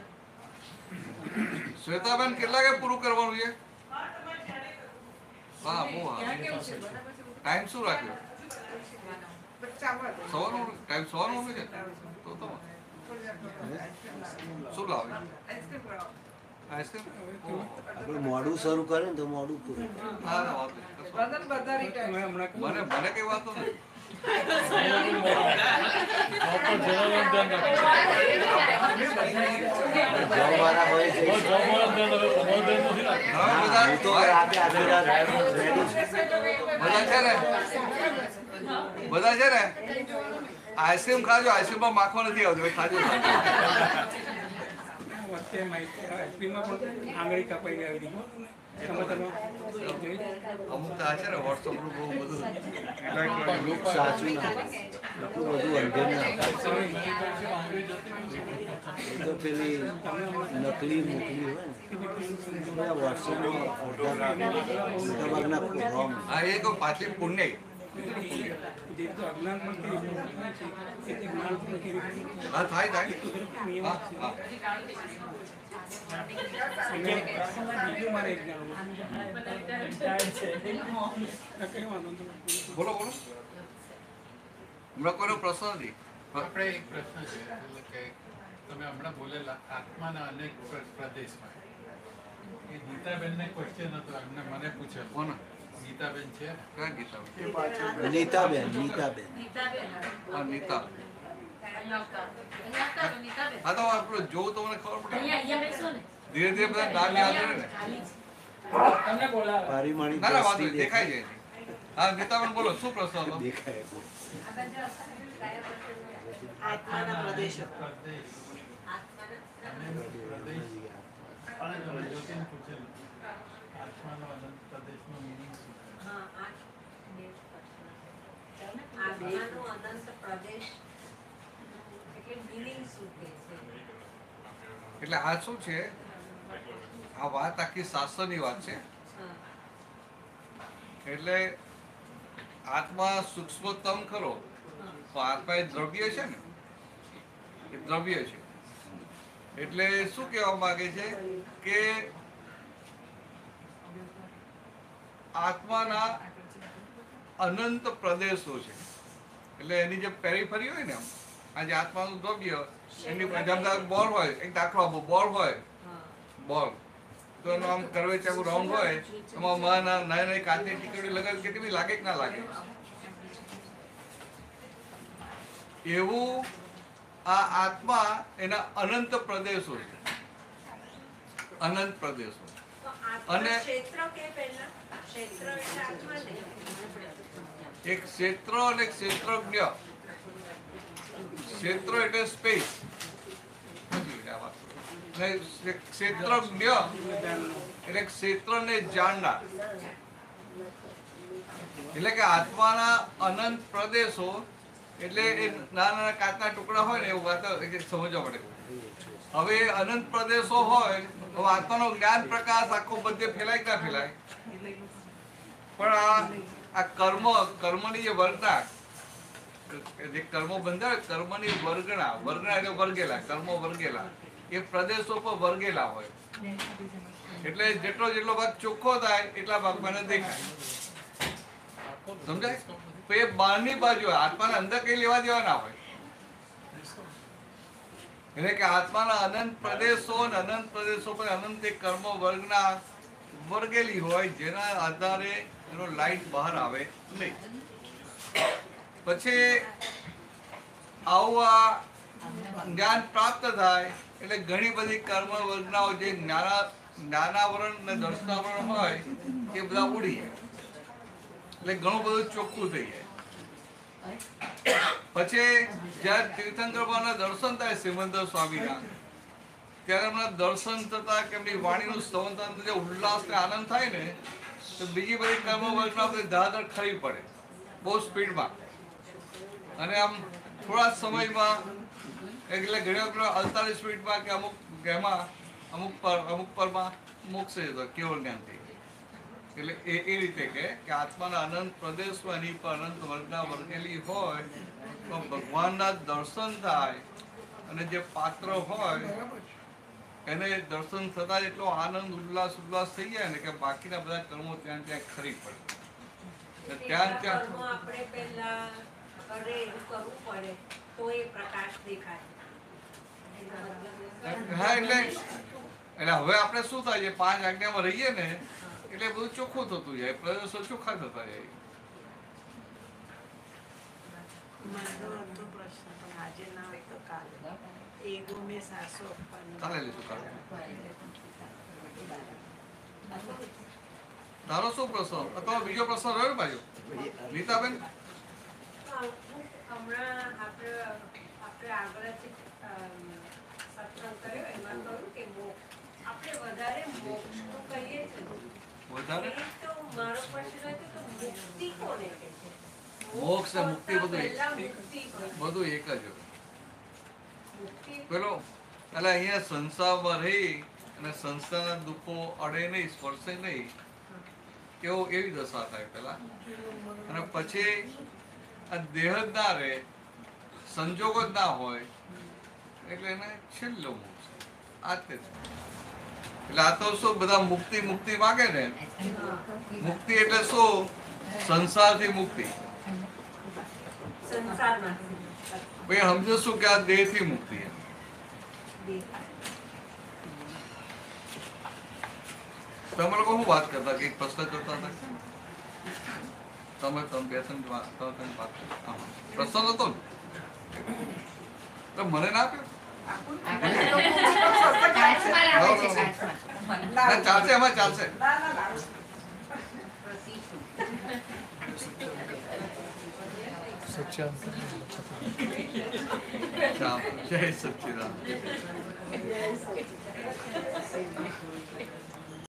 શ્વેતાબેન કેટલા કે પૂરું કરવાનું છે? હા, બહુ હા. ટાઈમ શું રાખ્યો? સવારનો ટાઈમ સવારનો છે તો તો શું લાવે? આઈસ્ક્રીમ. આપણે મોડું શરૂ કરે ને તો મોડું પૂરું. હા, મને મને કઈ વાતો નથી. જમવાના હોય છે. હું તો રાતે આખી રાત રેડી છું. બધા છે ને આઈસ્ક્રીમ ખાજો, આઈસ્ક્રીમમાં માખો નથી આવતો, ખાજો. અત્યારે માહિતી એપ્રિલમાં પણ આંગળી કાપાઈ આવી હતી અમુક તો આ છે ને વોટ્સઅપ નું બહુ બધું સાચું ના બધું અંધેર ના એ તો પેલી નકલી મોકલી હોય ને વોટ્સઅપમાં મોટાભાગના રોંગ. હા એ તો પાછી પુણ્ય જે તો અજ્ઞાન પણ હા થાય થાય હા હા બીજું મારે એક જાણવું બોલો બોલો હમણાં કોઈનો પ્રશ્ન નથી. આપણે એક પ્રશ્ન છે એટલે કે તમે હમણાં બોલેલા આત્માના અનેક પ્રદેશમાં એ ગીતાબેનને ક્વેશ્ચન હતો એમને મને પૂછ્યો. કોણ? ગીતાબેન છે. ક્યાં ગીતા? નીતાબેન હા નીતા. હા તો આપણું જોવું તો મને ખબર પડે. ધીરે ધીરે બધા નામ યાદ રહે ને. પારીમાણી ના ના વાંધો નહીં, દેખાય જાય. હા નીતાબેન બોલો શું પ્રશ્ન હતો? દેખાય આત્માના પ્રદેશો. જ્યોતિને પૂછેલું આત્માનો અનંત પ્રદેશનો meaning શું? આત્માનો અનંત પ્રદેશ એટલે meaning શું કહે છે? એટલે આ શું છે, આ વાત આખી શાસ્ત્રની વાત છે. એટલે આત્મા સૂક્ષ્મતમ ખરો, તો આત્મા એ દ્રવ્ય છે ને, એ દ્રવ્ય છે. એટલે શું કહેવા માંગે છે કે આત્માના અનંત પ્રદેશો છે. એટલે એની જે પેરીફરી હોય ને, આ જે આત્માનું દ્રવ્ય એની બોલ હોય, એક દાખલો આપો, બોલ હોય, બોલ તો એનો આમ કર્વેચર રાઉન્ડ હોય, એમાં નાની નાની કાચની ટીકડી લગાવી કેટલી લાગે કે ના લાગે, એવું આ આત્મા એના અનંત પ્રદેશો છે, અનંત પ્રદેશો. અને એક ક્ષેત્ર અને ક્ષેત્રજ્ઞ. ક્ષેત્ર એટલે સ્પેસ, ક્ષેત્રજ્ઞ એટલે ક્ષેત્રને જાણનાર. એટલે કે આત્માના અનંત પ્રદેશો એટલે એ નાના નાના કાચના ટુકડા હોય ને એવું વાત સમજવા પડે. હવે અનંત પ્રદેશો હોય તો આત્માનો જ્ઞાન પ્રકાશ આખો બધે ફેલાય ના ફેલાય, પણ આ કર્મની જે વર્ગના, જે કર્મો બંધાય, કર્મની વર્ગણા એટલે વર્ગેલા, કર્મો વર્ગેલા, એ પ્રદેશો પર વર્ગેલા હોય. એટલે જેટલો ભાગ ચોખ્ખો થાય એટલા ભાગમાં દેખાય. સમજાય? તો એ બહારની બાજુ હોય, આત્માના અંદર કઈ લેવા દેવા ના હોય. એટલે કે આત્માના અનંત પ્રદેશો પર અનંત કર્મ વર્ગના વર્ગેલી હોય, જેના આધારે એનો લાઈટ બહાર આવે નહીં. પછી આવું આ જ્ઞાન પ્રાપ્ત થાય એટલે ઘણી બધી કર્મ વર્ગનાઓ જે જ્ઞાનાવરણ ને દર્શનાવરણ હોય એ બધા ઉડી જાય. એટલે ઘણું બધું ચોખ્ખું થઈ જાય. પછી જયારે તીર્થંકર બાબાના દર્શન થાય સિમંદર સ્વામીના, ત્યારે એમના દર્શન થતા કે એમની વાણીનું શ્રવણ થતા જે ઉલ્લાસ ને આનંદ થાય ને, તો બીજી બધી કર્મ વર્ગના બધી ધાધર ખરી પડે બહુ સ્પીડમાં. અને આમ થોડા સમયમાં એટલે ઘણી વખત 48 મિનિટમાં કે અમુક પરમાં મોક્ષ જતો કેવળ જ્ઞાનથી. એટલે એ રીતે કે આત્માના અનંત પ્રદેશમાં એની પર અનંત વર્ગના વર્ગેલી હોય તો ભગવાનના દર્શન થાય, અને જે પાત્ર હોય એને દર્શન થતા એટલો આનંદ ઉલ્લાસ થઈ જાય ને કે બાકીના બધા કર્મો ત્યાં ખરી પડે. ત્યાં આપણે પહેલા કરે એવું કરવું પડે તો એ પ્રકાશ દેખાય. હા એટલે હવે આપણે શું થાય છે, 5 આજ્ઞામાં રહીએ ને એટલે બધું ચોખ્ખું થતું જાય, પ્રદેશો ચોખ્ખા થતા જાય. કાલે લઈશું કાલે. તારો શું પ્રશ્ન અથવા બીજો પ્રશ્ન રહ્યો બાજુ નીતાબેન? હમણાં આપણે આગળથી સત્સંગ કર્યો એમાં કહ્યું કે વધારે મોક્ષ તો કહીએ છે. વધારે એ તો મારો પ્રશ્ન હતો તો મુક્તિ કોને કહે છે? મોક્ષ ને મુક્તિ બધું એક પહેલા મુક્તિ કહે. બધું એક જ હોય. મુક્તિ પેલો એટલે અહીંયા સંસારમાં રહી અને સંસારના દુઃખો અડે નહીં, સ્પર્શે નહીં, એવી દશા થાય પેલા. અને પછી આ દેહ જ ના રહે, સંજોગો જ ના હોય, એટલે એને છેલ્લો મોક્ષ. આ જ તે છે. એટલે આ તો શું બધા મુક્તિ મુક્તિ માગે ને, મુક્તિ એટલે શું? સંસારથી મુક્તિ. સંસારમાંથી. ભાઈ સમજો શું કે આ દેહથી મુક્તિ. તમે લોકો શું વાત કરતા કે પ્રશ્ન કરતા હતા? તમે બે ત્રણ વાત કરતા. પ્રશ્ન હતો ને તો મને ના આપ્યો. ચાલશે, એમાં ચાલશે. જય સચ્ચિદાનંદ.